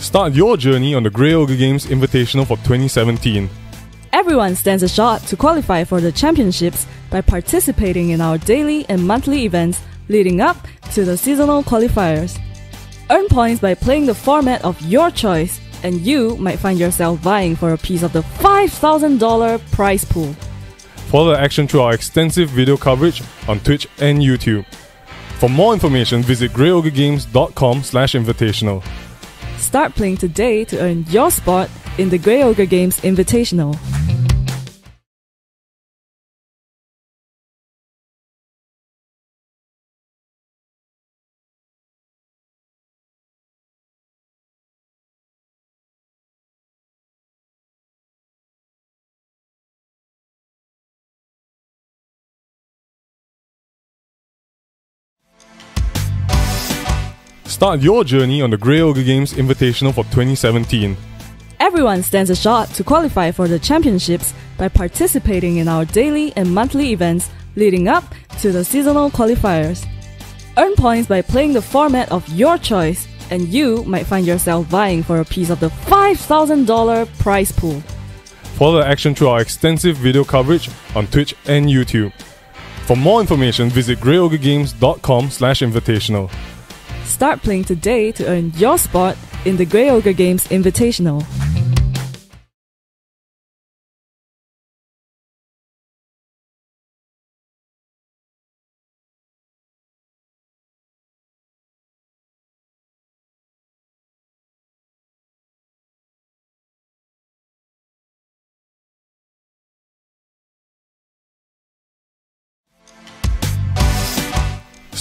Start your journey on the Grey Ogre Games Invitational for 2017. Everyone stands a shot to qualify for the championships by participating in our daily and monthly events leading up to the seasonal qualifiers. Earn points by playing the format of your choice, and you might find yourself vying for a piece of the $5,000 prize pool. Follow the action through our extensive video coverage on Twitch and YouTube. For more information, visit greyogregames.com/invitational. Start playing today to earn your spot in the Grey Ogre Games Invitational. Start your journey on the Grey Ogre Games Invitational for 2017. Everyone stands a shot to qualify for the championships by participating in our daily and monthly events leading up to the seasonal qualifiers. Earn points by playing the format of your choice, and you might find yourself vying for a piece of the $5,000 prize pool. Follow the action through our extensive video coverage on Twitch and YouTube. For more information, visit greyogregames.com/invitational. Start playing today to earn your spot in the Grey Ogre Games Invitational.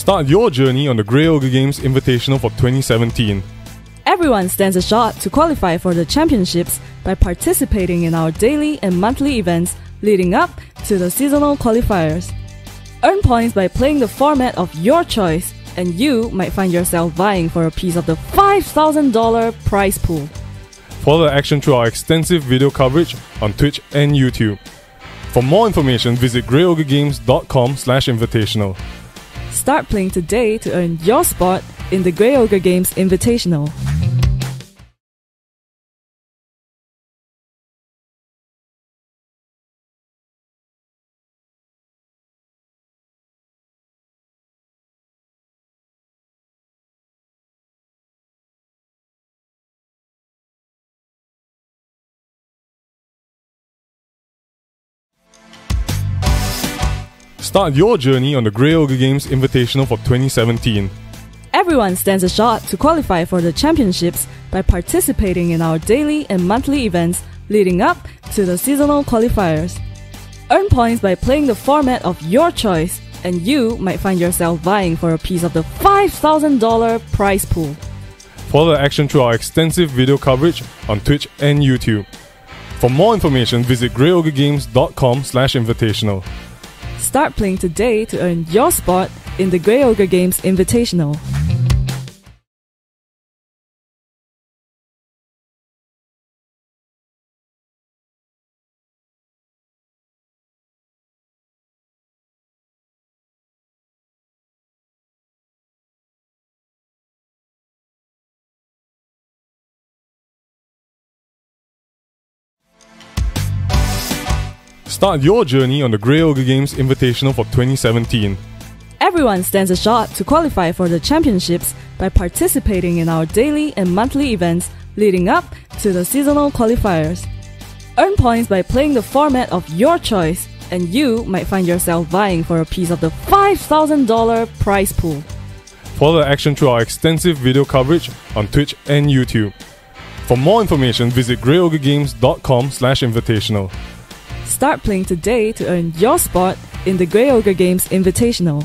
Start your journey on the Grey Ogre Games Invitational for 2017. Everyone stands a shot to qualify for the championships by participating in our daily and monthly events leading up to the seasonal qualifiers. Earn points by playing the format of your choice, and you might find yourself vying for a piece of the $5,000 prize pool. Follow the action through our extensive video coverage on Twitch and YouTube. For more information, visit greyogregames.com/invitational. Start playing today to earn your spot in the Grey Ogre Games Invitational. Start your journey on the Grey Ogre Games Invitational for 2017. Everyone stands a shot to qualify for the championships by participating in our daily and monthly events leading up to the seasonal qualifiers. Earn points by playing the format of your choice, and you might find yourself vying for a piece of the $5,000 prize pool. Follow the action through our extensive video coverage on Twitch and YouTube. For more information, visit greyogregames.com/invitational. Start playing today to earn your spot in the Grey Ogre Games Invitational. Start your journey on the Grey Ogre Games Invitational for 2017. Everyone stands a shot to qualify for the championships by participating in our daily and monthly events leading up to the seasonal qualifiers. Earn points by playing the format of your choice, and you might find yourself vying for a piece of the $5,000 prize pool. Follow the action through our extensive video coverage on Twitch and YouTube. For more information, visit greyogregames.com/invitational. Start playing today to earn your spot in the Grey Ogre Games Invitational.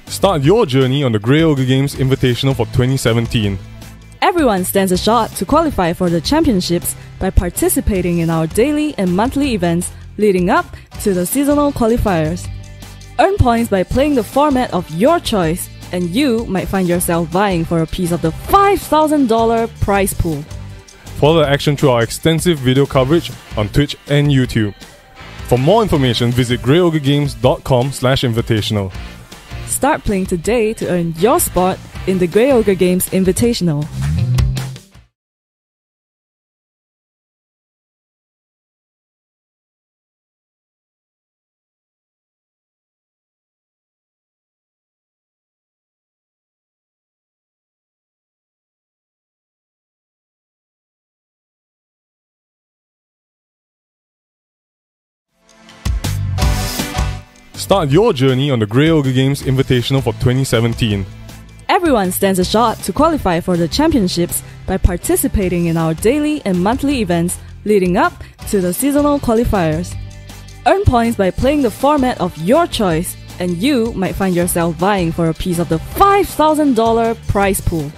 Start your journey on the Grey Ogre Games Invitational for 2017. Everyone stands a shot to qualify for the championships by participating in our daily and monthly events leading up to the seasonal qualifiers. Earn points by playing the format of your choice, and you might find yourself vying for a piece of the $5,000 prize pool. Follow the action through our extensive video coverage on Twitch and YouTube. For more information, visit greyogregames.com/invitational. Start playing today to earn your spot in the Grey Ogre Games Invitational. Start your journey on the Grey Ogre Games Invitational for 2017. Everyone stands a shot to qualify for the championships by participating in our daily and monthly events leading up to the seasonal qualifiers. Earn points by playing the format of your choice, and you might find yourself vying for a piece of the $5,000 prize pool.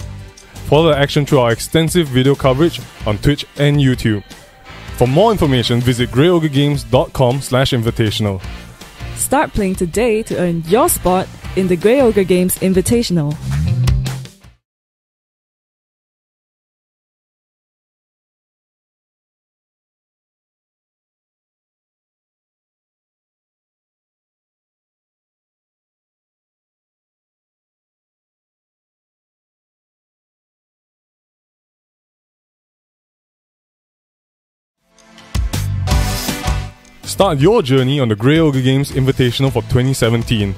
Follow the action through our extensive video coverage on Twitch and YouTube. For more information, visit greyogregames.com/invitational. Start playing today to earn your spot in the Grey Ogre Games Invitational. Start your journey on the Grey Ogre Games Invitational for 2017.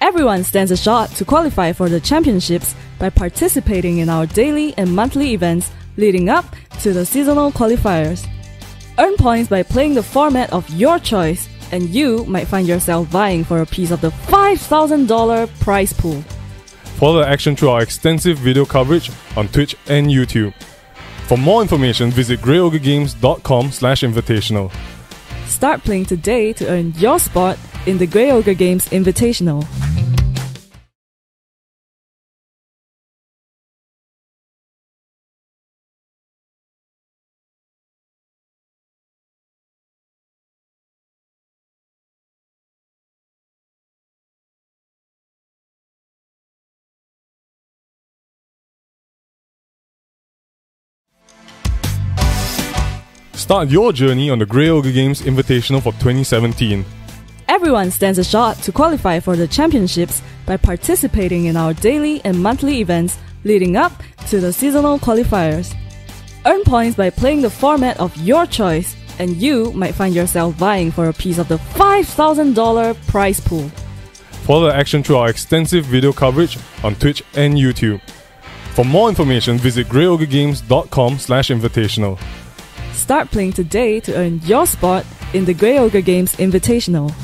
Everyone stands a shot to qualify for the championships by participating in our daily and monthly events leading up to the seasonal qualifiers. Earn points by playing the format of your choice, and you might find yourself vying for a piece of the $5,000 prize pool. Follow the action through our extensive video coverage on Twitch and YouTube. For more information, visit greyogregames.com/invitational. Start playing today to earn your spot in the Grey Ogre Games Invitational. Start your journey on the Grey Ogre Games Invitational for 2017. Everyone stands a shot to qualify for the championships by participating in our daily and monthly events leading up to the seasonal qualifiers. Earn points by playing the format of your choice, and you might find yourself vying for a piece of the $5,000 prize pool. Follow the action through our extensive video coverage on Twitch and YouTube. For more information, visit greyogregames.com/invitational. Start playing today to earn your spot in the Grey Ogre Games Invitational.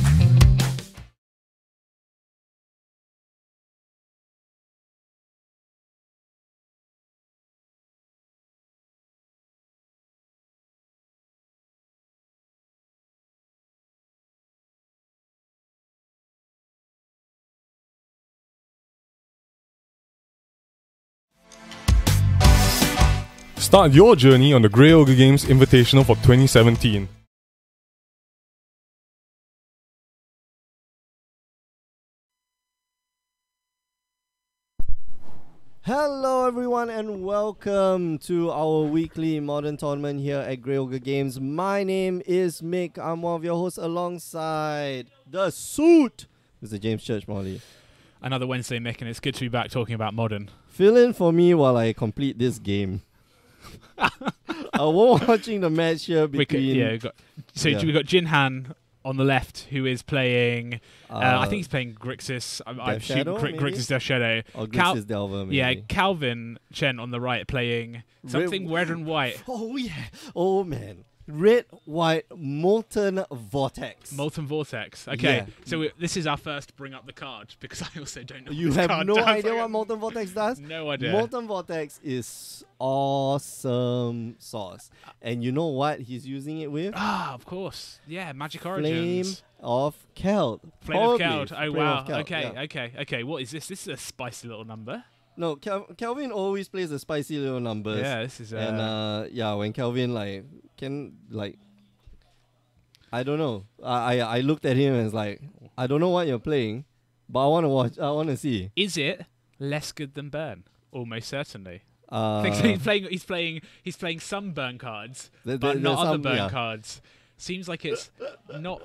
Start your journey on the Grey Ogre Games Invitational for 2017. Hello everyone and welcome to our weekly modern tournament here at Grey Ogre Games. My name is Mick. I'm one of your hosts alongside the suit, Mr. James Church Molly. Another Wednesday, Mick, and it's good to be back talking about modern. Fill in for me while I complete this game. We're watching the match here between... We've got Jinhan on the left, who is playing... I think he's playing Grixis. I assume Grixis Death Shadow. Or Grixis Delver, maybe. Yeah, Calvin Chen on the right playing something red and white. Oh, yeah. Oh, man. Red, white, Molten Vortex. Molten Vortex. Okay, Yeah. so this is our first bring up the card, because I also don't know You what this have card no does. idea what Molten Vortex does? No idea. Molten Vortex is awesome sauce. And you know what he's using it with? Ah, of course. Yeah, Magic Flame Origins. of Keld. Flame of Probably Keld. Oh, Flame wow. of Keld, Okay, yeah. okay. What is this? This is a spicy little number. No, Kelvin always plays the spicy little numbers. Yeah, this is... And yeah, when Kelvin I don't know. I looked at him and was like, I don't know what you're playing, but I want to watch. I want to see. Is it less good than Burn? Almost certainly. He's playing some Burn cards, but not other Burn cards. Seems like it's not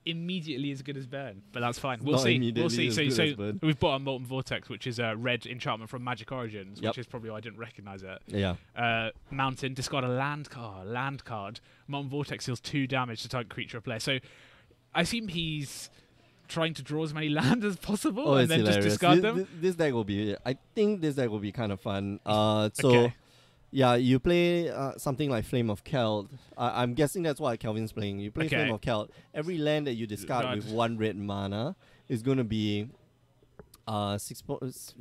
immediately as good as Burn, but that's fine. We'll see. We'll see. So we've bought a Molten Vortex, which is a red enchantment from Magic Origins, which is probably why I didn't recognize it. Yeah. Mountain, discard a land card. Molten Vortex deals 2 damage to target creature or player. So I assume he's trying to draw as many land as possible and then hilarious. just discard them. This deck will be. I think this deck will be kind of fun. Okay. Yeah, you play something like Flame of Keld. I'm guessing that's what Kelvin's playing. You play Flame of Keld. Every land that you discard with 1 red mana is going to be 6 points.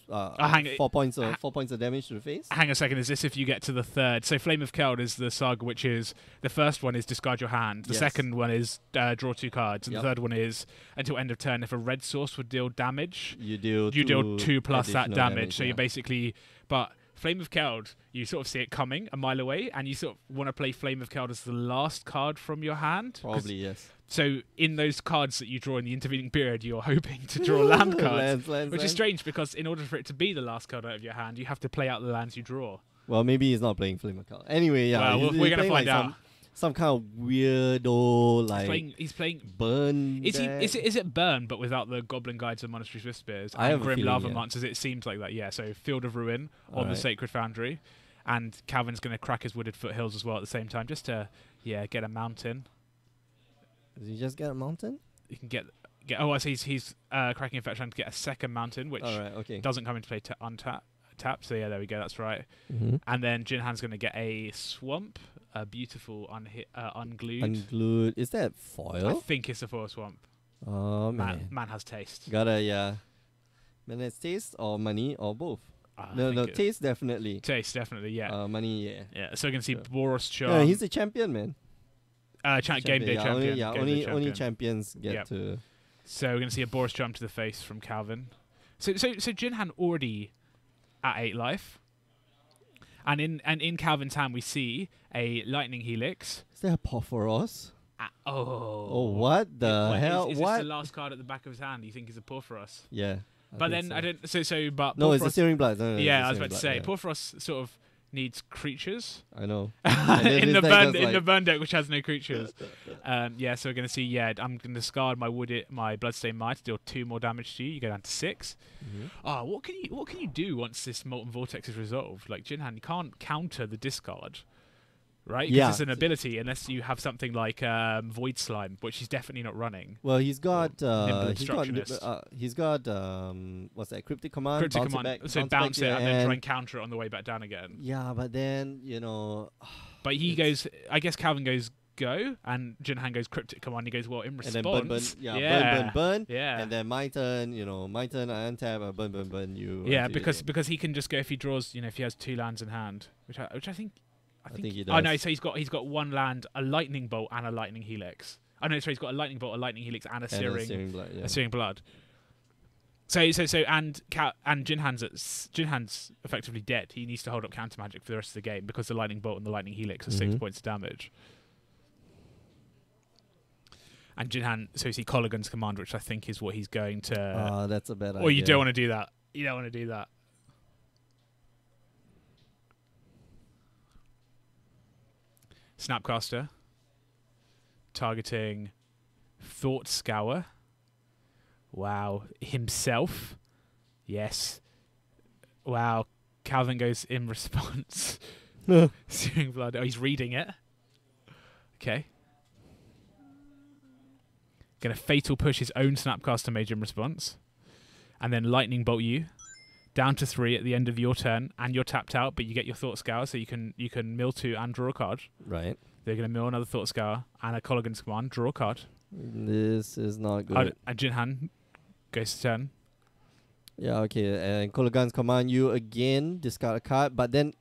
4 points of damage to the face. Hang a second. Is this if you get to the third? So Flame of Keld is the saga, which is the first one is discard your hand. The second one is draw 2 cards, and the third one is until end of turn. If a red source would deal damage, you deal 2 plus that damage. So you basically Flame of Keld, you sort of see it coming a mile away, and you sort of want to play Flame of Keld as the last card from your hand. Probably, yes. So in those cards that you draw in the intervening period, you're hoping to draw land cards, which is strange because in order for it to be the last card out of your hand, you have to play out the lands you draw. Well, maybe he's not playing Flame of Keld. Anyway, yeah. Well, we're going to find out. Some kind of weirdo he's playing Burn. Is it Burn but without the Goblin Guides and Monastery Swift Spears and Grim Lava Monsters? It seems like that. Yeah. So Field of Ruin on the Sacred Foundry, and Calvin's going to crack his Wooded Foothills as well at the same time, just to get a mountain. Does he just get a mountain? You can get. Oh, I see. He's cracking a fetch land to get a second mountain, which doesn't come into play to untap. So yeah, there we go. That's right. And then Jinhan's going to get a swamp. A beautiful unglued. Unglued. Is that foil? I think it's a foil swamp. Oh man. Man has taste. Man has taste or money or both. No, taste definitely. Taste definitely, yeah. Money, yeah. Yeah. So we can see Boros Charm. Yeah, he's a champion, man. Game day champion. Only champions get to. So we're gonna see a Boros Charm to the face from Calvin. So Jinhan already at 8 life. And in Calvin's hand, we see a Lightning Helix. Is there a Porphyros? Oh, what the hell? Is what? this the last card at the back of his hand? You think is a Porphyros? Yeah. But then I don't. But no, it's a Searing Blood. No, yeah, I was about to say Porphyros sort of needs creatures. I know. in the burn deck, which has no creatures. So we're gonna see. I'm gonna discard my Bloodstained Mire to deal 2 more damage to you. You go down to 6. What can you do once this Molten Vortex is resolved? Like Jinhan, you can't counter the discard, right? Because it's an ability unless you have something like Void Slime, which he's definitely not running. Well, he's got what's that? Cryptic Command. Cryptic Command. So bounce it and then try and counter it on the way back down again. Yeah, but then But he goes. I guess Calvin goes go, and Jinhan goes Cryptic Command. He goes in response. And then burn. Yeah. And then my turn. I untap. Burn. You. Yeah, because he can just go if he draws. If he has 2 lands in hand, which I think he does. Oh no, so he's got 1 land, a Lightning Bolt, and a Lightning Helix. Oh no, sorry, he's got a Lightning Bolt, a Lightning Helix, and a Searing Blood. So Jinhan's effectively dead. He needs to hold up counter magic for the rest of the game because the Lightning Bolt and the Lightning Helix are 6 points of damage. And Jinhan, so you see Colligan's Command, which I think is what he's going to. That's a bad idea. Or you don't want to do that. You don't want to do that. Snapcaster. Targeting Thought Scour. Wow. Himself. Yes. Wow. Calvin goes in response. Searing Blood. Oh, he's reading it. Okay. Going to Fatal Push his own Snapcaster Mage in response. And then Lightning Bolt you. Down to 3 at the end of your turn. And you're tapped out, but you get your Thought Scour, so you can mill 2 and draw a card. Right. They're going to mill another Thought Scour and a Colligan's Command, draw a card. This is not good. And Jinhan goes to turn. Yeah, okay. And Colligan's Command, you again discard a card, but then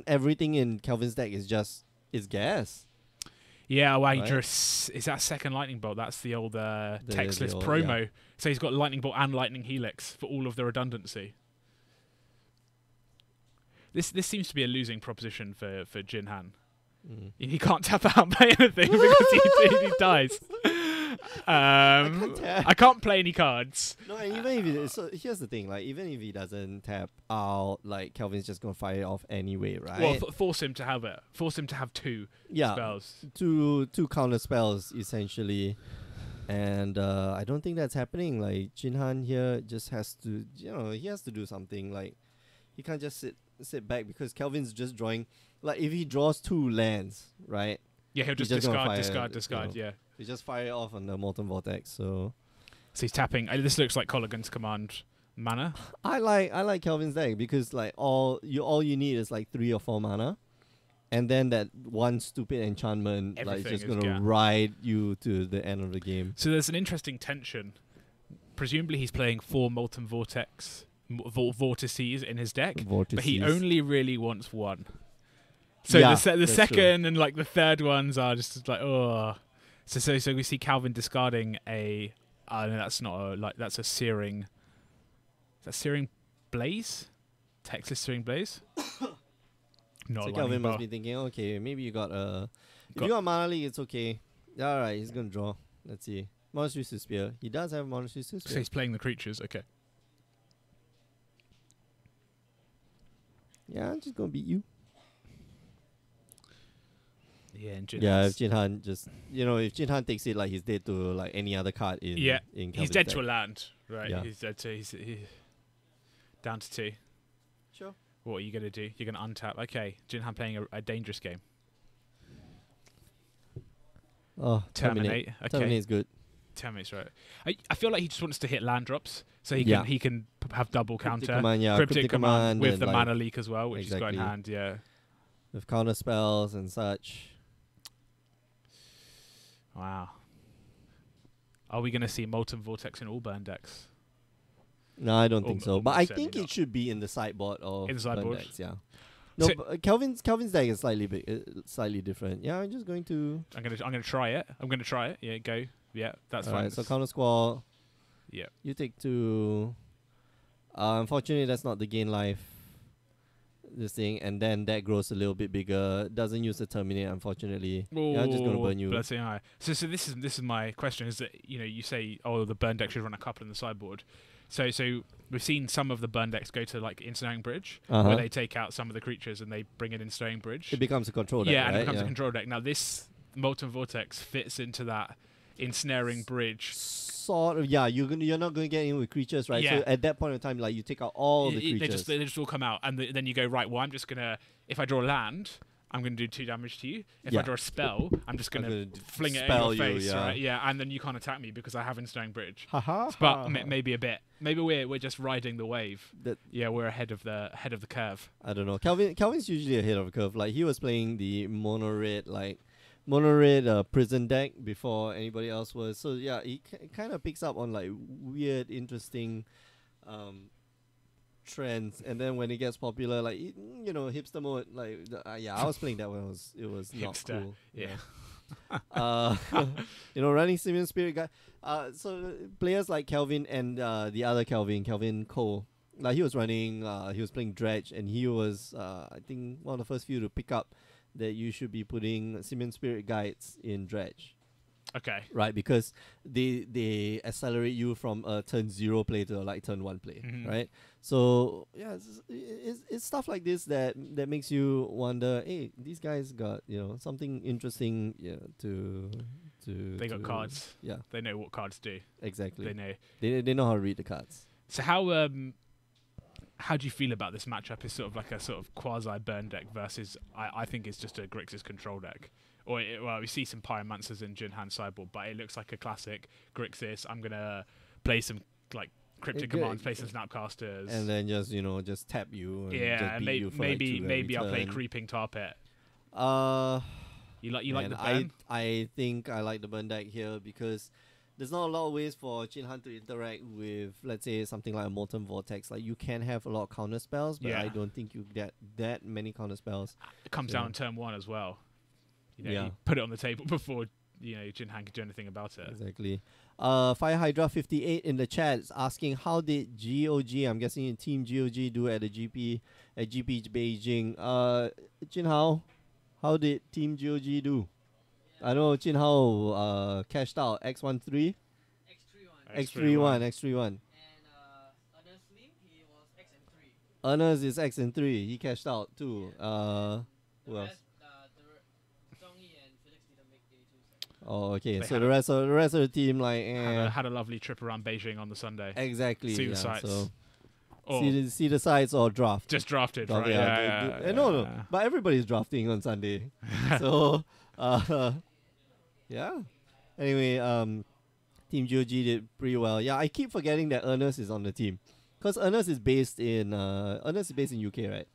everything in Calvin's deck is gas. Yeah, wow, is that second Lightning Bolt? That's the old textless promo. Yeah. So he's got Lightning Bolt and Lightning Helix for all of the redundancy. This seems to be a losing proposition for Jinhan. He can't tap out and play anything because he dies. I can't play any cards. No, and even if so here's the thing, like even if he doesn't tap out, like Kelvin's just gonna fire it off anyway, right? Well, force him to have it. Force him to have two spells. Two counter spells essentially. And I don't think that's happening. Like Jinhan here just has to, he has to do something. Like he can't just sit back because Kelvin's just drawing. Like if he draws 2 lands, right? Yeah, he'll just discard. Yeah, he just fire it off on the Molten Vortex. So he's tapping. This looks like Colligan's command mana. I like Kelvin's deck because like all you need is like 3 or 4 mana. And then that one stupid enchantment, like, just gonna ride you to the end of the game. So there's an interesting tension. Presumably he's playing 4 Molten Vortex vortices in his deck, but he only really wants 1. So the second and like the third ones are just like, oh. So we see Calvin discarding a. No, that's not a that's a searing. Is that Searing Blaze? Texas Searing Blaze. No, so Kelvin must be thinking, okay, maybe you got a... If you got Mana League, it's okay. Alright, he's going to draw. Let's see. Monastery's to Spear. He does have Monastery's to Spear. So he's playing the creatures, okay. Yeah, I'm just going to beat you. Yeah, and if Jinhan just... if Jinhan takes it like he's dead to like any other card in... Yeah, in he's dead to a land. Right, yeah. He's dead to... He's down to 2. Sure. What are you going to do? You're going to untap. Okay, Jinhan playing a dangerous game. Oh, Terminate. Okay. Terminate's good. Terminate's right. I feel like he just wants to hit land drops, so he can have double counter. Cryptic command with the like mana leak as well, which he's got in hand. Yeah, with counter spells and such. Wow. Are we going to see Molten Vortex in all burn decks? No, I don't think so. But I think it should be in the sideboard of decks, yeah. No, so Kelvin's deck is slightly different. Yeah, I'm just going to. I'm gonna try it. Yeah, go. Yeah, that's fine. Right, so counter squall. Yeah. You take 2. Unfortunately, that's not the gain life. This thing, and then that grows a little bit bigger. Doesn't use the terminate, unfortunately. Yeah, I'm just gonna burn you. So this is my question: is that you say the burn deck should run a couple in the sideboard. So we've seen some of the burn decks go to like Ensnaring Bridge, where they take out some of the creatures and they bring in Ensnaring Bridge. It becomes a control deck. Yeah, and it becomes a control deck. Now this Molten Vortex fits into that Ensnaring Bridge. Sort of, yeah. You're not going to get in with creatures, right? Yeah. So at that point in time, like you take out all the creatures. They just all come out, and then you go, right, well, I'm just gonna, if I draw land, I'm gonna do 2 damage to you. If I draw a spell, I'm just gonna fling it in your face, right? Yeah, and then you can't attack me because I have Ensnaring Bridge. But maybe a bit. Maybe we're just riding the wave. We're ahead of the curve. I don't know. Calvin's usually ahead of the curve. Like he was playing the mono red prison deck before anybody else was. So yeah, he kind of picks up on like weird, interesting trends. And then when it gets popular, like hipster mode, like I was playing that when it was not hipster. Cool. Yeah. Running Simian Spirit Guide. So players like Kelvin and the other Kelvin Cole, like he was running, he was playing Dredge, and he was I think one of the first few to pick up that you should be putting Simian Spirit Guides in Dredge. Okay. Right, because they accelerate you from a turn 0 play to a like turn 1 play, right? So yeah, it's stuff like this that makes you wonder, hey, these guys got something interesting to they got cards. Yeah, they know what cards do. Exactly. They know how to read the cards. So how do you feel about this matchup? Is sort of like a sort of quasi burn deck versus I think it's just a Grixis control deck. Or we see some Pyromancers in Jinhan sideboard, but it looks like a classic Grixis. I'm gonna play some like Cryptic Commands, play some Snapcasters, and then just tap you. And just beat you for maybe I'll play Creeping Tar Pit. You like the burn? I think I like the burn deck here because there's not a lot of ways for Jinhan to interact with, let's say, something like a Molten Vortex. Like you can have a lot of counter spells, but I don't think you get that many counter spells. It comes down on turn 1 as well. You put it on the table before Jinhan could do anything about it. Exactly. Fire Hydra 58 in the chat is asking, how did GOG, I'm guessing in Team GOG, do at the GP Beijing? Jinhao, how did Team GOG do? I know Chin Hao cashed out X13. X31. And Ernest Lim, he was X and 3. Ernest is X and 3. He cashed out too. Who else? Zhong Yi and Felix didn't make 82 cents. Oh, okay. They So had the rest of the team like had a lovely trip around Beijing on the Sunday. exactly. See the yeah, sights. So Or see the sites or draft. just drafted, Draft, right? yeah, no. But everybody's drafting on Sunday. So yeah. Anyway, Team GOG did pretty well. Yeah, I keep forgetting that Ernest is on the team. Because Ernest is based in UK, right?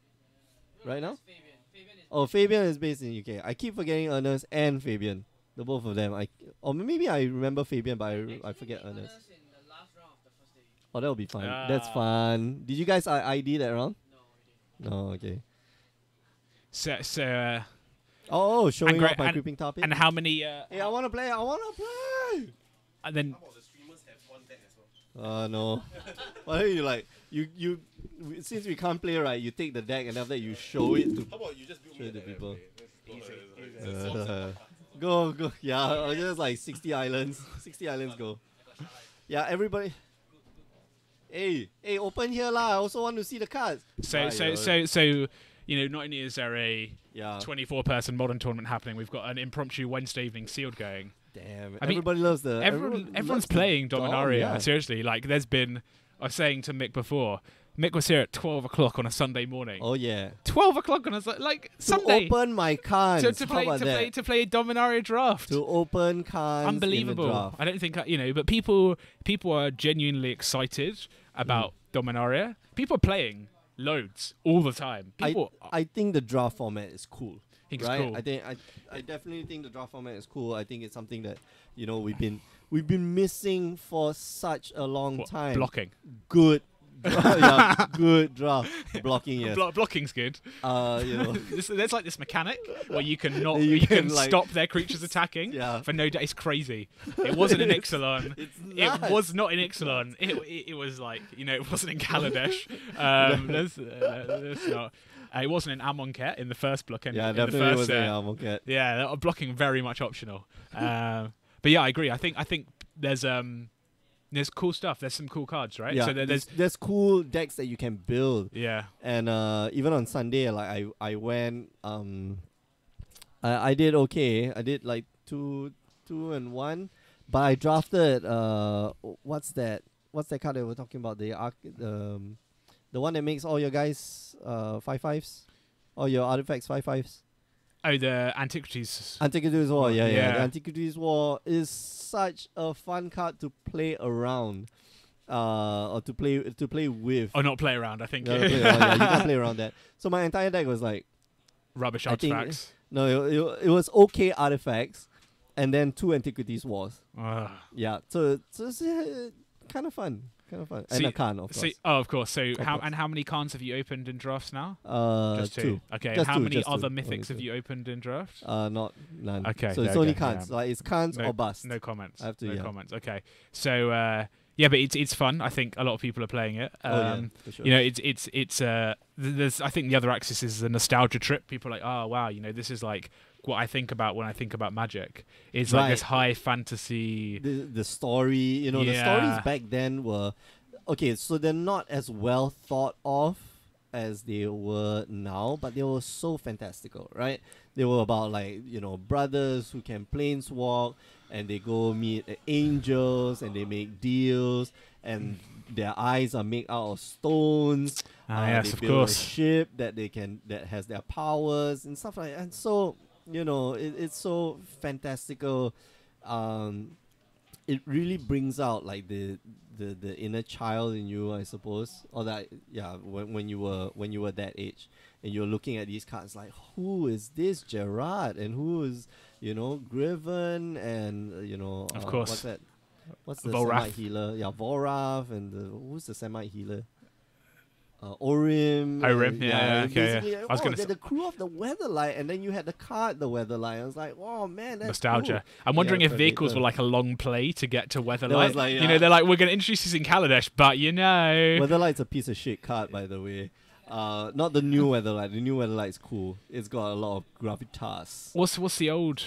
Right now? Fabian is based in UK. I keep forgetting Ernest and Fabian. The both of them. Or maybe I remember Fabian, but I forget Ernest. In the last round of the first day. Oh, that'll be fun. That's fun. Did you guys ID that round? No, we didn't. No, okay. So Showing great- off my creeping topic. and how many? Hey, I wanna play. And then No. Why don't you since we can't play, right, you take the deck and after that you show it to How about you just build show me it to people. people? Go. Yeah, just like 60 islands. 60 islands go. Yeah, everybody. Hey, open here lah. I also want to see the cards. so not only is there a 24-person modern tournament happening, we've got an impromptu Wednesday evening sealed going. Damn, I mean, everybody loves the. Everyone's loves playing the Dominaria. yeah. Seriously, like I was saying to Mick before, Mick was here at 12 o'clock on a Sunday morning. Oh yeah. 12 o'clock on a Sunday. To open my cards. to play a Dominaria draft. To open cards. Unbelievable. In the draft. I don't think but people are genuinely excited about Dominaria. People are playing loads all the time. I think the draft format is cool. Think it's right? cool. I definitely think the draft format is cool. I think it's something that we've been missing for such a long time. Blocking. Good. Good draft. Blocking, yes. Blocking's good. There's like this mechanic where you can stop their creatures attacking for no. It's crazy. It wasn't in Ixalan. It was not in Ixalan. It was like it wasn't in Kaladesh. That's not. It wasn't in Amonkhet in the first block. Yeah, definitely wasn't in Amonkhet. Yeah, blocking very much optional. But yeah, I agree. I think there's cool stuff. There's some cool cards, right? Yeah, so there's cool decks that you can build. Yeah. And even on Sunday, like I went I did okay. I did like 2-1, but I drafted what's that card that we're talking about? The one that makes all your guys 5/5s, all your artifacts 5/5s. Oh, the Antiquities. Antiquities War, yeah. Yeah. The Antiquities War is such a fun card to play around, or to play with. Or not play around, I think. Yeah, you can't play around that. So my entire deck was like Rubbish I think- artifacts. no, it was okay artifacts, and then 2 Antiquities Wars. Yeah, so it's kind of fun. And a Khan, of course. Of course. So course. how many Khans have you opened in drafts now? Just 2. Okay. Just How two, many just other two. mythics Only have two. you opened in draft? None. Okay. So it's okay, only yeah. Khans. Like it's Khans or bust. No comments. I have to, no yeah. comments. Okay. So yeah, but it's fun. I think a lot of people are playing it. For sure. It's there's I think the other axis is the nostalgia trip. People are like, oh wow, this is like what I think about when I think about Magic. It's like this high fantasy. The story, the stories back then were okay. So they're not as well thought of as they were now, but they were so fantastical, right? They were about brothers who can planeswalk, and they go meet angels, and they make deals, and their eyes are made out of stones. Yes, they of build course. a ship that has their powers and stuff like that. And so it's so fantastical. It really brings out like the inner child in you, I suppose, or that when you were that age and you're looking at these cards like, who is this Gerard and who is Griven and Of course. what's the Volrath. Semite healer? Yeah, Volrath, and who's the Semite healer? Orim. Yeah, okay. Basically, Yeah. I was gonna say the crew of the Weatherlight, and then you had the card, the Weatherlight. I was like, oh man, that's Nostalgia. cool. I'm wondering if Predator. vehicles were like a long play to get to There Weatherlight. was like, they're like, we're going to introduce this in Kaladesh, but Weatherlight's a piece of shit card, by the way. Not the new Weatherlight. The new Weatherlight is cool. It's got a lot of gravitas. What's the old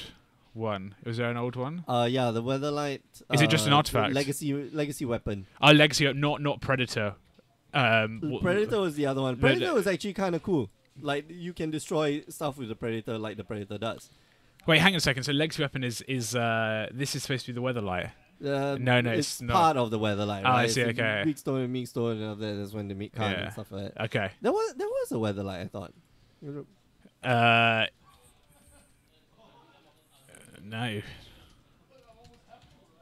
one? Was there an old one? Yeah, the Weatherlight. Is it just an artifact? Legacy weapon. Oh, Legacy, not Predator. Predator was the other one. Predator was actually kind of cool. Like, you can destroy stuff with the Predator like the Predator does. Wait, hang on a second. So Legacy weapon is this is supposed to be the Weatherlight. No, it's not. part of the Weatherlight. Oh, Right? I see. It's Okay. Weak stone and meek stone, and that's when the meat card Yeah. and stuff like that. Okay. There was a Weatherlight, I thought. No.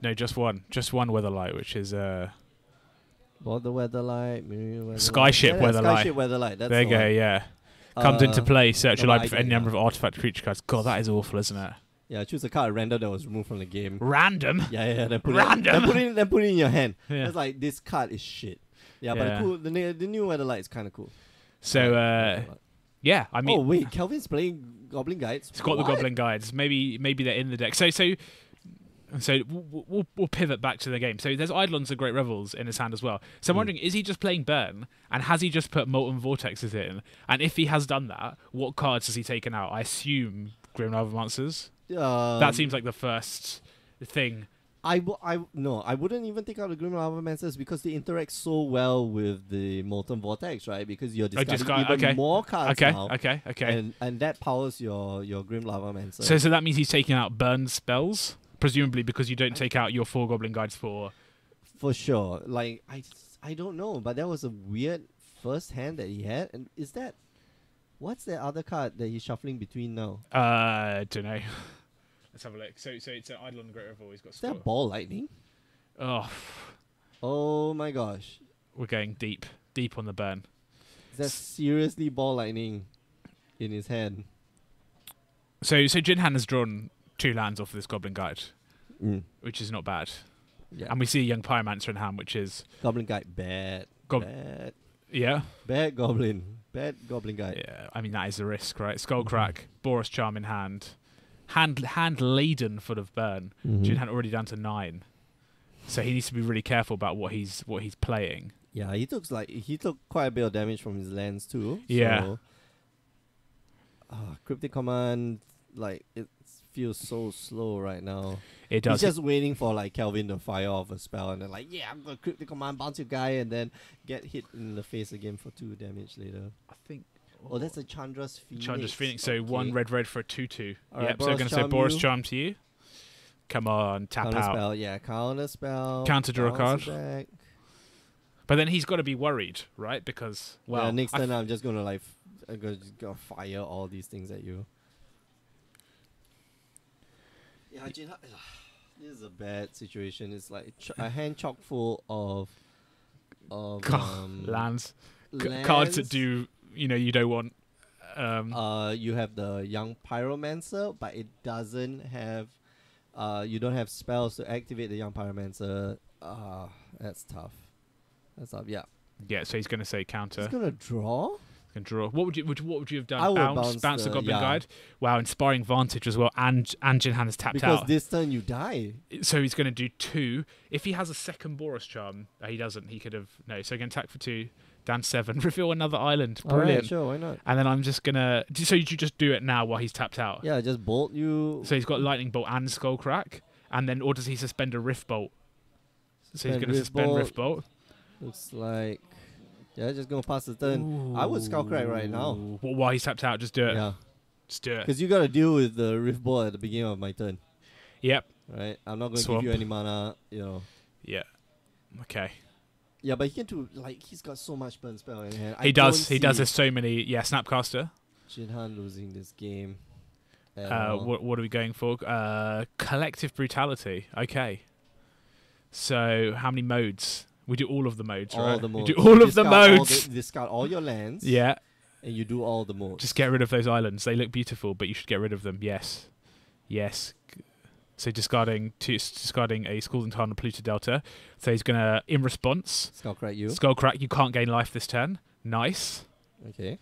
No, just one Weatherlight, which is What the Weatherlight? Skyship Weatherlight. Skyship Weatherlight. That's there you the go. one. Yeah, comes into play. Search your no, library for I any get number of artifact creature cards. God, that is awful, isn't it? Yeah, choose a card at random that was removed from the game. Random. Yeah, then put Random. Then put it in your hand. Yeah. It's like, this card is shit. Yeah, Yeah. but cool. The new Weatherlight is kind of cool. So yeah, I mean, oh wait, Kelvin's playing Goblin Guides. it's got the What? Goblin Guides. Maybe they're in the deck. So we'll pivot back to the game. So there's Eidolons and Great Revels in his hand as well. So I'm wondering, is he just playing Burn, and has he just put Molten Vortexes in? And if he has done that, what cards has he taken out? I assume Grim Lavamances. That seems like the first thing. No, I wouldn't even take out the Grim Lavamances because they interact so well with the Molten Vortex, right? Because you're discarding even more cards now. Okay. And that powers your Grim Lavamancer. So that means he's taking out Burn spells, presumably because you don't take out your 4 Goblin Guides for... For sure. Like, I don't know, but that was a weird first hand that he had. And is that... What's that other card that he's shuffling between now? Don't know. Let's have a look. So it's an Eidolon and Great Revel. He's got Is that Ball Lightning? Oh my gosh. We're going deep on the Burn. Is that seriously Ball Lightning in his hand? So Jinhan has drawn 2 lands off of this Goblin Guide, which is not bad. Yeah. And we see a young Pyromancer in hand, which is... Goblin Guide, bad. Bad. Yeah? Bad Goblin. Bad Goblin Guide. Yeah, I mean, that is a risk, right? Skullcrack, Boros Charm in hand. Hand laden full of Burn. Jinhan already down to 9. So he needs to be really careful about what he's playing. Yeah, he took quite a bit of damage from his lands too. Yeah. So, Cryptic Command, like, it feels so slow right now. It does. He's just waiting for like Kelvin to fire off a spell and then like, yeah, I'm gonna Cryptic Command, bounce your guy, and then get hit in the face again for 2 damage later. I think... Oh, that's a Chandra's Phoenix. Chandra's Phoenix, so okay. 1 red for a 2/2. Alright, Yep, so we're going to say Boros Boros Charm to you. Come on, tap Counter out. spell, yeah, counter spell. Counter draw a card. bounce it back. But then he's got to be worried, right? Because, well... Yeah, next turn I'm just gonna like, I'm gonna fire all these things at you. Yeah, Jinhan, this is a bad situation. It's like a hand chock full of lands. Cards that do, you don't want. You have the young Pyromancer, but it doesn't have. You don't have spells to activate the young Pyromancer. That's tough. That's tough. Yeah. Yeah. So he's going to say counter. He's gonna draw. Can draw. What would you have done? I would bounce the Goblin yeah. Guide. Wow, inspiring vantage as well. And Jinhan has tapped because out. this turn you die. So he's going to do 2. If he has a second Boros Charm, he doesn't. He could have no. So again, attack for 2, down 7, reveal another island. Brilliant. Alright, sure, why not? And then I'm just gonna. So you just do it now while he's tapped out. Yeah, just bolt you. So he's got Lightning Bolt and Skullcrack, and then or does he suspend a Rift Bolt? So he's gonna suspend Rift Bolt. Looks like. Yeah, just gonna pass the turn. I would Skullcrack right now. Well, while he's tapped out, just do it. Yeah. Just do it. Because you gotta deal with the Rift Bolt at the beginning of my turn. Yep. Right? I'm not gonna Swamp. give you any mana, Yeah. Okay. Yeah, but he can do, like, he's got so much burn spell in hand. He does. There's so many. Yeah, Snapcaster. Jinhan losing this game. What are we going for? Collective Brutality. Okay. So how many modes? We do all of the modes, all right? the modes. We do all of the modes. Discard all your lands. Yeah. And you do all the modes. Just get rid of those islands. They look beautiful, but you should get rid of them. Yes. Yes. So discarding a Scalding Tarn and Polluted Delta. So he's gonna, in response, Skullcrack you. Skullcrack. You can't gain life this turn. Nice. Okay.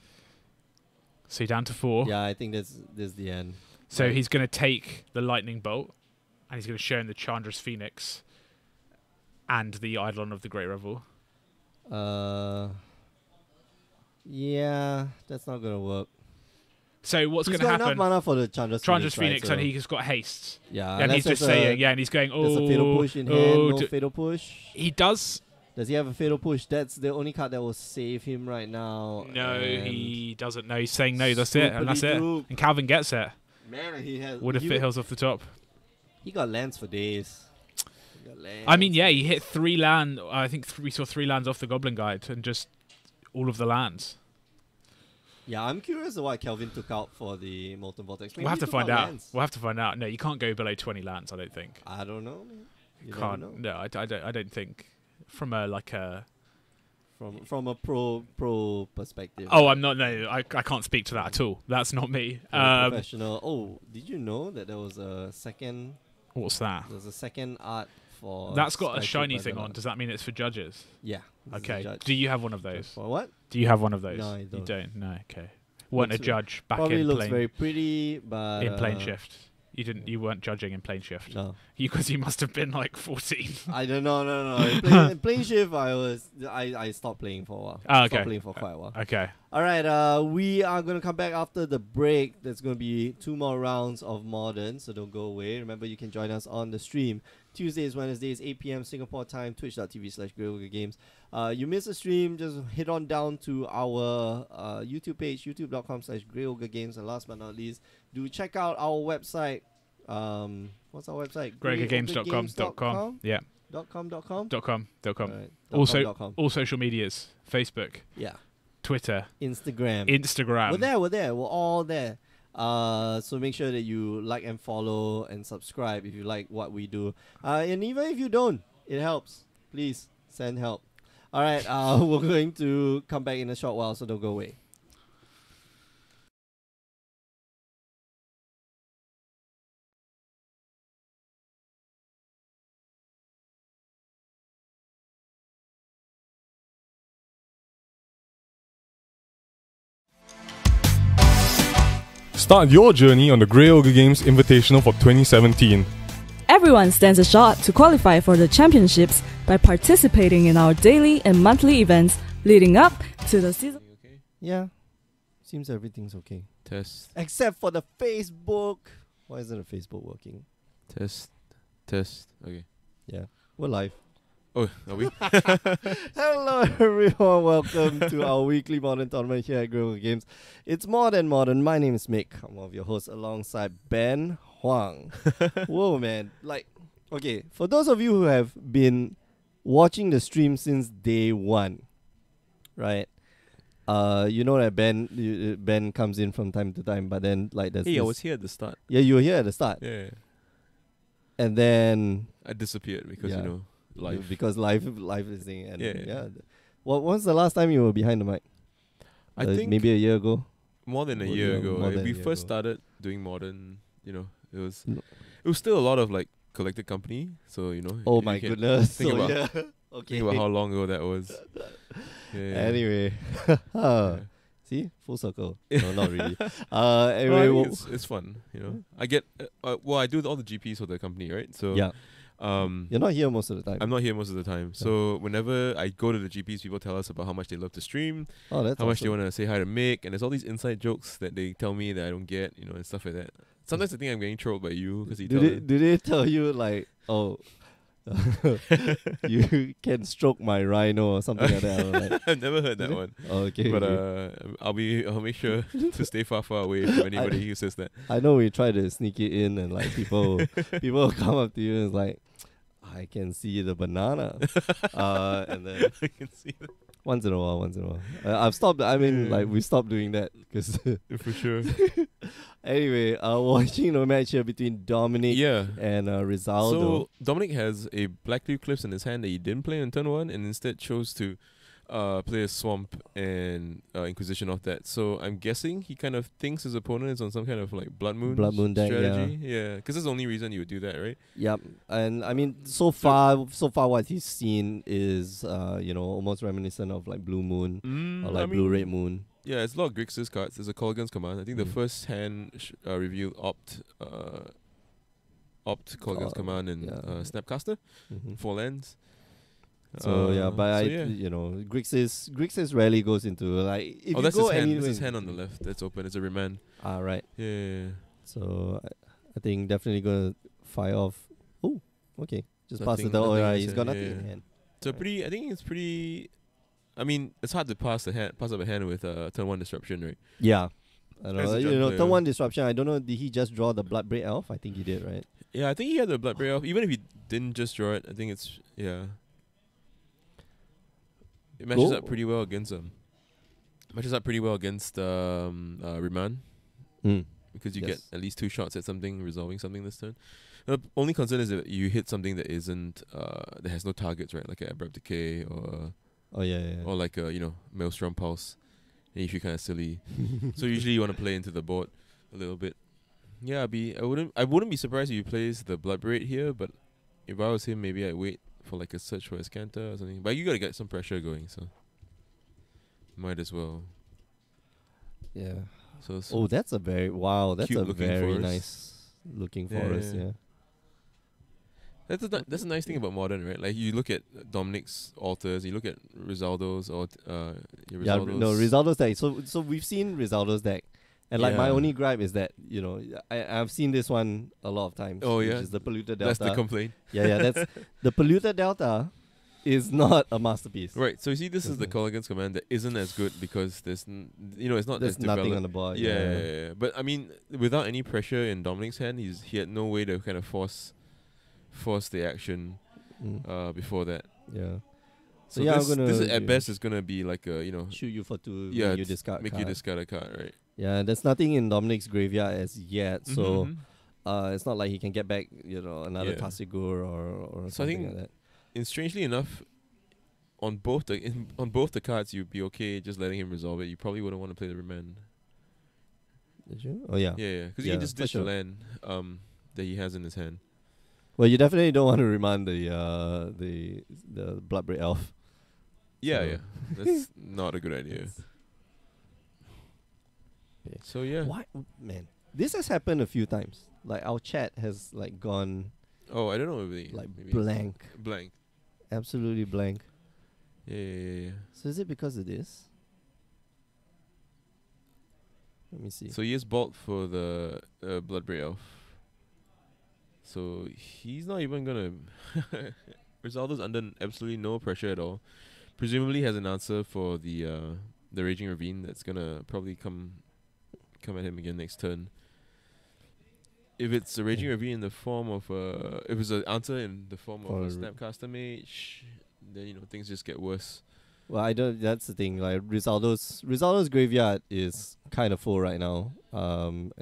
So you're down to 4. Yeah, I think this is the end. So he's gonna take the Lightning Bolt, and he's gonna show him the Chandra's Phoenix, and the Eidolon of the Great Revel. Yeah, that's not gonna work. So what's He's going to got happen? enough mana for the Chandra's Chandra's Phoenix, Phoenix, right? and he's got haste. Yeah, And he's unless just there's saying, yeah, and he's going, oh, there's a fatal push in hand. oh, No fatal push. he does. Does he have a fatal push? That's the only card that will save him right now. No, and he doesn't know. He's saying no, that's it, and that's it. Stupidly And Calvin gets it. Man, he has. Would have he fit would- Hills off the top. He got lands for days. He got I mean, lands. yeah, he hit 3 land. I think we saw 3 lands off the Goblin Guide, and just all of the lands. Yeah, I'm curious what Kelvin took out for the Molten Vortex. Maybe We'll have he to took find out. lands. We'll have to find out. No, you can't go below 20 lands. I don't think. I don't know. Man. You never Can't. know. No, I don't think. From a like a. From a pro perspective. Oh, I'm not. No, I can't speak to that at all. That's not me. From a professional. Oh, did you know that there was a second? What's that? There's a second art for. That's got a Sky shiny Trooper thing on. Art. Does that mean it's for judges? Yeah. this is a Okay. judge. Do you have one of those? For what? Do you have one of those? No, I You don't. don't. No. Okay. Weren't a Looks- judge back Probably in looks plane very pretty, but in plane shift. You didn't. You weren't judging in plane shift. No, Because you must have been like 14. I don't know. No. In playing shift, I stopped playing for a while. Ah, okay. Stopped playing for quite a while. Okay. All right. We are gonna come back after the break. There's gonna be 2 more rounds of Modern, so don't go away. Remember, you can join us on the stream Tuesdays, Wednesdays, 8 p.m. Singapore time. Twitch.tv/GreyOgreGames. You miss a stream? Just head on down to our YouTube page, youtube.com/GreyOgreGames. And last but not least, do check out our website. What's our website? GreyOgreGames.com. Yeah. .com. .com. Alright, Also, .com. all social medias: Facebook, Yeah. Twitter, Instagram. Instagram. We're there. We're all there. So make sure that you like and follow and subscribe if you like what we do. And even if you don't, it helps. Please send help. All right. We're going to come back in a short while, so don't go away. Start your journey on the Grey Ogre Games Invitational for 2017. Everyone stands a shot to qualify for the championships by participating in our daily and monthly events leading up to the season. Okay. Yeah. Seems everything's okay. Test. Except for the Facebook. Why isn't the Facebook working? Test. Okay. Yeah. We're live. Oh, are we? Hello everyone, welcome to our weekly Modern tournament here at Grey Ogre Games. It's more than modern. My name is Mick. I'm one of your hosts alongside Ben Huang. Whoa man, like, okay, for those of you who have been watching the stream since day one, right? You know that Ben comes in from time to time, but then like there's Hey, I this- was here at the start. yeah, you were here at the start, Yeah. and then I disappeared because, Yeah. you know, life. because life is thing, and Yeah. yeah. What was the last time you were behind the mic? I think maybe a year ago. more than a More year than- ago. more Like, than a we year first ago. started doing modern, you know, it was No. it was still a lot of like collected company. So, you know. Oh you my can goodness! think So about- yeah, okay. Think about how long ago that was. Yeah. Anyway, Yeah. see, full circle. No, not really. Well, Anyway, I mean, well, it's fun, you know. I get well, I do all the GPs for the company, right? So yeah, you're not here most of the time. I'm not here most of the time. So whenever I go to the GPs, people tell us about how much they love to stream, Oh, that's how much they awesome. want to say hi to Mick, and there's all these inside jokes that they tell me that I don't get, you know, and stuff like that. Sometimes I think I'm getting trolled by you because you tell them. Do they tell you like, oh, you can stroke my rhino or something like that? I'm like, I've never heard that Did one. oh, okay. But okay. I'll make sure to stay far away from anybody who says that. I know we try to sneak it in, and like people will come up to you and it's like, I can see the banana, and then I can see that once in a while. I've stopped. I mean, Yeah. like we stopped doing that because for sure. anyway, watching the match here between Dominic Yeah. and Rizaldo. So Dominic has a Black Blue Cliffs in his hand that he didn't play in turn 1 and instead chose to play a Swamp and Inquisition off that. So I'm guessing he kind of thinks his opponent is on some kind of like Blood Moon Deck, strategy. Yeah, because that's the only reason you would do that, right? Yep, and I mean, so far what he's seen is, almost reminiscent of like Blue Moon or like Blue Red Moon. Yeah, it's a lot of Grixis cards. There's a Colligan's Command. I think the Mm. first hand revealed Opt Colligan's Command and yeah. Snapcaster, Mhm. 4 lands. So yeah, but so I, yeah. you know, Grixis rarely goes into like if Oh, you that's go his hand. anywhere. That's his hand on the left. That's open. It's a remand. Right. Yeah. So I think definitely gonna fire off. Oh, okay. Just pass it Nothing- out. nothing in Right, his he's hand, got nothing yeah. in hand. So Right. pretty. I think it's pretty. I mean, it's hard to pass up a hand with turn 1 disruption, right? Yeah. I don't As know. a You junk know, player. turn 1 disruption. I don't know. Did he just draw the Bloodbraid Elf? I think he did, right? Yeah, I think he had the blood break off. Even if he didn't just draw it, I think it's it matches Cool. up pretty well against Remand because you get Yes. at least 2 shots at something, resolving something this turn. The only concern is that you hit something that isn't that has no targets, right? Like an Abrupt Decay or Oh yeah. or like a Maelstrom Pulse. And you feel kind of silly. So usually you want to play into the board a little bit. Yeah, I wouldn't be surprised if he plays the Bloodbraid here, but if I was him, maybe I'd wait for like a search for his Canter or something. But you gotta get some pressure going, so might as well. Yeah. So Oh, that's a very That's cute a looking very forest. nice looking Yeah, forest. yeah. Yeah. That's a nice thing about Modern, right? Like you look at Dominic's altars, you look at Rizaldo's or your Yeah. Rizaldo's. No, Rizaldo's deck. So we've seen Rizaldo's deck. And like my Yeah. only gripe is that, you know, I've seen this one a lot of times. Oh, which yeah? is the Polluted Delta. That's the complaint. Yeah, that's the Polluted Delta is not a masterpiece. Right, so you see this is the Mhm. Colligan's command that isn't as good because there's it's not There's as nothing developed. on the board. Yeah. But I mean, without any pressure in Dominic's hand, he had no way to kind of force the action Mm. before that. Yeah. So yeah, I'm this, gonna this is, at yeah, best is gonna be like a shoot you for 2. yeah, Make you it's discard make card. you discard a card, right? Yeah, there's nothing in Dominic's graveyard as yet, so Mhm. it's not like he can get back, you know, another Yeah. Tasigur or So I something think like that. And strangely enough, on both the cards, you'd be okay just letting him resolve it. You probably wouldn't want to play the remand. Did you? Oh yeah. Yeah, because Yeah, he can just for ditch sure. the land that he has in his hand. Well, you definitely don't want to remind the Bloodbraid Elf. Yeah, So- yeah, that's not a good idea. Okay. So yeah. Why, man? This has happened a few times. Like our chat has like gone Oh, I don't know. Maybe like blank, Blank. absolutely blank. Yeah. So is it because of this? Let me see. So he is bought for the Bloodbraid Elf. So he's not even gonna. Rizaldo's under absolutely no pressure at all. Presumably has an answer for the Raging Ravine that's gonna probably come at him again next turn. If it's a Raging Ravine in the form of if it's an answer in the form of a Snapcaster Mage, then things just get worse. Well, I don't. That's the thing. Like Rizaldo's graveyard is kind of full right now. And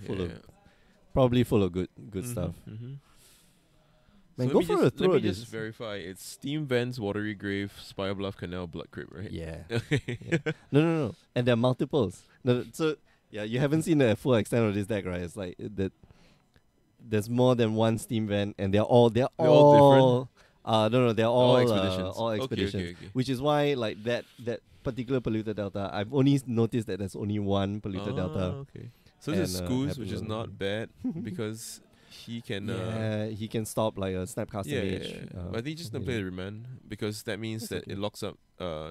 full of probably full of good stuff. Mm-hmm. Man, So go let me for a just- throw. Let me This. just verify. It's Steam Vents, Watery Grave, Spire Bluff, Canal, Blood Crypt, right? Yeah. Okay. Yeah. No. And there are multiples. No, so yeah, you haven't seen the full extent of this deck, right? It's like that. There's more than one Steam Vent, and they're all different? no, they're all expeditions. all Okay, expeditions. okay. Which is why like that particular Polluted Delta, I've only noticed that there's only one Polluted Delta. Okay. So this is And, Scoos, happy which is with not it. bad because he can. Yeah, he can stop like a Snapcaster Yeah, Mage. but I think just gonna play the remand because that means That's that okay. it locks up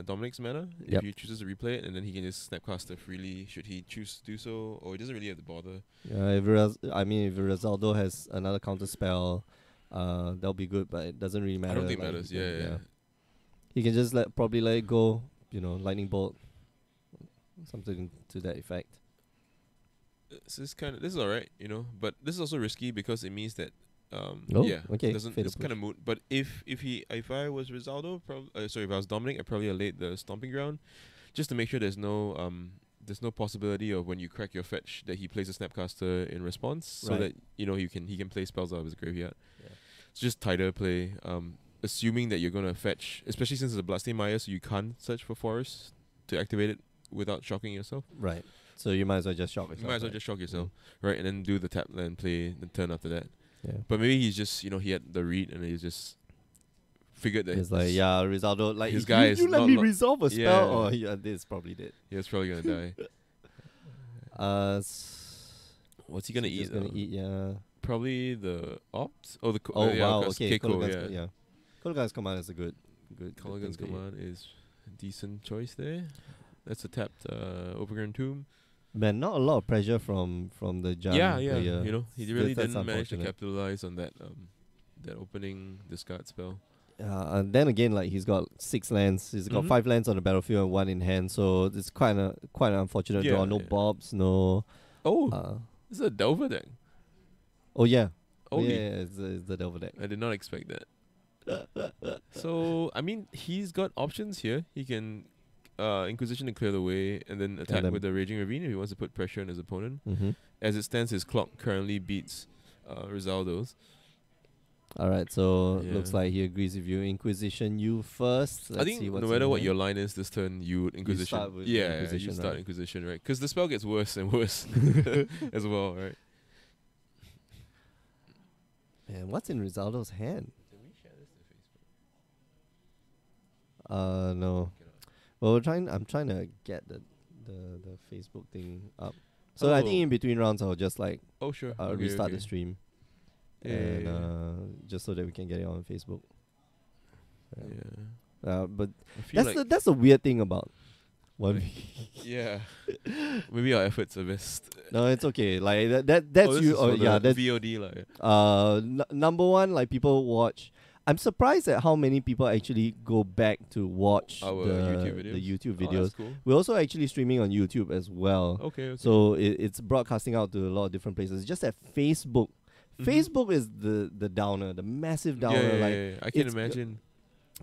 Dominic's mana if Yep. he chooses to replay it, and then he can just Snapcaster freely should he choose to do so, or he doesn't really have to bother. Yeah, if Rizaldo has another counter spell, that'll be good, but it doesn't really matter. I don't think it like, matters. he can- Yeah. He can just probably let it go, lightning bolt, something to that effect. This is alright, but this is also risky because it means that okay, doesn't fatal it's kind of moot. But if I was Rizaldo, if I was Dominic, I'd probably laid the stomping ground, just to make sure there's no possibility of when you crack your fetch that he plays a Snapcaster in response, so Right. that he can play spells out of his graveyard. Yeah. It's just tighter play. Assuming that you're gonna fetch, especially since it's a Bloodstained Maya, so you can't search for forest to activate it without shocking yourself. Right. So you might as well just shock yourself. You might as well right? just shock yourself, right? And then do the tap land play the turn after that. Yeah. But maybe he's just, he had the read and he just figured that It's like, Rizaldo, like, his if guy you, is you let not me lo- resolve a spell, Yeah. or this is probably dead. it's probably gonna die. What's he gonna eat? Just gonna though? eat, yeah. Probably the opt. Oh, the Oh, yeah, wow, of course, okay. Keiko, Kologan's Command is a good. Good. Colligan's thing to Command is a decent choice there. That's a tapped Overgrown Tomb. Man, not a lot of pressure from the Jan player. You know, he really That's didn't manage to unfortunate. capitalize on that that opening discard spell. And then again, like he's got 6 lands. He's got Mhm. 5 lands on the battlefield and 1 in hand. So it's quite an unfortunate draw. No bobs, no. Oh, this is a Delver deck. Oh yeah. Holy. Yeah, it's the Delver deck. I did not expect that. So I mean, he's got options here. He can Inquisition to clear the way, and then attack then- with the Raging Ravine if he wants to put pressure on his opponent. Mm-hmm. As it stands, his clock currently beats Rizaldo's. All right, so Yeah. looks like he agrees with you. Inquisition, you first. I think no matter what your line is this turn, you would Inquisition. start with yeah, Inquisition, you start right? Inquisition, right? Because the spell gets worse and worse as well, right? Man, what's in Rizaldo's hand? Can we share this to Facebook? No. Well, I'm trying to get the Facebook thing up. So I think Oh. in between rounds I'll just like Oh sure. Okay, restart okay. the stream, Yeah, and yeah, yeah. just so that we can get it on Facebook. Yeah. But I feel that's the weird thing about one. yeah. Maybe our efforts are best. No, it's okay. Like that's this you. is Oh for the yeah, that's VOD like. number one. Like people watch. I'm surprised at how many people actually go back to watch Our the YouTube videos. the YouTube Oh, videos. that's cool. We're also actually streaming on YouTube as well. Okay. So it's broadcasting out to a lot of different places. Just at Facebook. Mhm. Facebook is the downer, the massive downer. yeah, like yeah, I can it's imagine.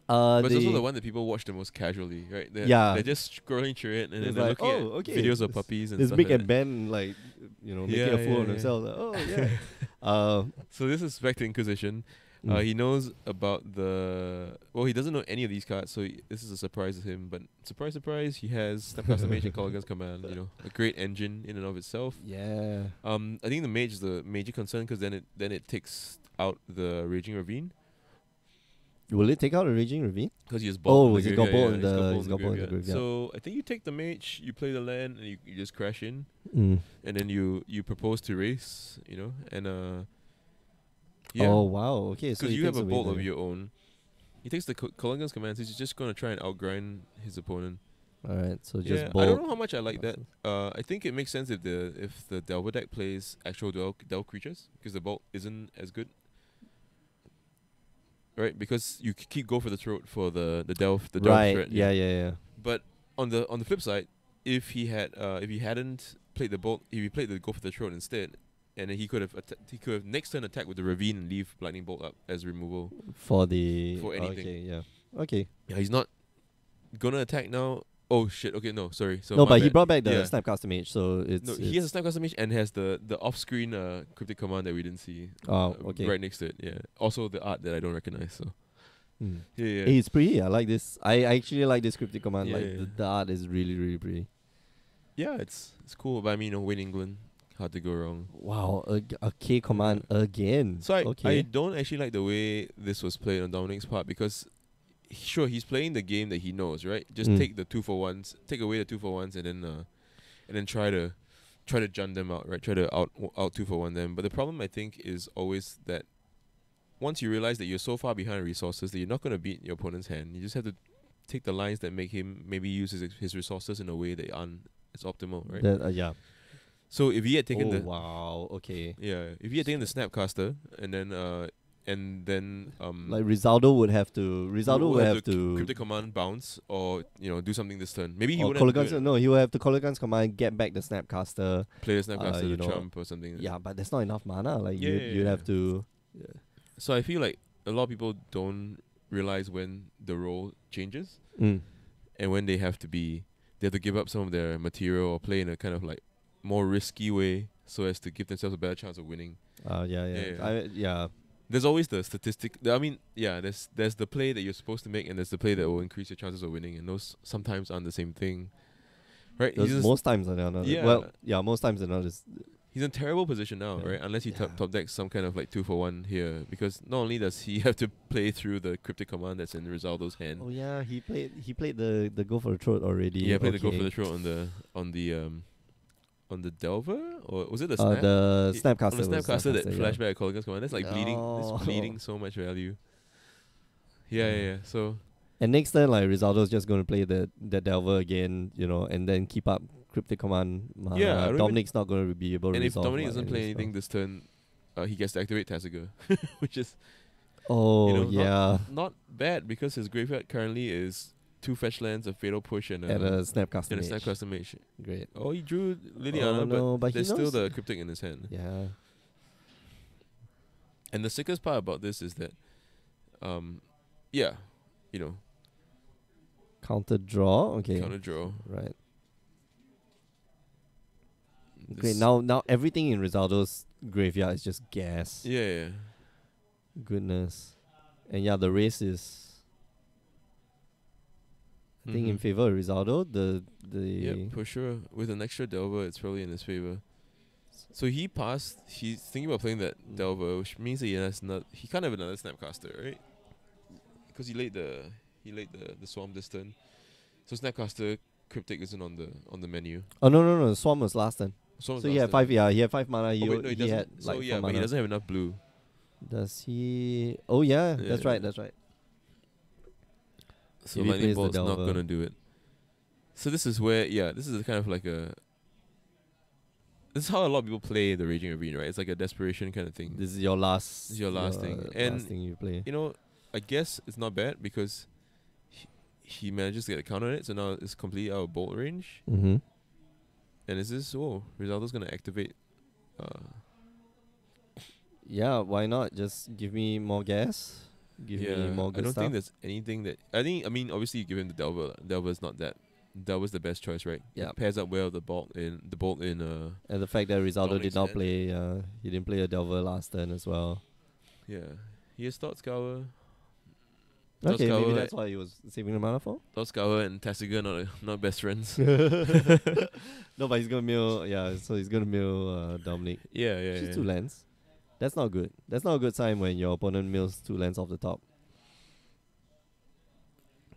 But it's they- also the one that people watch the most casually, right? Yeah. They're just scrolling through it and then It's they're like, looking oh, at okay, videos of this- puppies and This stuff Big like and that. Ben, like, making Yeah, a fool yeah, of yeah. themselves. Like, oh yeah. So this is back to Inquisition. Mm. He knows about he doesn't know any of these cards, so this is a surprise to him. But surprise, surprise, he has Snapcaster Mage and Colligan's Command. You know, a great engine in and of itself. Yeah. I think the Mage is the major concern because then it takes out the Raging Ravine Will it take out a Raging Ravine? because he has Oh, Bolt. in the he's got graveyard, Bolt in he's got the- Bolt he's got Bolt in the graveyard. graveyard. So I think you take the Mage, you play the land, and you just crash in, Mm. and then you propose to race. You know, and yeah. Oh wow. Okay, so Because he you have takes a away bolt the- of your own. He takes the Colligan's Command, so he's just going to try and outgrind his opponent. All right, so just Yeah, Bolt. I don't know how much I like that. I think it makes sense if the Delver deck plays actual Delve creatures, because the Bolt isn't as good. Right, because you keep go for the throat for the Delve Right. threat. Yeah. But on the flip side, if he hadn't played the Bolt, if he played the go for the throat instead, and then he could have next turn attack with the Ravine and leave Lightning Bolt up as removal. For anything. Okay. Yeah. Okay. Yeah, he's not gonna attack now. Oh shit! Okay, no, sorry. So No, my but he bad. brought back the Yeah. Snapcaster Mage, so it's. No, he has a Snapcaster Mage and has the off-screen cryptic command that we didn't see. Oh, okay. Right next to it, yeah. Also the art that I don't recognize. So Mm. yeah. Hey, it's pretty. I like this. I actually like this cryptic command. Yeah, like yeah. the art is really, really pretty. Yeah, it's cool. But I mean, win England, hard to go wrong. Wow, a K command again. So I okay. don't actually like the way this was played on Dominic's part because sure he's playing the game that he knows, right? Just Mm. take the 2-for-1s, take away the 2-for-1s, and then try to jun them out, right? Try to out 2-for-1 them. But the problem I think is always that once you realize that you're so far behind resources that you're not going to beat your opponent's hand, you just have to take the lines that make him maybe use his resources in a way that aren't as optimal, right? Yeah. So if he had taken Oh wow. Okay. if he had taken the Snapcaster and then Like Rizaldo would have to. Rizaldo would have to. cryptic command bounce or do something this turn. Maybe he Or would have to Colligan's, no, he would have to Colligan's command, get back the Snapcaster. play the Snapcaster you to know, trump or something. Yeah, but there's not enough mana. Like Yeah, you'd yeah, have yeah. to. So I feel like a lot of people don't realize when the role changes Mm. and when they have to give up some of their material or play in a kind of like more risky way so as to give themselves a better chance of winning. Yeah. There's always the statistic. I mean, yeah, there's the play that you're supposed to make and there's the play that will increase your chances of winning, and those sometimes aren't the same thing. Right? Most times they're not. Yeah. Well, yeah, most times they're not. He's in a terrible position now, Yeah. right? Unless he Yeah. top decks some kind of like 2-for-1 here, because not only does he have to play through the cryptic command that's in Rizaldo's hand. Oh yeah, he played the go for the throat already. Yeah, played the go Okay. for the throat on the Delver, or was it the Snap? The He- Snapcaster. on the was Snapcaster that yeah. flashback at Colligan's command. That's like bleeding. Oh. That's bleeding so much value. Yeah. So And next turn, like Rizaldo's just going to play the Delver again, and then keep up Cryptic Command. Yeah, I don't Dominic's not going to be able to And if resolve. Dominic doesn't play anything this turn, he gets to activate Tasigur, which is not bad because his graveyard currently is 2 fetch lands, a Fatal Push, and a Snapcaster and a Mage. Snapcaster Mage. Great. Oh, he drew Liliana, but there's he still knows. the Cryptic in his hand. Yeah. And the sickest part about this is that, Counter draw. Okay. counter draw. Right. This- Great. Now everything in Rizaldo's graveyard is just gas. Yeah. Goodness. And yeah, the race is I think in Mhm. favor of Rizaldo. Yep, for sure. With an extra Delver, it's probably in his favor. So he passed. He's thinking about playing that Delver, which means that he can't have another Snapcaster, right? Because he laid the Swarm this turn. So Snapcaster Cryptic isn't on the menu. Oh no, Swarm was last turn. Swarm was So he last had turn. 5. Yeah, he had 5 mana. Oh, wait, no, he he doesn't. had So like 4 yeah, but mana. he doesn't have enough blue. Does he? Oh yeah, that's Yeah. right. That's right. So If he Lightning plays the Bolt's not Delver. gonna do it. So this is where, this is kind of like this is how a lot of people play the Raging Ravine, right? It's like a desperation kind of thing. This is your last. This is your last thing. And last thing you play. I guess it's not bad because he manages to get a counter on it, so now it's completely out of bolt range. Mm-hmm. And is this Rizaldo's gonna activate Yeah, why not? Just give me more gas. Give me more good I don't stuff. think there's anything that obviously you give him the Delver. Delver's not that. Delver's the best choice, right? Yeah. It pairs up well with the bolt in And the fact that Rizaldo Dominic's did not hand. play, he didn't play a Delver last turn as well. He has Thought Scour. Okay, maybe Scour- that's why he was saving the mana for. Thought Scour and Tasigur not best friends. No, but he's gonna mill. Yeah, so he's gonna mill Dominic. yeah. Just 2 lands. That's not good. That's not a good sign when your opponent mills 2 lands off the top.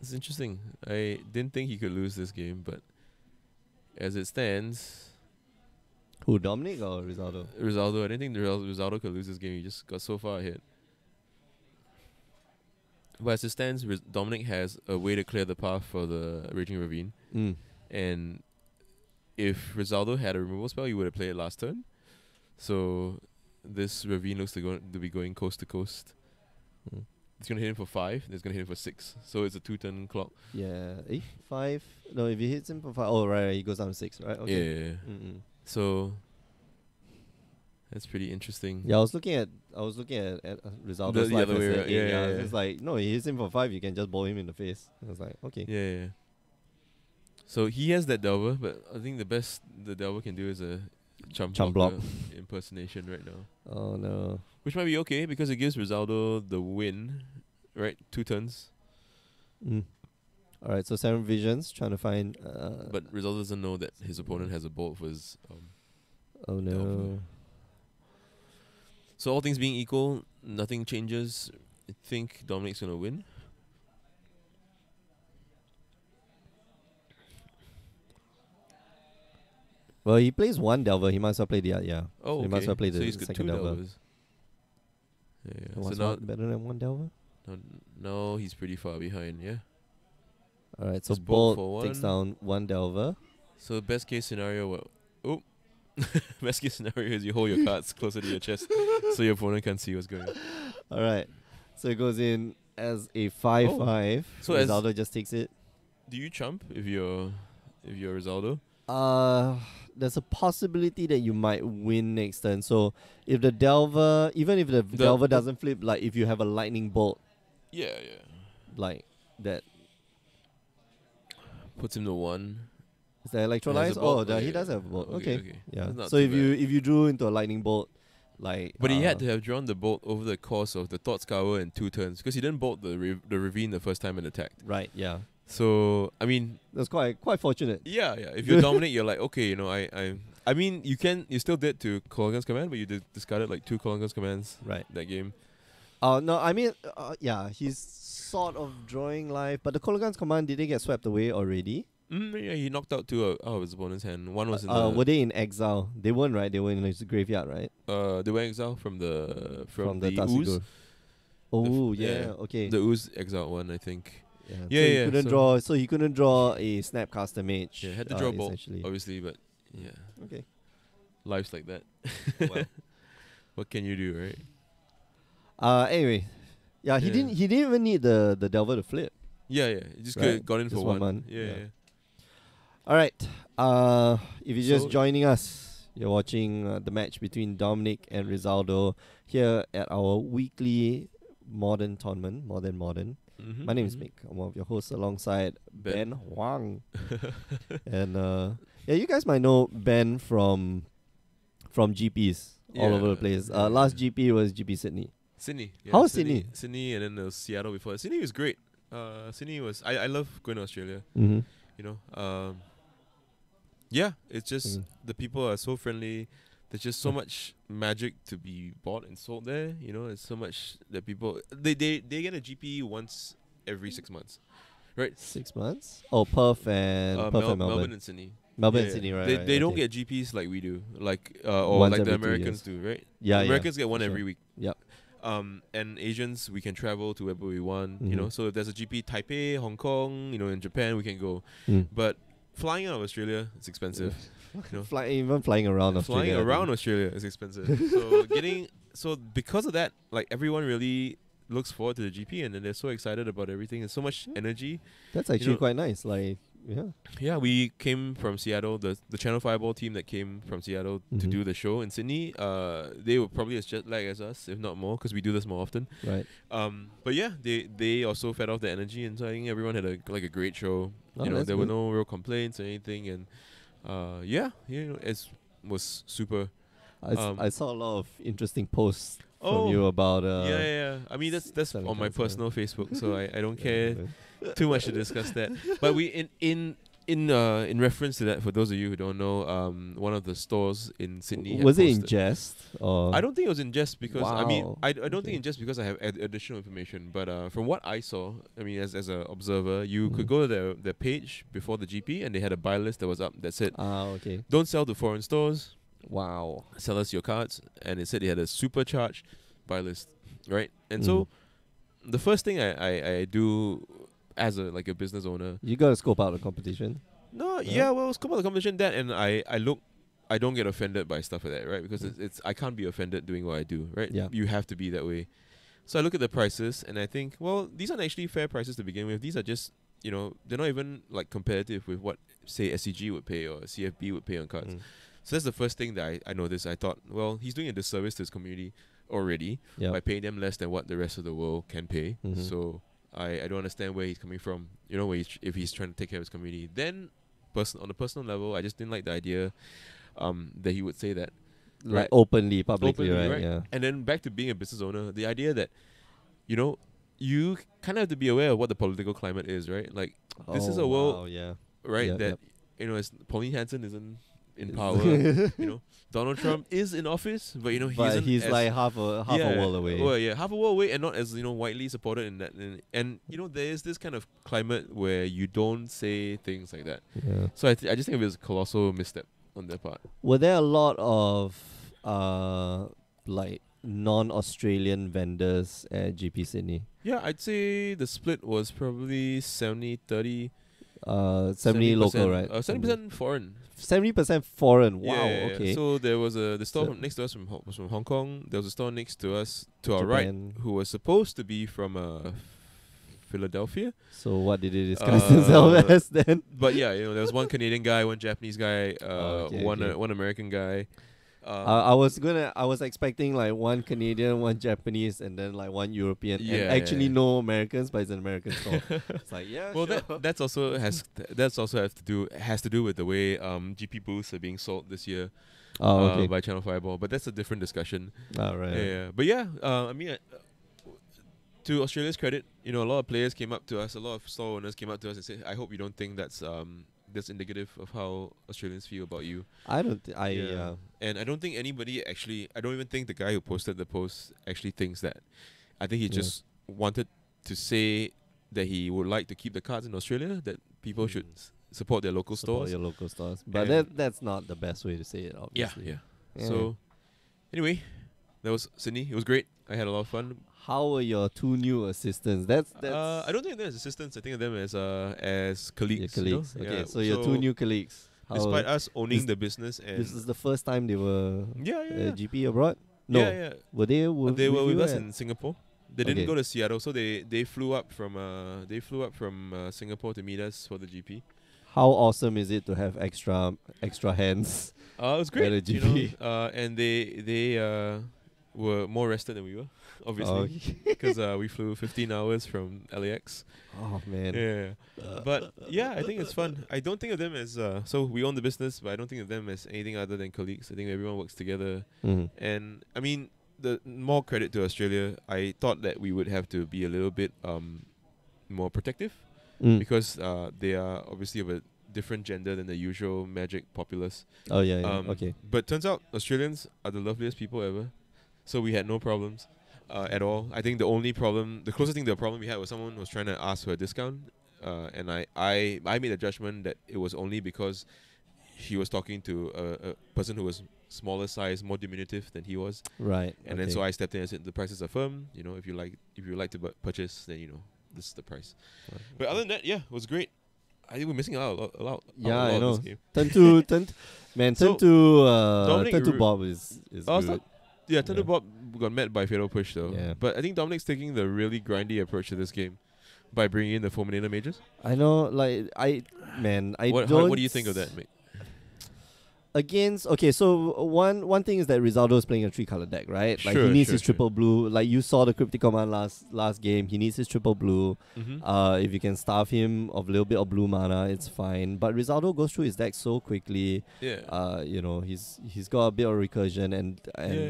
It's interesting. I didn't think he could lose this game, but as it stands, Who, Dominic or Rizaldo? Rizaldo, I didn't think Rizaldo could lose this game. He just got so far ahead. But as it stands, Dominic has a way to clear the path for the Raging Ravine. Mm. And if Rizaldo had a removal spell, he would have played it last turn. So this Ravine looks to be going coast to coast. Mm. It's going to hit him for 5, then it's going to hit him for 6. So it's a 2-turn clock. Yeah. 5. No, if he hits him for 5. Oh, right. He goes down to 6, right? Okay. Yeah. Mm-mm. So that's pretty interesting. Yeah, I was looking at Rizaldo's The life other as way an around, 8. yeah. It's like, no, he hits him for 5, you can just bowl him in the face. I was like, okay. Yeah. So he has that Delver, but I think the Delver can do is a Chump Chump blocker block. impersonation right now. Oh, no. Which might be okay because it gives Rizaldo the win, right? 2 turns. Mm. All right, so 7 Visions, trying to find... But Rizaldo doesn't know that his opponent has a bolt for his... oh, no. Delver. So all things being equal, nothing changes. I think Dominic's going to win. Well, he plays 1 Delver. He might as well play the other, yeah. Oh, So he okay. might as well play so the he's got 2 second Delver. Delvers. Yeah. So So what's now, better than 1 Delver? now he's pretty far behind, yeah? All right, so Just bolt Bolt for takes 1. down 1 Delver. So best case scenario, best case scenario is you hold your cards closer to your chest so your opponent can't see what's going on. All right, so it goes in as a 5/5. So as- Rizaldo just takes it. Do you chump if you're Rizaldo? There's a possibility that you might win next turn. So if the Delver, even if the Delver doesn't flip, like if you have a Lightning Bolt, Yeah. like that, Puts him to 1. is that He electrolyze? has a Oh, bolt? he Okay. does have a bolt. Okay. Yeah. That's not So too if you drew into a Lightning Bolt, like. But he had to have drawn the bolt over the course of the Thought Scour in 2 turns because he didn't bolt the Ravine the first time it attacked. Right. Yeah. So I mean, That's quite fortunate. yeah. If you're Dominic, you're like, okay, I mean, you still did to Colgan's command, but you discarded like 2 Colgan's commands Right. that game. No, I mean, yeah, he's sort of drawing life, but the Kologan's command, did they get swept away already? Yeah, he knocked out 2 out of his opponent's hand. One was in Were they in exile? They weren't, right? They were in his graveyard, right? they were exiled from the From the ooze. Tasigur. Oh, f- yeah, yeah, okay. The ooze exiled one, I think. Yeah, so he yeah, couldn't so- draw. So he couldn't draw a Snapcaster mage. Yeah, had to draw bolt, essentially. obviously, but yeah, Okay. life's like that. Well. What can you do, right? Anyway, he Yeah. didn't even need the Delver to flip. Yeah, yeah. You just Right, got in just for one one. month, Yeah, yeah. yeah. All right. If you're just So- joining us, you're watching the match between Dominic and Rizaldo here at our weekly modern tournament. Modern. Mhm, My name is mhm. Mick. I'm one of your hosts alongside Ben Ben. Huang. And you guys might know Ben from GPs all over the Yeah, place. yeah, Last yeah. GP was GP Sydney. Sydney. Yeah, How was Sydney? Sydney, and then there was Seattle before. Sydney was great. Sydney was. I love going to Australia. Mm-hmm. You know. Yeah, it's just the people are so friendly. There's just so much magic to be bought and sold there. You know, it's so much that people they get a GP once every 6 months, right? 6 months? Oh, Perth and Melbourne. Melbourne and Sydney. Melbourne and Yeah, Sydney, right? They, right, they don't okay. get GPs like we do, like or Once like the every 2 Americans do, right? Yeah, Americans get one for every sure. week. Yep. And Asians, we can travel to wherever we want. You Mhm. know, so if there's a GP Taipei, Hong Kong, you know, in Japan, we can go. Mm. But flying out of Australia, it's expensive. You know, Even flying around Australia. flying I around think. Australia is expensive. So because of that, like everyone really looks forward to the GP, and then they're so excited about everything. There's so much energy. That's actually know- quite nice. Like, yeah. Yeah, we came from Seattle. The Channel Fireball team that came from Seattle to Mhm. do the show in Sydney. They were probably as jet lag as us, if not more, because we do this more often. Right. But yeah, they also fed off the energy, and so I think everyone had a great show. Oh, You know, that's there were good. no real complaints or anything, and yeah, you know, it was super. I saw a lot of interesting posts from Oh, you about. yeah. I mean, that's selling on my cards, yeah. personal Facebook, so I don't Yeah, care yeah. too much to discuss that. But we in reference to that, for those of you who don't know, one of the stores in Sydney had Was it in posted- jest? Or I don't think it was in jest because I mean Wow. I don't Okay. think in jest because I have additional information. But from what I saw, I mean as an observer, you could Mhm. go to their page before the GP and they had a buy list that was up that said Okay. don't sell to foreign stores, Wow. sell us your cards, and it said they had a supercharged buy list, right? And Mhm. so the first thing I do as a business owner. You gotta scope out the competition. No, Yeah. yeah, well, it's come out the competition that, and I don't get offended by stuff like that, right? Because it's I can't be offended doing what I do, right? Yeah. You have to be that way. So I look at the prices and I think, well, these aren't actually fair prices to begin with. These are just, you know, they're not even like competitive with what say SCG would pay or CFB would pay on cards. Mm. So that's the first thing that I noticed. I thought, well, he's doing a disservice to his community already Yeah. by paying them less than what the rest of the world can pay. Mhm. So I don't understand where he's coming from. You know, if he's trying to take care of his community. Then, on a personal level, I just didn't like the idea that he would say that. Like Right. openly, publicly, Openly, right? Yeah. And then back to being a business owner, the idea that, you know, you kind of have to be aware of what the political climate is, right? Like, this is a world, Wow, yeah. right, Yep, that, yep. you know, Pauline Hanson isn't in It's- power. You know, Donald Trump is in office, but, you know, But he's as- like half a world away. Well, yeah, half a world away, and not as, you know, widely supported in that. And you know, there is this kind of climate where you don't say things like that. Yeah. So I just think it was a colossal misstep on their part. Were there a lot of like non-Australian vendors at GP Sydney? Yeah, I'd say the split was probably 70-30. 70 local, right? 70% foreign. 70% foreign. Wow. Yeah, yeah. Okay. So there was the store So- next to us was from Hong Kong. There was a store next to us, to our right, Japan. who was supposed to be from Philadelphia. So what did they disguise themselves as then? But yeah, you know, there was one Canadian guy, one Japanese guy, Okay, one okay. one American guy. I was expecting like one Canadian, one Japanese, and then like one European, Yeah, and actually yeah. no Americans, but it's an American store. It's like Well, sure. that's also has to do with the way GP booths are being sold this year Okay. by Channel Fireball. But that's a different discussion. All right. Yeah, but yeah, I mean, to Australia's credit, you know, a lot of players came up to us, a lot of store owners came up to us and said, "I hope you don't think that's indicative of how Australians feel about you." I don't. And I don't think anybody actually. I don't even think the guy who posted the post actually thinks that. I think he Yeah. just wanted to say that he would like to keep the cards in Australia. That people should support their local support stores. your local stores, but And- that's not the best way to say it. Yeah, Obviously. yeah. Yeah. So, anyway, that was Sydney. It was great. I had a lot of fun. How are your two new assistants? That's I don't think of them as assistants. I think of them as colleagues. your colleagues. You know? Okay, Yeah. so your two new colleagues. Despite us owning this- the business, and This is the first time they were yeah. GP abroad. No, Yeah. were they? They were with you us at- in Singapore. They didn't Okay. go to Seattle, so they flew up from Singapore to meet us for the GP. How awesome is it to have extra hands? It was great, At a you know. GP. And they were more rested than we were, obviously, because we flew 15 hours from LAX. Oh man. Yeah, but yeah, I think it's fun. I don't think of them as so we own the business, but I don't think of them as anything other than colleagues. I think everyone works together, Mhm. and I mean, the more credit to Australia. I thought that we would have to be a little bit more protective because they are obviously of a different gender than the usual Magic populace. Oh yeah. Okay. But turns out Australians are the loveliest people ever, so we had no problems at all. I think the closest thing to a problem we had was someone was trying to ask for a discount, and I made a judgment that it was only because he was talking to a person who was smaller size, more diminutive than he was. Right. And then so I stepped in and said the prices are firm. You know, if you like to purchase, then you know this is the price. Right. But other than that, yeah, it was great. I think we're missing out a lot. Yeah, out I of know. this game. Turn to Dominic Bob is good. Yeah, Thunder Bob got met by Fatal Push though. Yeah. But I think Dominic's taking the really grindy approach to this game by bringing in the Fulminator mages. I know, like I What don't. do you think of that, mate? So one thing is that Rizaldo is playing a 3-color deck, right? Like Sure, he needs sure, his triple blue. Like you saw the Cryptic Command last game. He needs his triple blue. Mm-hmm. If you can starve him of a little bit of blue mana, it's fine. But Rizaldo goes through his deck so quickly. Yeah. You know, he's got a bit of recursion and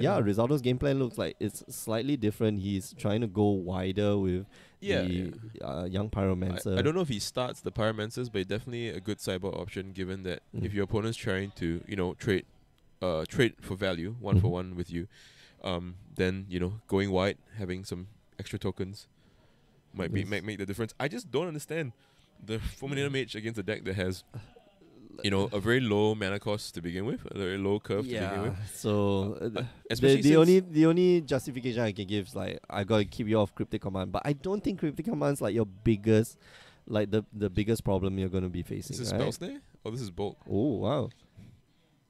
Yeah. Rizaldo's game plan looks like it's slightly different. He's trying to go wider with the young Pyromancer. I don't know if he starts the Pyromancers, but definitely a good sideboard option given that if your opponent's trying to, you know, trade for value, one for one with you, then, you know, going wide, having some extra tokens might make the difference. I just don't understand the Fulminator Mage against a deck that has, you know, a very low mana cost to begin with, a very low curve to begin with. So Especially the only justification I can give is like I gotta keep you off Cryptic Command, but I don't think Cryptic Command's like your biggest, like the biggest problem you're gonna be facing. This is right? Spell Snare? Oh, this is Bolt. Oh wow!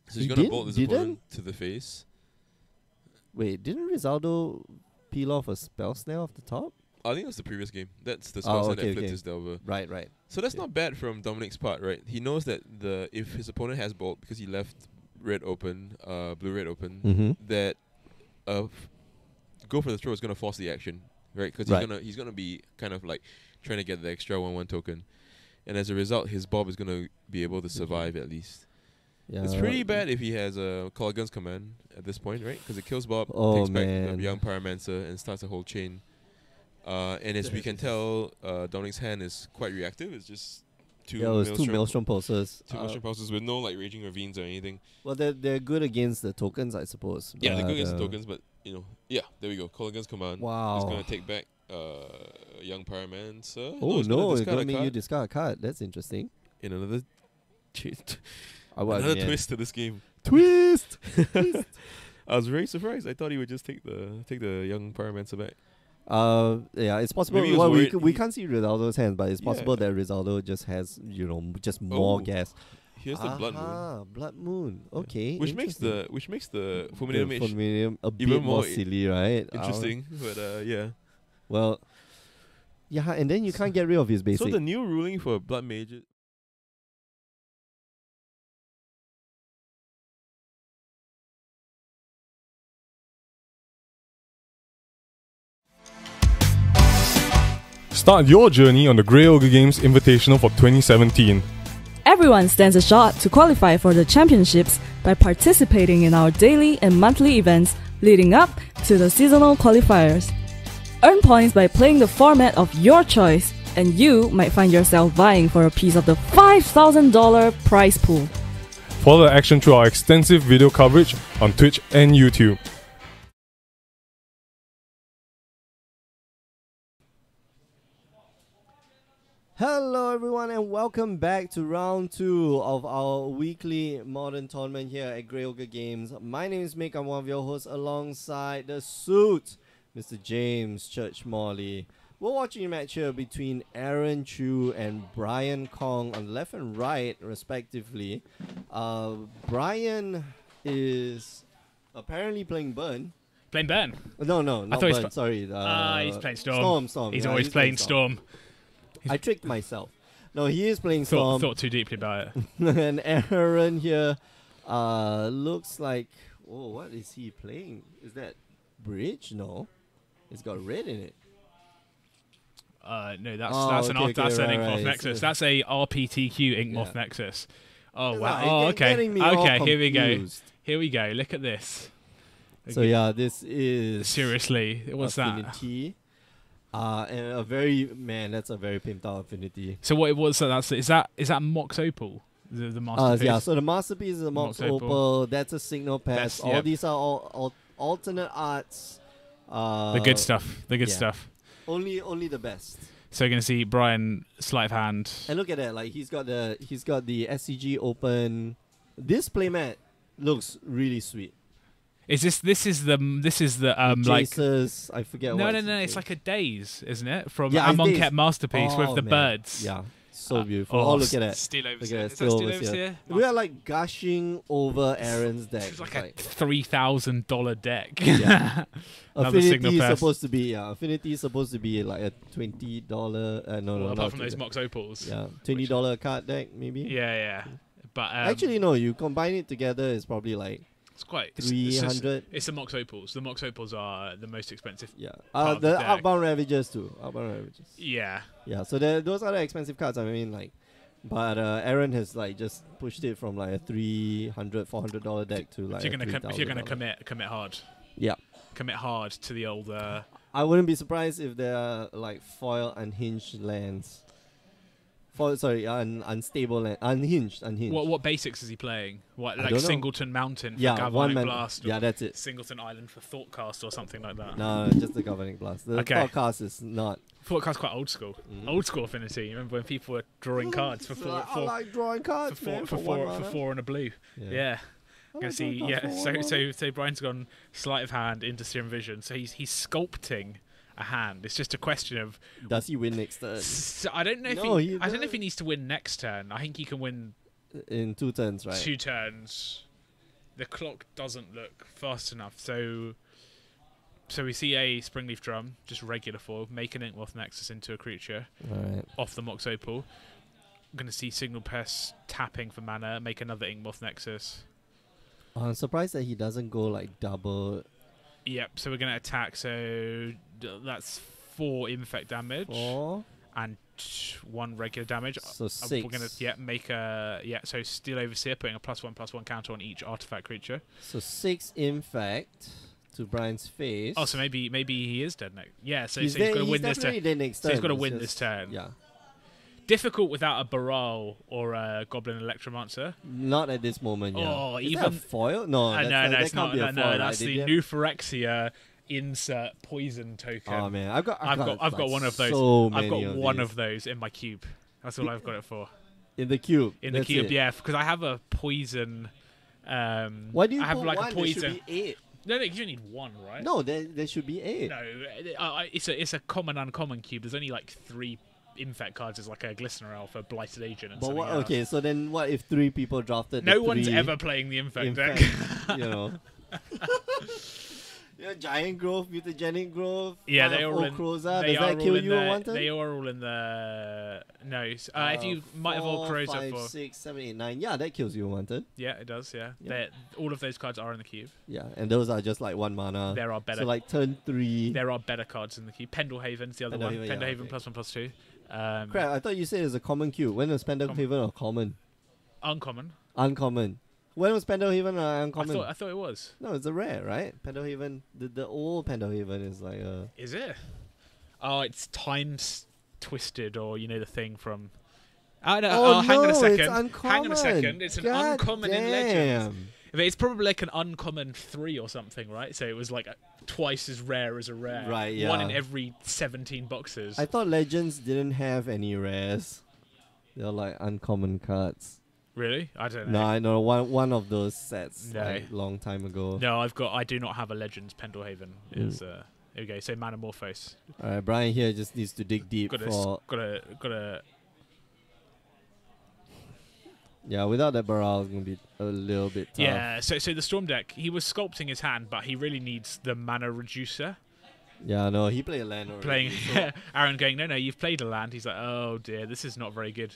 So he's He gonna did- bolt his didn't? opponent to the face. Wait, didn't Rizaldo peel off a Spell Snare off the top? I think that's the previous game. That's the spell that flipped his Delver. Right. So that's not bad from Dominic's part, right? He knows that if his opponent has bolt because he left red open, blue red open, Mm-hmm. that go for the throw is gonna force the action, right? Because he's gonna be kind of like trying to get the extra 1/1 token, and as a result, his Bob is gonna be able to survive at least. Yeah, It's pretty bad if he has a Colligan's command at this point, right? Because it kills Bob, Oh, takes back man. the young Pyromancer, and starts a whole chain. And as we can tell, Dominic's hand is quite reactive. It's just two Maelstrom pulses. two Maelstrom pulses with no like raging ravines or anything. Well, they're good against the tokens, I suppose. Yeah, they're good against but, the tokens, but you know, yeah, there we go. Colligan's command. Wow. He's gonna take back young Pyromancer. Oh he's no, it's discard gonna a make you card discard a card. That's interesting. in another Well, another yeah. twist to this game. Twist. I was very surprised. I thought he would just take the young Pyromancer back. Yeah, it's possible. Maybe he was Well, worried we can't see Rizaldo's hand, but it's possible Yeah. that Rizaldo just has just more Oh, gas. Here's the Blood Moon. Blood Moon. Okay, Which makes the Fulminator Mage Fulminator a even bit more more silly, right? interesting. But yeah. Well, yeah, and then you can't get rid of his basic. So the new ruling for Blood Mage. Start your journey on the Grey Ogre Games Invitational for 2017. Everyone stands a shot to qualify for the championships by participating in our daily and monthly events leading up to the seasonal qualifiers. Earn points by playing the format of your choice, and you might find yourself vying for a piece of the $5,000 prize pool. Follow the action through our extensive video coverage on Twitch and YouTube. Hello everyone and welcome back to round 2 of our weekly modern tournament here at Grey Ogre Games. My name is Mick, I'm one of your hosts alongside the suit, Mr. James Church Morley. We're watching a match here between Aaron Chu and Brian Kong on left and right, respectively. Brian is apparently playing Burn. Playing Burn? No, not Burn. Sorry. He's playing Storm. Storm. He's always playing Storm. I tricked myself. No, he is playing Storm. Thought too deeply about it. And Aaron here looks like... Oh, what is he playing? Is that Bridge? No. It's got red in it. No, that's an Inkmoth Nexus. So that's a RPTQ Inkmoth Nexus. Oh wow! Right, Oh okay. Okay, here we go. confused. Here we go. Look at this. So yeah, this is seriously. What's that? Affinity. And that's a very pimped out Affinity. So what it was? So is that Mox Opal? The masterpiece. Yeah. So the masterpiece is a Mox Opal. That's a Signal Pass. All these are all alternate arts. The good stuff. The good stuff. Only the best. So you're gonna see Brian sleight of hand. And look at that, like he's got the SCG open. This playmat looks really sweet. This is the like Jace's, I forget no what. no it's like a Daze, isn't it? From yeah, a Monket masterpiece with the birds. Yeah. So beautiful. Oh, look at that. Steel Look Overseer. at that. Is that Steel Overseer? We are like gushing over Aaron's deck. It's like a $3,000 deck. Yeah. Affinity is supposed to be Affinity is supposed to be like a $20 no, apart from those Mox Opals. Yeah. $20 card deck maybe. Yeah. But actually no, you combine it together, it's probably like it's quite 300. It's the Mox Opals. The Mox Opals are the most expensive. Yeah. The Outbound Ravagers too. Yeah. Yeah. So those are the expensive cards. I mean, like, but Aaron has like just pushed it from like a $300-$400 deck to like. If you're gonna commit hard. Yeah. Commit hard to the old. I wouldn't be surprised if there are like foil unhinged lands. Unstable land. Unhinged. What basics is he playing? What, I like don't know. Singleton Mountain for Yeah, Galvanic Blast? Yeah, that's it. Singleton Island for Thoughtcast or something like that? No, just the Galvanic Blast. The Thoughtcast is not. Thoughtcast's quite old school. Old school Affinity. Remember when people were drawing cards for four? I like drawing cards for four and a blue. Yeah. Gonna see. Yeah. So Brian's gone sleight of hand into Serum Vision. So he's sculpting a hand. It's just a question of does he win next turn? I don't know if he needs to win next turn. I think he can win in 2 turns, right? 2 turns. The clock doesn't look fast enough. So we see a Springleaf Drum, just regular foil, make an Inkmoth Nexus into a creature off the Mox Opal. I'm gonna see Signal Pest tapping for mana, make another Inkmoth Nexus. I'm surprised that he doesn't go like double. Yep, so we're going to attack, so that's 4 infect damage. 4? And 1 regular damage. So 6. We're going to make so Steel Overseer, putting a +1/+1 counter on each artifact creature. So 6 infect to Brian's face. Oh, so maybe he is dead next. Yeah, so he's got to win this turn. So he's got to win this turn. Yeah. Difficult without a Baral or a Goblin Electromancer. Not at this moment, yeah. Oh, is even that a foil? No, it's not. Be a foil, that's the New Phyrexia insert poison token. Oh man, I've got one of those. So I've got many one of those in my cube. That's all I've got it for. In the cube. That's it. Yeah, because I have a poison. Why do you have like one? A poison? There should be 8. No, you only need 1, right? No, there should be 8. No, it's a common uncommon cube. There's only like 3 infect cards. Is like a Glistener Elf, a Blighted Agent, and something else. Okay, so then what if 3 people drafted? No one's ever playing the infect deck. You know. Giant Growth, Mutagenic Growth. Yeah, they are all in. Does that kill you Wanted? They are all in the. No, if you might have all Crows up 5, 6, 7, 8, 9. Yeah, that kills you Wanted. Yeah, it does. Yeah. All of those cards are in the cube. Yeah, and those are just like 1 mana. There are better. So like turn 3. There are better cards in the cube. Pendlehaven's the other one. Pendlehaven +1/+2. Crap! I thought you said it's a common cube. When was Pendlehaven or common? Uncommon. Uncommon. When was Pendlehaven uncommon? I thought it was. No, it's a rare, right? Pendlehaven. The old Pendlehaven is like a. Is it? Oh, it's times twisted, or the thing from. Hang on a second. It's uncommon. Hang on a second. It's an uncommon damn. in Legends. It's probably like an uncommon 3 or something, right? So it was like twice as rare as a rare. Right, yeah. 1 in every 17 boxes. I thought Legends didn't have any rares. They're like uncommon cards. Really? I don't know. No, I know one of those sets like long time ago. No, I do not have a Legends Pendlehaven. There we go. So Manamorphose. All right, Brian here just needs to dig deep for. Gotta. Yeah, without that Baral, it's gonna be a little bit tough. Yeah. So the Storm deck, he was sculpting his hand, but he really needs the mana reducer. Yeah, no, he played a land already. Playing so Aaron going, no, you've played a land. He's like, oh dear, this is not very good.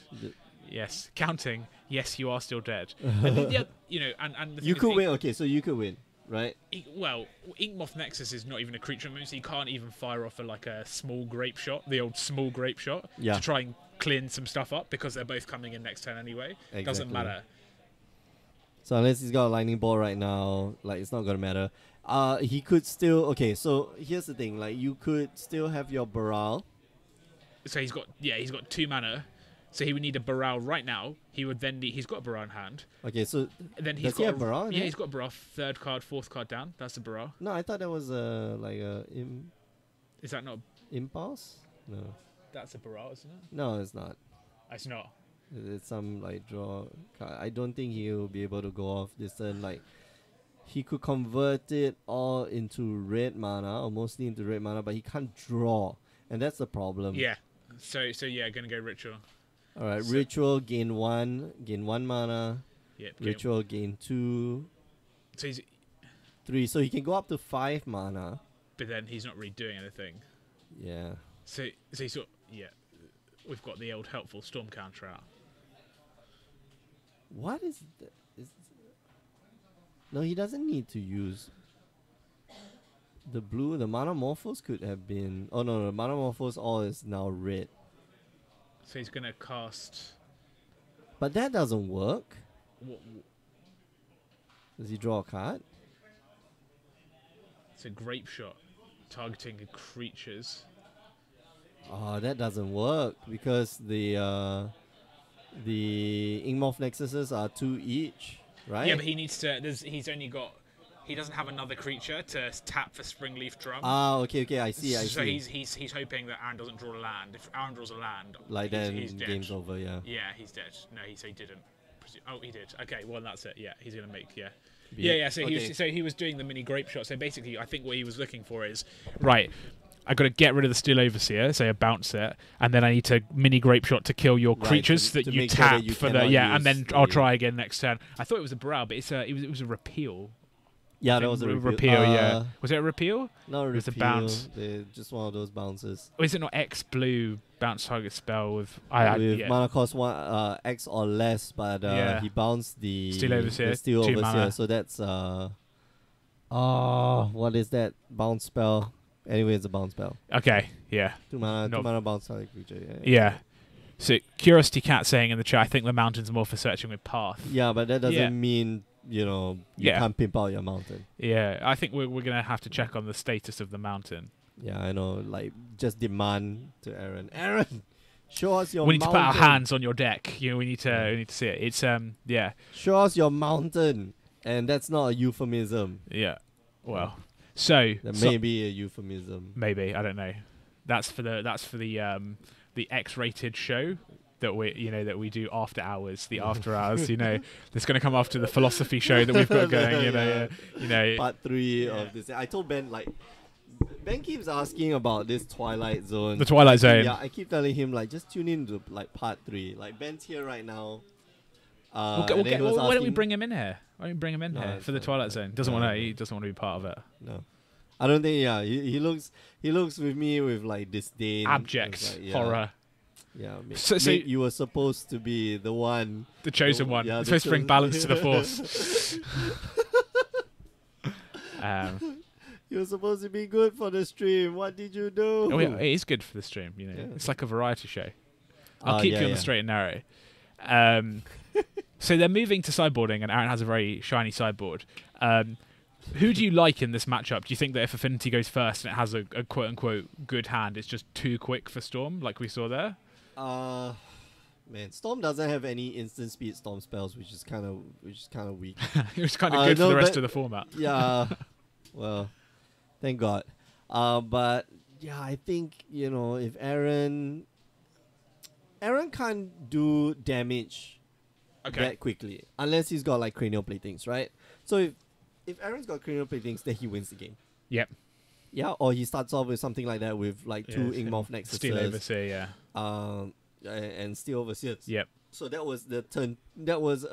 Yes, counting. Yes, you are still dead. And the and the you thing could is, win. Okay, so you could win, right? Well, Inkmoth Nexus is not even a creature move, so you can't even fire off a small grape shot, the old small grape shot, Yeah. to try and clean some stuff up because they're both coming in next turn anyway. Exactly. Doesn't matter. So unless he's got a lightning ball right now, like it's not gonna matter. He could still. Okay, so here's the thing. Like you could still have your Baral. So he's got 2 mana. So he would need a Baral right now. He would then need. He's got a Baral in hand. Okay, so And then he's does got he have Baral? Yeah, he's got a Baral. 3rd card, 4th card down. That's a Baral. No, I thought that was Is that not? impulse. No, That's a Baral, isn't it? no, it's not. It's not. It's some like draw card. I don't think he'll be able to go off this turn. Like he could convert it all into red mana or mostly into red mana, but he can't draw, and that's the problem. Yeah. So yeah, gonna go Ritual. All right, So- ritual gain one mana. Yep. Ritual gain 2, So he's, 3. So he can go up to 5 mana. but then he's not really doing anything. Yeah. So he's got, yeah. We've got the old helpful storm counter out. What is that? No, he doesn't need to use the blue. The Manamorphose could have been. Oh no, the Manamorphose all is now red. So he's gonna cast. But that doesn't work. What, Does he draw a card? it's a grape shot, targeting creatures. Oh, that doesn't work because the Inkmoth Nexuses are 2 each, right? Yeah, but he needs to. He's only got. He doesn't have another creature to tap for Springleaf Drum. Ah, okay, I see, I so see. he's hoping that Aaron doesn't draw a land. If Aaron draws a land, Like he's then dead. game's over, yeah. Yeah, he's dead. No, he didn't. Oh, he did. Okay, well that's it. Yeah, he's gonna make. Yeah. Be Yeah, it. yeah. So Okay. he was doing the mini grape shot. So basically, I think what he was looking for is right. I got to get rid of the Steel Overseer, say a bounce it, and then I need to mini grape shot to kill your Right, creatures to that you make sure tap that you for the cannot and then use I'll the- try again next turn. I thought it was a Baral, but it was a repeal. Yeah, that was a repeal. Yeah, was it a repeal? Not a was a repeal. bounce. They're just one of those bounces. Or is it not X blue bounce target spell with With yeah. mana cost one X or less, but Yeah. he bounced the Steel Overseer, the Steel 2 Overseer, mana. so that's what is that bounce spell? Anyway, it's a bounce spell. Okay, yeah, 2 mana, No. 2 mana bounce target creature. yeah. So Curiosity Cat saying in the chat, I think the mountain's more for searching with path. Yeah, but that doesn't Yeah. mean you Yeah. can't pimp out your mountain. Yeah, I think we're gonna have to check on the status of the mountain. Yeah, I know. Like, just demand to Aaron. Aaron, show us your We need to mountain. put our hands on your deck. We need to see it. It's yeah. Show us your mountain, and that's not a euphemism. Yeah. Well, so That may be a euphemism. maybe I don't know. That's for the X-rated show that we do after hours, the after hours. That's going to come after the philosophy show that we've got going. Part 3 of this. I told Ben, like, Ben keeps asking about this Twilight Zone. The Twilight Zone. Yeah, I keep telling him, like, just tune in to like part 3. Like, Ben's here right now. Why and then he was don't we asking- bring him in here? Why don't we bring him in No, here it's for the fine. Twilight Zone? Doesn't No, want no. to. He doesn't want to be part of it. No, I don't think. Yeah, he looks with me with like disdain, Abject It's like, yeah, horror. Yeah, So- mate, you were supposed to be the one. The chosen one. Yeah, It's the supposed to bring chosen- balance to the force. You were supposed to be good for the stream. What did you do? Oh, yeah, it is good for the stream. Yeah. It's like a variety show. I'll keep yeah, you on yeah. the straight and narrow. So they're moving to sideboarding, and Aaron has a very shiny sideboard. Who do you like in this matchup? Do you think that if Affinity goes first and it has a quote unquote good hand, it's just too quick for Storm, like we saw there? Man, Storm doesn't have any instant speed Storm spells, which is kind of weak. It was kind of good for no, the rest but- of the format. Yeah, well, thank God. But yeah, I think if Aaron can't do damage Okay. that quickly unless he's got like cranial platings, right? So if Aaron's got cranial platings, then he wins the game. Yep. Yeah, or he starts off with something like that with like two Inkmoth Nexuses. Steel Overseer, yeah. And Steel Overseers. Yep. So that was the turn. That was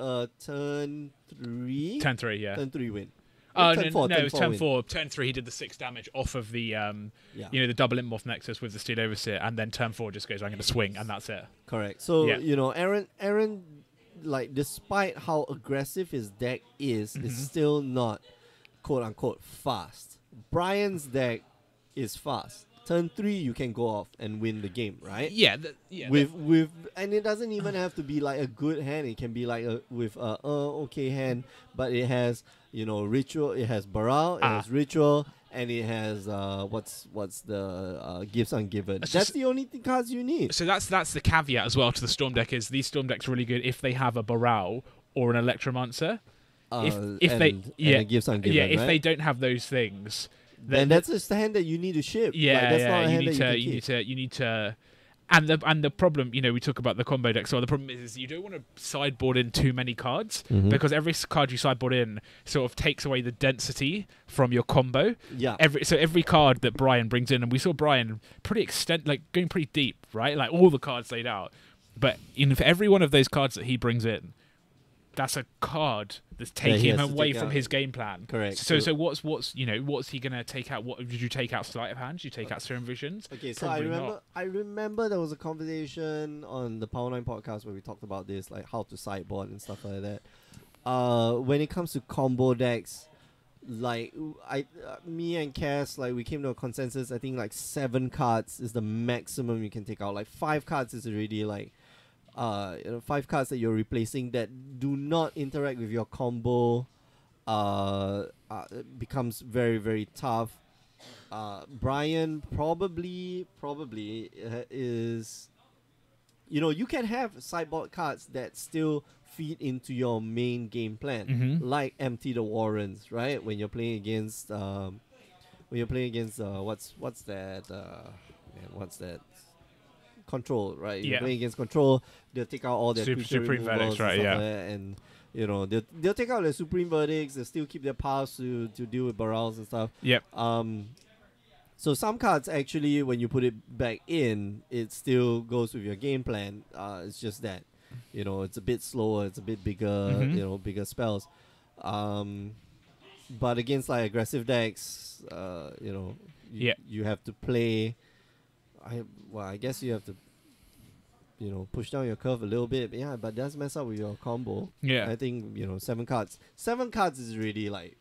turn 3. Turn 3, yeah. Turn 3 win. Oh turn no, four, no, turn it was four turn win. 4. Turn 3, he did the 6 damage off of the the double Inkmoth Nexus with the Steel Overseer, and then turn 4 just goes, I'm going to swing, and that's it. Correct. So Yeah. you know, Aaron, like despite how aggressive his deck is still not quote unquote fast. Brian's deck is fast. Turn 3, you can go off and win the game, right? Yeah, And it doesn't even have to be like a good hand. It can be like with a okay hand, but it has ritual. It has Baral, it has ritual, and it has what's the gifts ungiven. That's the only cards you need. So that's the caveat as well to the Storm deck is these Storm decks are really good if they have a Baral or an Electromancer. If they gifts ungiven, if right? they don't have those things. Then that's just the hand that you need to ship. Yeah, that's not a hand you need to, and the problem, we talk about the combo deck. So the problem is you don't want to sideboard in too many cards because every card you sideboard in sort of takes away the density from your combo. Yeah. Every card that Brian brings in, and we saw Brian going pretty deep, right? Like all the cards laid out, but for every one of those cards that he brings in, that's a card that's taking him away from his game plan. Correct. So what's he gonna take out? What did you take out? Sleight of hand? Did you take out Serum Visions? Okay, so Probably I remember there was a conversation on the Power 9 podcast where we talked about this, like how to sideboard and stuff like that. When it comes to combo decks, like me and Cass, like we came to a consensus. I think like 7 cards is the maximum you can take out. Like 5 cards is already like 5 cards that you're replacing that do not interact with your combo becomes very, very tough. Brian probably is, you can have sideboard cards that still feed into your main game plan, like Empty the Warrens, right? When you're playing against what's that? Control, right? You're playing against Control, they'll take out all their Supreme Verdicts, right? Yeah, and they'll take out their Supreme Verdicts. They'll still keep their powers to deal with barrels and stuff. Yep. So some cards actually, when you put it back in, it still goes with your game plan. It's just that, it's a bit slower, it's a bit bigger, bigger spells. But against like aggressive decks, you have to play. I guess you have to, push down your curve a little bit. Yeah, but that's mess up with your combo. Yeah. I think, 7 cards. 7 cards is really like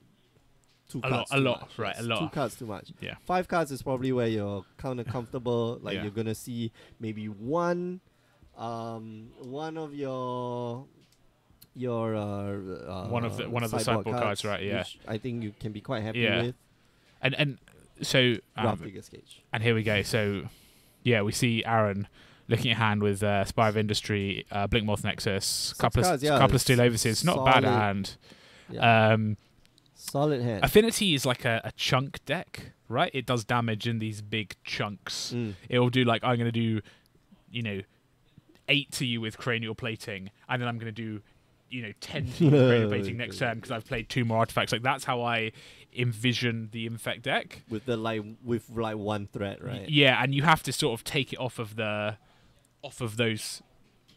2 cards. A lot, much. right? Yes, A lot. 2 cards too much. Yeah. 5 cards is probably where you're kind of comfortable. Like you're gonna see maybe one of your one of the sideboard cards, right? Yeah. Which I think you can be quite happy Yeah. with. And so Rough Figure Sketch. and here we go. So we see Aaron looking at hand with Spire of Industry, Blinkmoth Nexus, couple of Steel Overseers. Not bad at hand. Yeah. Solid hand. Affinity is like a chunk deck, right? It does damage in these big chunks. It'll do like, I'm going to do, 8 to you with Cranial Plating, and then I'm going to do, 10 to you with Cranial Plating next turn because I've played 2 more artifacts. Like that's how I envision the Infect deck. With one threat, right? Yeah, and you have to sort of take it off of those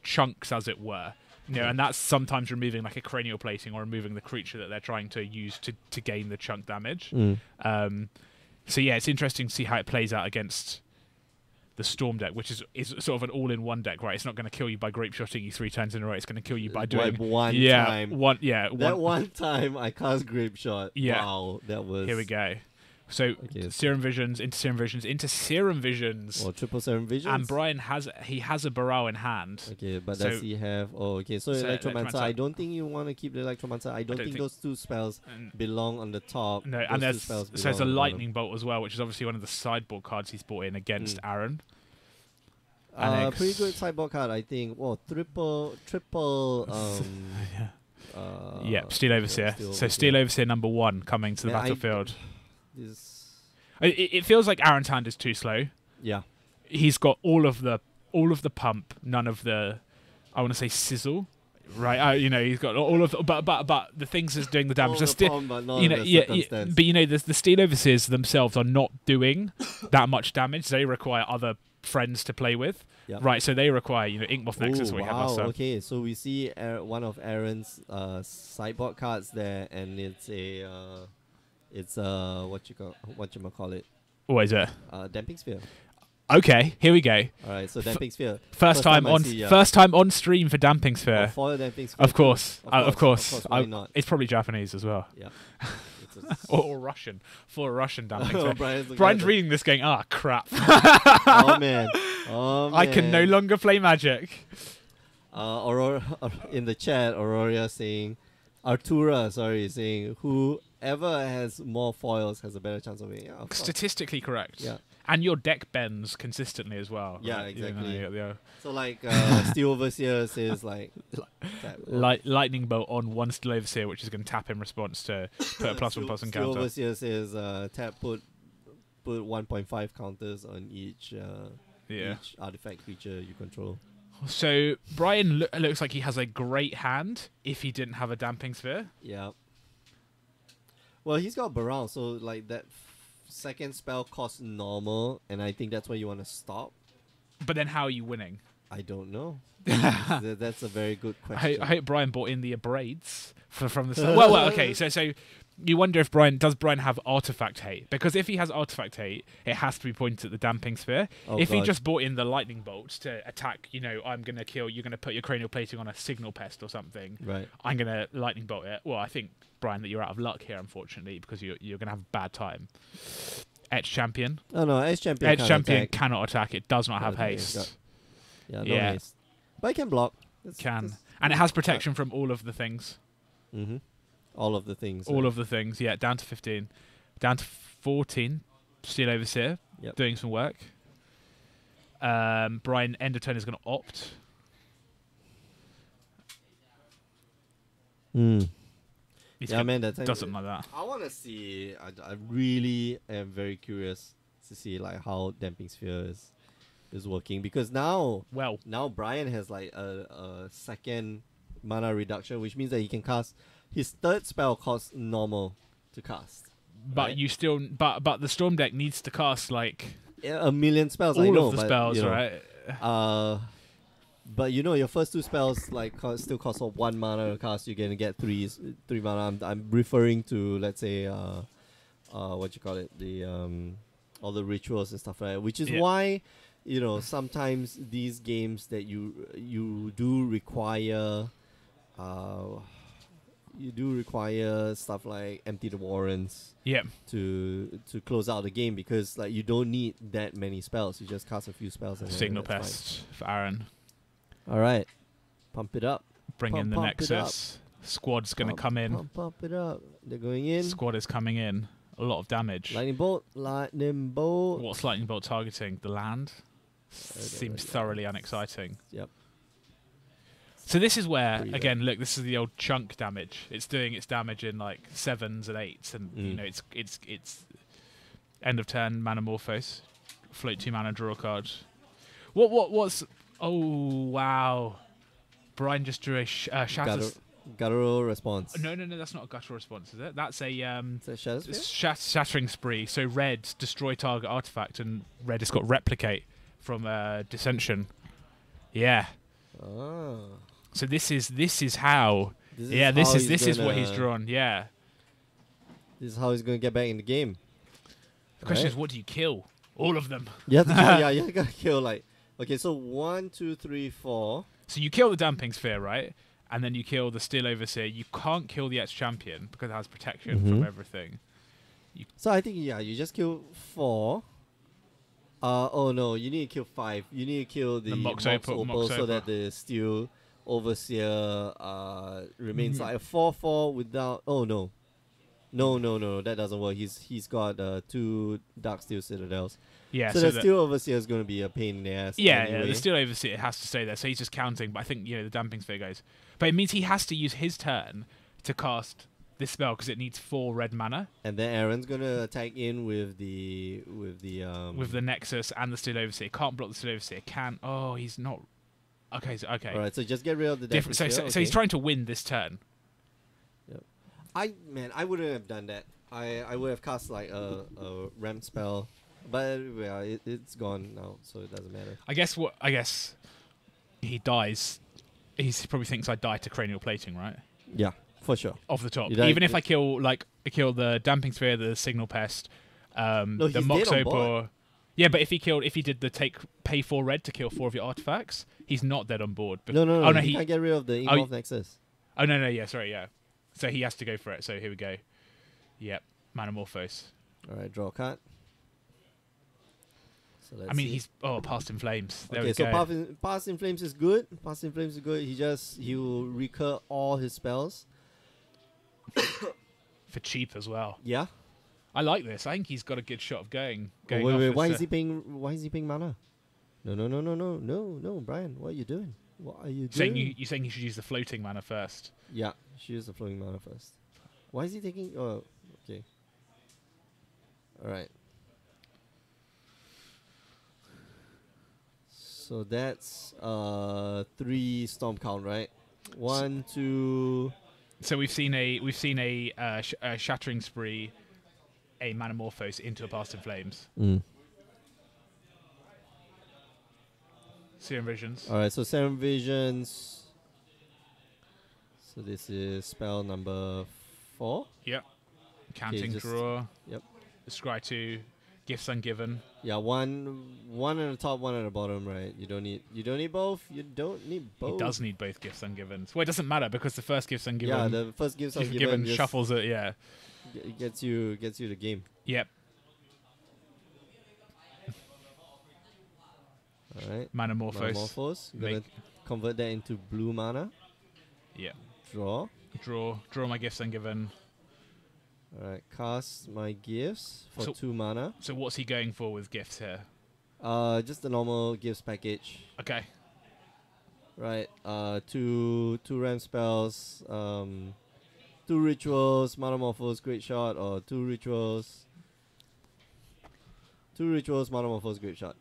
chunks, as it were. And that's sometimes removing like a Cranial Plating or removing the creature that they're trying to use to gain the chunk damage. So it's interesting to see how it plays out against the Storm deck, which is sort of an all-in-one deck, right? It's not going to kill you by grape shotting you 3 turns in a row. It's going to kill you by doing one time. One time I cast grape shot. Yeah. Wow, that was. Here we go. So Serum Visions into Serum Visions into Serum Visions. Or triple Serum Visions. And Brian has a Baral in hand. Okay, but does he have? Oh, okay. So Electromancer. I don't think you want to keep the Electromancer. I don't think those 2 spells belong on the top. No, and there's a Lightning Bolt as well, which is obviously one of the sideboard cards he's brought in against Aaron. Pretty good sideboard card, I think. Well, triple. Steel Overseer. So Steel Overseer number 1 coming to the battlefield. It feels like Aaron's hand is too slow. Yeah. He's got all of the pump, none of the, I want to say sizzle, right? You know, he's got all of, but the things that's doing the damage. All are the still, problem, but not you know, in the yeah, circumstance. but you know, the Steel Overseers themselves are not doing that much damage. They require other friends to play with, Yep. right? So they require, you know, Inkmoth Nexus. Ooh, We have wow, ourselves. okay, so we see one of Aaron's sideboard cards there, and it's what you call it, What is it? Damping Sphere. Okay, here we go. All right, so Damping Sphere. First time I on see, yeah. first time on stream for Damping Sphere. Foil Damping Sphere. Of course, too. of course. Why not? It's probably Japanese as well, Yeah. or Russian. For a Russian Damping Oh, Sphere. Brian's Brian's reading this going, crap. Oh man. Oh man. I can no longer play Magic. Aurora in the chat. Aurora saying, saying, whoever has more foils has a better chance of winning. Yeah, of course. Statistically correct. Yeah. And your deck bends consistently as well. Yeah, right? You know, exactly. yeah. So like Steel Overseer says like Lightning Bolt on one Steel Overseer, which is going to tap in response to put a +1/+1 Steel counter. Overseer says tap put 1.5 counters on each each artifact creature you control. So Brian looks like he has a great hand if he didn't have a Damping Sphere. Yeah. Well, he's got Baral, so like that second spell costs normal, and I think that's where you want to stop. But then how are you winning? I don't know. That's a very good question. I hope Brian bought in the abrades from the start. well, okay. So you wonder if Brian have artifact hate, because if he has artifact hate, it has to be pointed at the Damping Sphere. Oh, if he God. just bought in the lightning bolts to attack, you know, I'm gonna kill. You're gonna put your cranial plating on a signal pest or something. Right. I'm gonna lightning bolt it. Well, I think Brian that you're out of luck here, unfortunately, because you're gonna have a bad time. Etch Champion. Oh no, Edge Champion. Edge can't Champion attack. cannot attack. It does not have Can't attack. haste. Yeah, no Yeah. haste. But it can block. And it has protection from all of the things. Mm-hmm. All of the things. All of the things, yeah. Down to 15. Down to 14. Steel Overseer. Yep. Doing some work. Brian, end of turn is going to opt. Mm. He's Yeah, man, that doesn't like that. I want to see. I really am very curious to see like how Damping Sphere is working, because now Brian has like a second mana reduction, which means that he can cast his third spell costs normal to cast. But right? you still, but the Storm deck needs to cast like Yeah, a million spells. all I know, of the but, spells, you know, right? But you know, your first two spells like still cost 1 mana to cast. You're gonna get three mana. I'm referring to, let's say what you call it, the all the rituals and stuff like that. Which is why, you know, sometimes these games that you do require stuff like Empty the Warrens. Yeah. To close out the game, because like you don't need that many spells. You just cast a few spells. And Signal that's Pest for Aaron. All right, pump it up. Bring in the Nexus. Squad's going to come in. Pump it up. They're going in. Squad is coming in. A lot of damage. Lightning bolt. What's Lightning Bolt targeting? The land? Seems thoroughly unexciting. Yep. So this is where, Pretty again, look, this is the old chunk damage. It's doing its damage in like 7s and 8s, and you know, it's end of turn Manamorphose, float 2 mana, draw a card. What's? Oh wow! Brian just drew a shatter. Guttural response. No, that's not a guttural response, is it? That's a Is that Shadow Sphere? shattering spree. So red destroy target artifact, and red has got replicate from Dissension. Yeah. Oh. So this is how. This is what he's drawn. Yeah. This is how he's gonna get back in the game. The question is, what do you kill? All of them. You have to kill, you gotta kill like. Okay, so 1, 2, 3, 4. So you kill the Damping Sphere, right? And then you kill the Steel Overseer. You can't kill the Etch Champion because it has protection from everything. So I think you just kill 4. Oh no, you need to kill 5. You need to kill the Mox Opal so that the Steel Overseer remains like a 4/4 without. Oh no. No, that doesn't work. He's got 2 Dark Steel Citadels. Yeah, so the Steel Overseer is going to be a pain in the ass. Yeah, anyway. the Steel Overseer has to stay there, so he's just counting. But I think the Damping Sphere goes. But it means he has to use his turn to cast this spell because it needs 4 red mana. And then Aaron's going to attack in with the Nexus and the Steel Overseer. Can't block the Steel Overseer. Can. Oh, he's not. Okay, okay. All right, so just get rid of the Different. So, Daphne so he's trying to win this turn. I wouldn't have done that. I would have cast like a ramp spell, but yeah, it's gone now, so it doesn't matter. I guess he dies. He probably thinks I die to cranial plating, right? Yeah, for sure. Off the top. You die- Even if I kill the damping sphere, the signal pest, No, the he's mox dead on board. opal. Yeah, but if he did the pay 4 red to kill 4 of your artifacts, he's not dead on board. No, Oh no, he can't get rid of the Involve Nexus. Oh no, yeah, sorry, yeah. So he has to go for it. So here we go. Yep, Manamorphose. All right, draw a card. So let's I mean, see. he's past in flames. There Okay, we so go. Past in Flames is good. Past in Flames is good. He will recur all his spells. For cheap as well. Yeah. I like this. I think he's got a good shot of going. Oh, off wait. with Why the- is he paying? Why is he paying mana? No, Brian. What are you doing? What are you doing? You're saying you should use the floating mana first. Yeah, she used the flowing mana first. Why is he taking? Oh, okay. All right. So that's 3 storm count, right? 1, 2. So we've seen a shattering spree, a Manamorphose into a past in flames. Serum visions. All right. So Serum Visions. So this is spell number 4. Yep. Counting just- draw. Yep. Scry 2. Gifts ungiven. Yeah, one on the top, one on the bottom, right? You don't need both. You don't need both. He does need both gifts ungiven. Well, it doesn't matter because the first gifts ungiven. Yeah, the first gives given ungiven just shuffles it. Yeah. gets you the game. Yep. All right. Manamorphose. Manamorphose. Gonna Make- convert that into blue mana. Yep. Draw. Draw my gifts ungiven. All right. Cast my gifts for So- 2 mana. So what's he going for with gifts here? Just the normal gifts package. Okay. Right. Two ramp spells. 2 rituals. Manamorphose, great shot, or 2 rituals. 2 rituals. Manamorphose, great shot.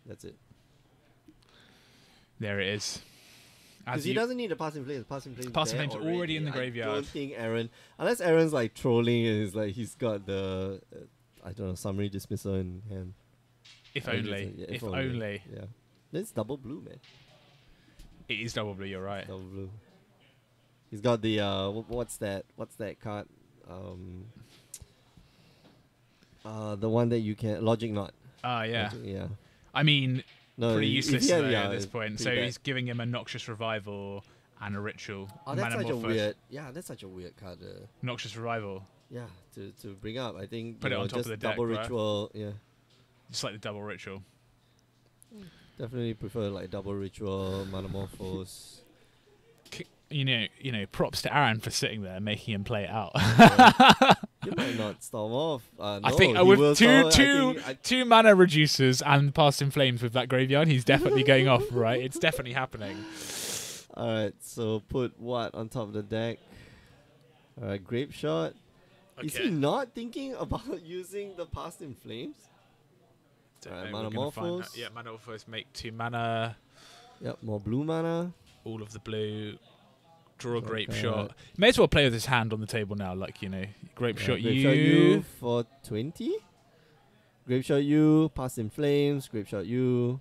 That's it. There it is. Because he doesn't need a passing flames. Passing flames. Passing there flames already in the I graveyard. don't think Aaron, unless Aaron's like trolling and is like he's got the I don't know, summary dismissal in hand. If I think only. it's a- If only. Yeah. It's double blue, man. It is double blue. You're right. Double blue. He's got the what's that? What's that card? The one that you can logic knot. Yeah. Logic, yeah. I mean, No, pretty if useless he had- though yeah, at this it's point. pretty So bad. he's giving him a Noxious Revival and a Ritual. Oh, that's such a Manamorphose. weird. Yeah, that's such a weird card. Noxious Revival. Yeah, to bring up. I think Put you it know, on top of just the deck, double right? ritual. Yeah, Just like the double Ritual. definitely prefer like double ritual, Manamorphose. You know, props to Aaron for sitting there making him play it out. You might not storm off. No, I think he with will storm. two mana reducers and Past in Flames with that graveyard, he's definitely going off, right? It's definitely happening. Alright, so put what on top of the deck? Alright, Grape Shot. Is he not thinking about using the Past in Flames? Alright, Manamorphose. Yeah, Manamorphose make 2 mana. Yep, more blue mana. All of the blue. Draw a Grape Okay. Shot. May as well play with his hand on the table now, like, you know. Grape Yeah, Shot Grape you. Shot you for 20. Grape Shot you, Past in Flames, Grape Shot you.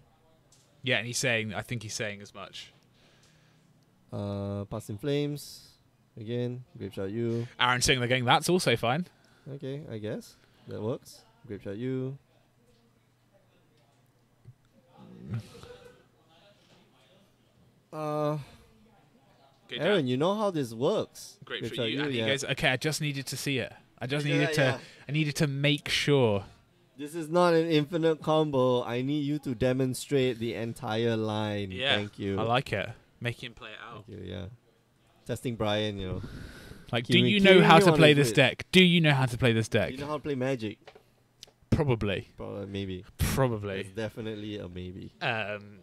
Yeah, and I think he's saying as much. Past in Flames. Again, Grape Shot you. Aaron saying they're going, that's also fine. Okay, I guess. That works. Grape Shot you. Good Aaron, you know how this works. Grape Grape Shot you. And he yeah. goes, okay, I just needed to see it. I just Yeah, needed to. yeah. I needed to make sure. This is not an infinite combo. I need you to demonstrate the entire line. Yeah, Thank you. I like it. Making him play it out. Thank you, yeah. Testing Brian, you know. Like, do Keeping- you know keeping how you to on play his this wit. deck? Do you know how to play this deck? You know how to play Magic? Probably. Probably, maybe. Probably. It's definitely a maybe. Um,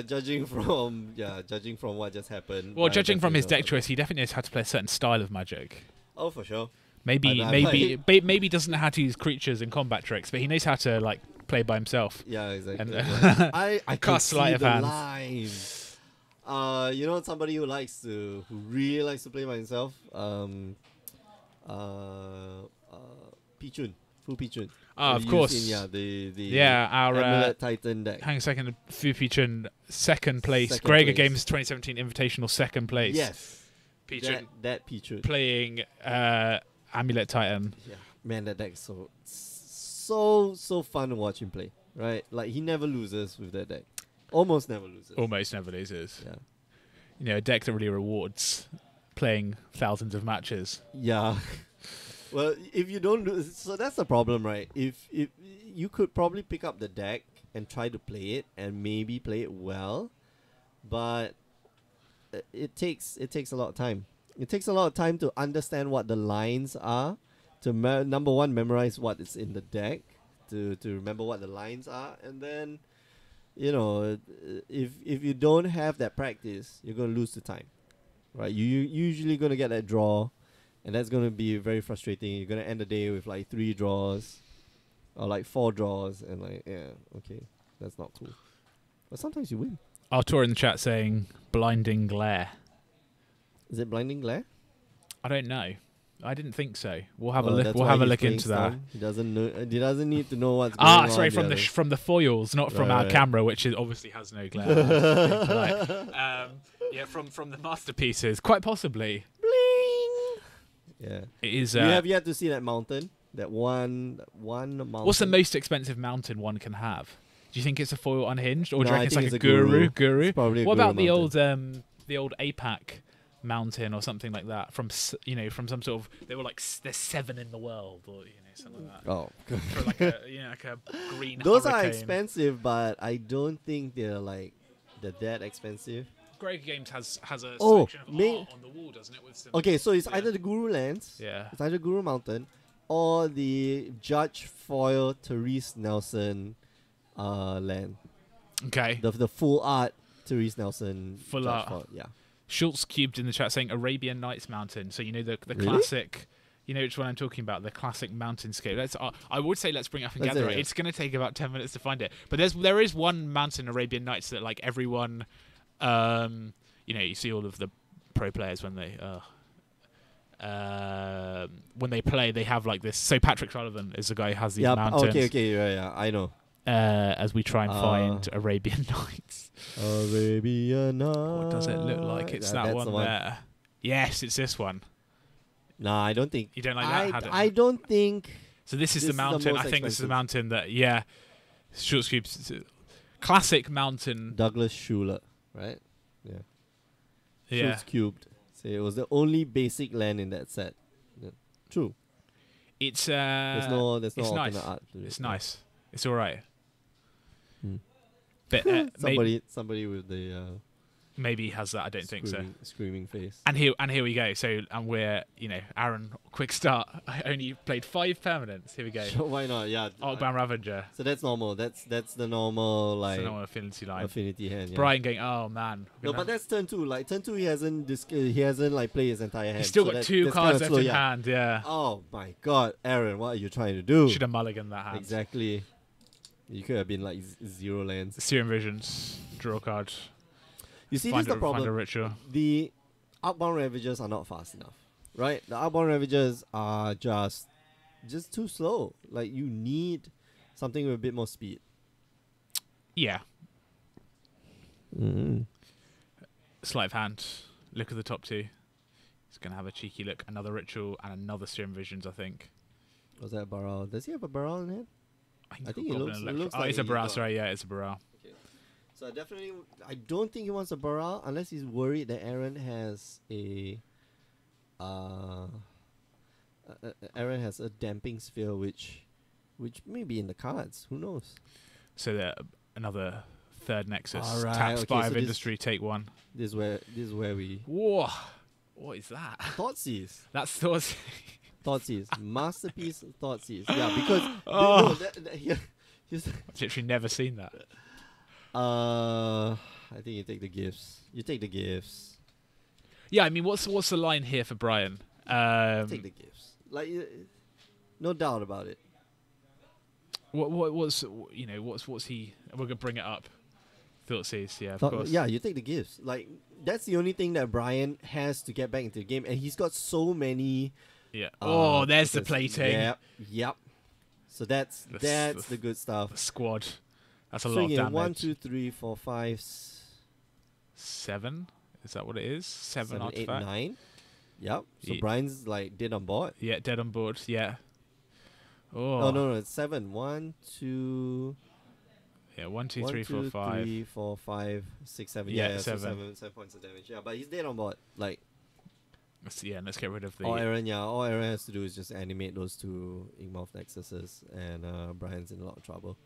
Judging from what just happened. well, Brian judging from definitely his knows deck how to- choice, he definitely knows how to play a certain style of Magic. Oh, for sure. Maybe, I'm maybe, maybe doesn't know how to use creatures and combat tricks, but he knows how to like play by himself. Yeah, exactly. And, yeah. I can cast see sleight of the hand. lines. You know, somebody who really likes to play by himself. Pichun, Fu Pichun. Of Have you course. seen, the Yeah, our Amulet Titan deck. hang a second. Fu Pichun, second place. Second Gregor place. Games 2017 Invitational, second place. Yes, Pichun that Pichun. playing Amulet Titan. Yeah, man, that deck is so fun to watch him play. Right, like he never loses with that deck. Almost never loses. Almost never loses. Yeah. You know, a deck that really rewards playing thousands of matches. Yeah. Well, if you don't do so, that's the problem, right? If you could probably pick up the deck and try to play it and maybe play it well, but it takes a lot of time. It takes a lot of time to understand what the lines are, to number one, memorize what is in the deck, to remember what the lines are, and then, you know, if you don't have that practice, you're gonna lose the time, right? You usually gonna get that draw. And that's going to be very frustrating. You're going to end the day with like 3 draws or like 4 draws. And like, yeah, okay, that's not cool. But sometimes you win. Artur in the chat saying blinding glare. Is it blinding glare? I don't know. I didn't think so. We'll have a Well, look. that's We'll why have a he's look playing into that. Storm. He doesn't know. He doesn't need to know what's going on. Sorry, the from the foils, not from Right, our right. camera, which is obviously has no glare. Yeah, from the masterpieces, quite possibly. Yeah. It is. You have yet to see that mountain. That one mountain. What's the most expensive mountain one can have? Do you think it's a foil unhinged, or do No, you I reckon it's think like it's a a guru. guru? It's probably a What guru about mountain. the old APAC mountain or something like that from from some sort of, they were like there's 7 in the world, or something like that. Oh. For like a like a green. Those are hurricane. expensive, but I don't think they're that expensive. Gregor Games has a Oh, section of may- art on the wall, doesn't it? With some, Okay, so it's Yeah. either the Guru Lands. Yeah. It's either Guru Mountain or the Judge Foil Therese Nelson land. Okay. The full art Therese Nelson. Full Judge art. Foil, yeah. Schultz cubed in the chat saying Arabian Nights Mountain. So the Really? classic. You know which one I'm talking about, the classic mountainscape. I would say let's bring it up and Let's gather do it. it. It's going to take about 10 minutes to find it. But there is one mountain, Arabian Nights, that like everyone, you see all of the pro players when they play, they have like this. So Patrick Sullivan is the guy who has these mountains. Okay, yeah, I know. As we try and find Arabian Nights. Arabian Nights. What does it look like? It's that that's one the one. there. Yes, it's this one. Nah, I don't think. You don't like that? Had it? I don't think. So this is This the is the mountain. most I think this is the expensive. mountain that, Schultz cubes, classic mountain. Douglas Schuler, right? Yeah. Yeah, Schultz cubed. So it was the only basic land in that set. Yeah. True. it's There's no it's alternate nice. art to it. It's nice. It's all right. Hmm. But Somebody with the maybe he has that. I don't think so. screaming face. And here we go. So we're Aaron, quick start. I only played 5 permanents. Here we go. Sure, why not? Yeah. Ogban Ravager. So that's normal. That's the normal It's like the normal affinity line. affinity hand. Yeah. Brian going, oh man. No, but that's turn 2. Like turn 2, he hasn't like played his entire hand. He's still so got that- 2 that's cards kinda left slow, in yeah. hand. Yeah. Oh my God, Aaron, what are you trying to do? Should have mulliganed that hand. Exactly. You could have been like 0 lands. Serum Visions. Draw a card. You see, Find this is the find a problem. ritual. The outbound Ravagers are not fast enough, right? The outbound Ravagers are just too slow. Like you need something with a bit more speed. Yeah. Mm-hmm. Sleight of hand. Look at the top 2. He's going to have a cheeky look. Another ritual and another Serum Visions, I think. Was that a Baral? Does he have a Baral in hand? I think he's it got looks- Goblin it looks Electro. like It's a he Baral, got- sorry. Yeah, it's a Baral. So I don't think he wants a Baral unless he's worried that Aaron has a damping sphere, which may be in the cards. Who knows? So another third Nexus. Alright, Tap okay, Spy so of this- Industry, take 1. This is where we Whoa. What is that? Thoughtseize. That's thoughts. Thoughtseize. Masterpiece Thoughtseize. Yeah, because Oh. no, that, here's- I've literally never seen that. I think you take the gifts. You take the gifts. Yeah, I mean, what's the line here for Brian? Take the gifts. Like no doubt about it. What's he? We're gonna bring it up. Thoughtseize, yeah, of course. Yeah, you take the gifts. Like that's the only thing that Brian has to get back into the game, and he's got so many. Yeah. There's the plating. Yep. So that's the good stuff. The squad. That's a So lot of again, damage. 1, 2, 3, 4, 5, 7. Is that what it is? 7 7, 8, artifact. 9. Yep. So Ye- Brian's like dead on board. Yeah, dead on board. Yeah. Oh no, it's 7. 1, 2. Yeah, 1, 2, 1, 3, 4, 2, 5. 3, 4, 5, 6, 7. Yeah, Yeah, so 7. 7 points of damage. Yeah, but he's dead on board. Like Let's get rid of the. all Aaron has to do is just animate those two Igmouth Nexuses, and Brian's in a lot of trouble.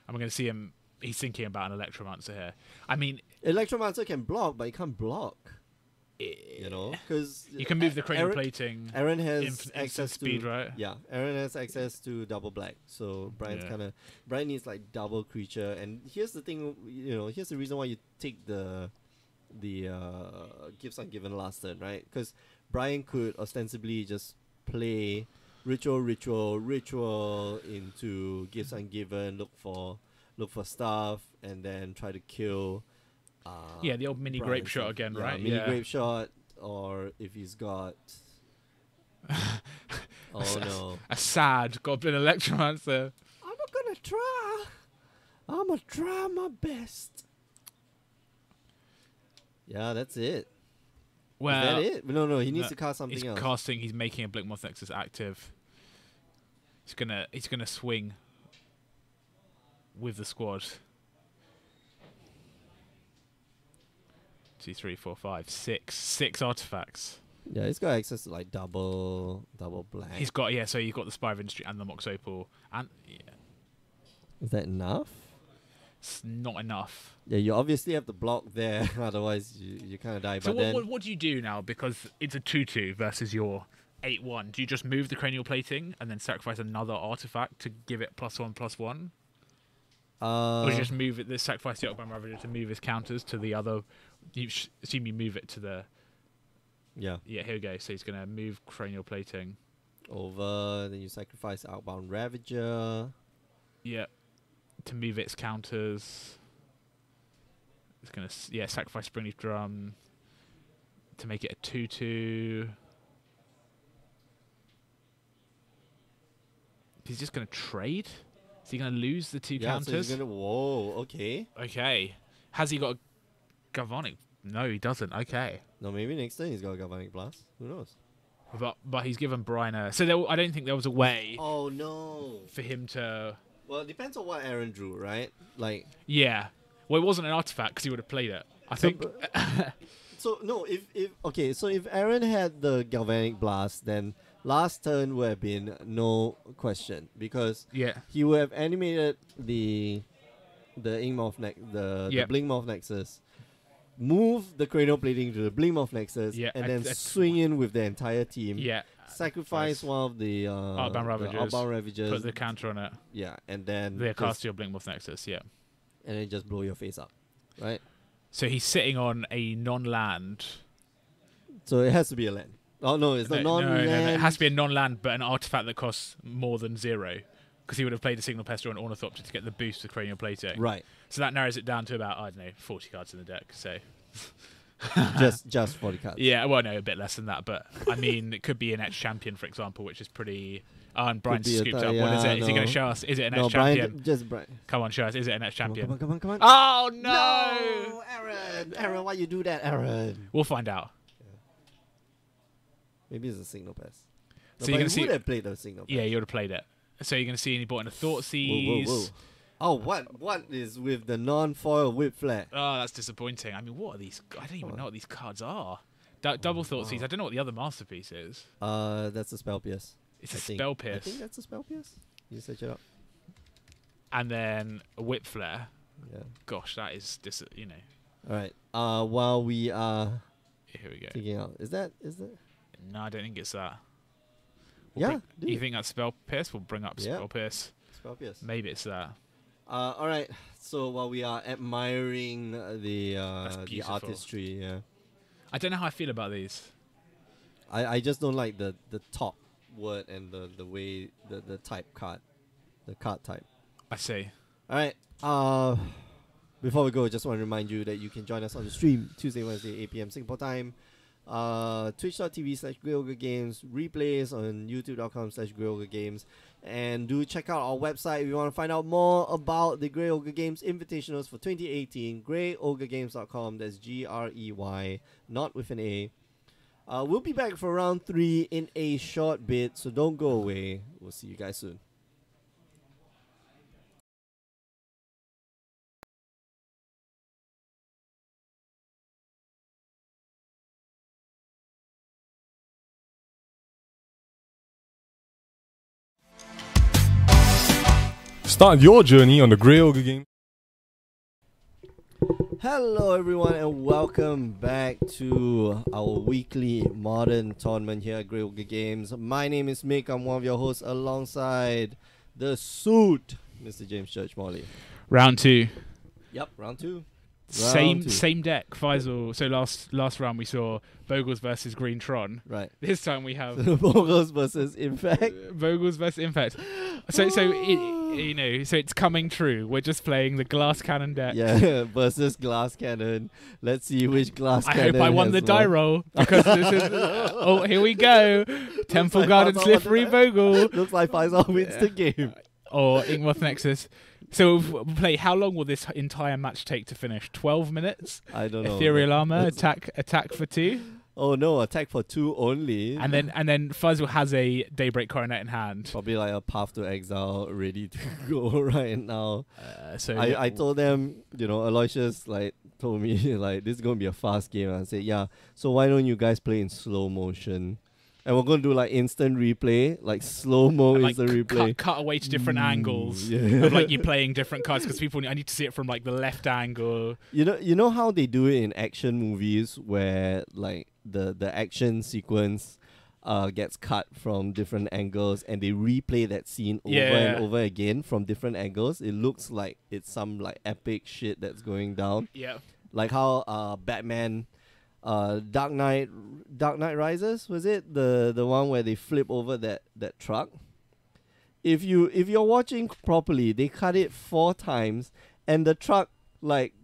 I'm going to see him. He's thinking about an Electromancer here. I mean, Electromancer can block, but he can't block. You know, because you can move the cranial plating. Aaron has instant access speed, to right? Yeah, Aaron has access to double black, so Brian needs like double creature. And here's the thing, here's the reason why you take the gifts ungiven last turn, right? Because Brian could ostensibly just play ritual into gifts ungiven, look for stuff, and then try to kill. The old mini Brian grape shot stuff. again, Yeah, right? Mini grape shot, or if he's got. Oh no! A sad Goblin Electromancer. I'm not gonna try. I'm gonna try my best. Yeah, that's it. Well, Is that it? No. He needs to cast something he's else. casting. He's making a Blinkmoth Nexus active. He's gonna swing with the squad. 2, 3, 4, 5, 6. 6 artifacts. Yeah, he's got access to like double black. He's got so you've got the Spire of Industry and the Mox Opal, and Is that enough? it's not enough. Yeah, you obviously have to block there, otherwise you kind of die. So But what do you do now? Because it's a 2/2 versus your 8/1. Do you just move the cranial plating and then sacrifice another artifact to give it +1/+1? Or do you just move it? Sacrifice the Ogbam Ravager to move his counters to the other. You assume you move it to the. yeah, Yeah, here we go. So he's gonna move cranial plating. over. Then you sacrifice Outbound Ravager. Yeah, to move its counters. It's gonna sacrifice Springleaf Drum to make it a 2/2. He's just gonna trade. Is he gonna lose the 2 counters? So he's gonna. Whoa. Okay. Okay. Has he got a Galvanic? No, he doesn't. Okay. No, maybe next turn he's got a Galvanic Blast. Who knows? But he's given Brian a. So I don't think there was a way Oh no. for him to. Well, it depends on what Aaron drew, right? Like. Yeah. Well, it wasn't an artifact because he would have played it. I think. So no, if Aaron had the Galvanic Blast, then last turn would have been no question, because he would have animated the Blinkmoth Nexus, move the cranial plating to the Blinkmoth Nexus, and then swing in with the entire team. Yeah. Sacrifice one of the Outbound Ravagers. Put the counter on it. Yeah, and then they cast your Blinkmoth Nexus. Yeah. And then just blow your face up, right? So he's sitting on a non-land. So it has to be a land. Oh no, it's not non-land. No, it has to be a non-land, but an artifact that costs more than 0. Because he would have played a Signal Pest or an Ornithopter to get the boost to cranial plating. Right. So that narrows it down to about, I don't know, 40 cards in the deck. So just 40 cards. Yeah, well, no, a bit less than that. But, I mean, it could be an Etched Champion, for example, which is pretty... and Brian scooped up. What is it? Is he going to show us? Is it an Etched Champion? Brian. Come on, show us. Is it an Etched Champion? Come on. Oh, no! No! Aaron, why you do that, Aaron? We'll find out. Maybe it's a Signal Pest. So you're going to see... would have played the Signal Pest. Yeah, you would have played it. So you're going to see any bought in a Thoughtseize. Whoa. Oh, what is with the non-foil whip flare? Oh, that's disappointing. I mean, what are these? I don't even know what these cards are. Double Thoughtseize. I don't know what the other masterpiece is. That's a Spell Pierce. It's a Spell Pierce. I think that's a Spell Pierce. You search it up. And then a Whip Flare. Yeah. Gosh, that is All right. While we are here we go. figuring out, is that? No, I don't think it's that. You think that's Spell Pierce? We'll bring up Spell Pierce. Spell Pierce. Maybe it's that. All right. So while we are admiring the artistry, I don't know how I feel about these. I just don't like the top word and the way the type card, the card type. I see. All right. Before we go, just want to remind you that you can join us on the stream Tuesday, Wednesday, 8 p.m. Singapore time. Twitch.tv/GreyOgreGames, replays on YouTube.com/GreyOgreGames, and do check out our website if you want to find out more about the Grey Ogre Games Invitationals for 2018. GreyOgreGames.com. That's GREY, not with an A. We'll be back for round 3 in a short bit, so don't go away. We'll see you guys soon. Start your journey on the Grey Ogre game. Hello everyone and welcome back to our weekly modern tournament here at Grey Ogre Games. My name is Mick, I'm one of your hosts alongside the suit, Mr. James Church Morley. Round 2. Yep, round 2. Same deck, Faisal. So last round we saw Bogles versus Green Tron. Right. This time we have Bogles versus Impact. Bogles versus Impact. So it's coming true. We're just playing the glass cannon deck. Yeah, versus glass cannon. Let's see which glass I cannon. hope I won the die roll because this is. Oh, here we go. Temple Garden Slippery Bogle. Looks like Faisal wins the game. Or Inkmoth Nexus. So we'll play. How long will this entire match take to finish? 12 minutes. I don't know. Ethereal Armor attack for 2. Oh no, attack for 2 only. And then Faisal has a Daybreak Coronet in hand. Probably like a Path to Exile ready to go right now. So I told them, Aloysius told me this is gonna be a fast game. I said, yeah. So why don't you guys play in slow motion? And we're gonna do instant replay, slow mo instant replay. Cut away to different angles yeah. of you playing different cards because I need to see it from the left angle. You know how they do it in action movies where the action sequence gets cut from different angles and they replay that scene over and over again from different angles. It looks like it's some epic shit that's going down. Yeah. Like how Batman Dark Knight Rises, was it the one where they flip over that truck? If you're watching properly, they cut it 4 times and the truck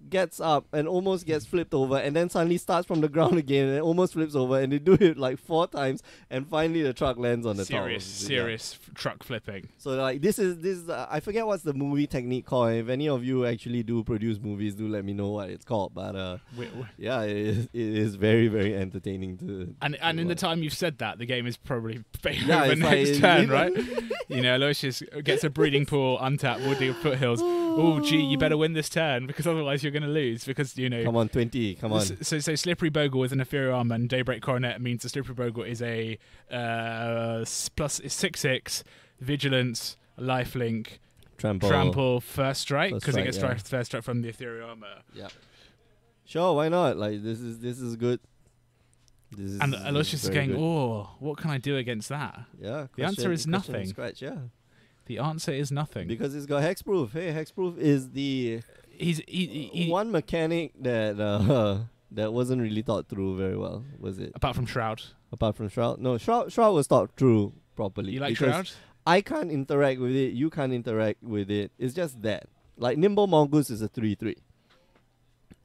gets up and almost gets flipped over and then suddenly starts from the ground again and it almost flips over, and they do it 4 times and finally the truck lands on the top. Serious truck flipping. So this is I forget what's the movie technique called. If any of you actually do produce movies, do let me know what it's called. But yeah, it is very, very entertaining to and in the time you've said that, the game is probably yeah, over next turn, right? Aloysius gets a breeding pool, untap, Woody Foothills. Oh, gee, you better win this turn because otherwise you're going to lose. Because come on, 20, come on. So Slippery Bogle is an Ethereal Armor, and Daybreak Coronet means the Slippery Bogle is a plus 6/6 Vigilance, Lifelink, Trample, First Strike because it gets first strike from the Ethereal Armor. Yeah. Sure, why not? This is good. And Aloysius is going, oh, what can I do against that? Yeah. The answer is nothing. Scratch, yeah. The answer is nothing. Because it's got hexproof. Hey, hexproof is the one mechanic that that wasn't really thought through very well, was it? Apart from Shroud. No, Shroud was thought through properly. You like Shroud? I can't interact with it. You can't interact with it. It's just that. Nimble Mongoose is a 3/3.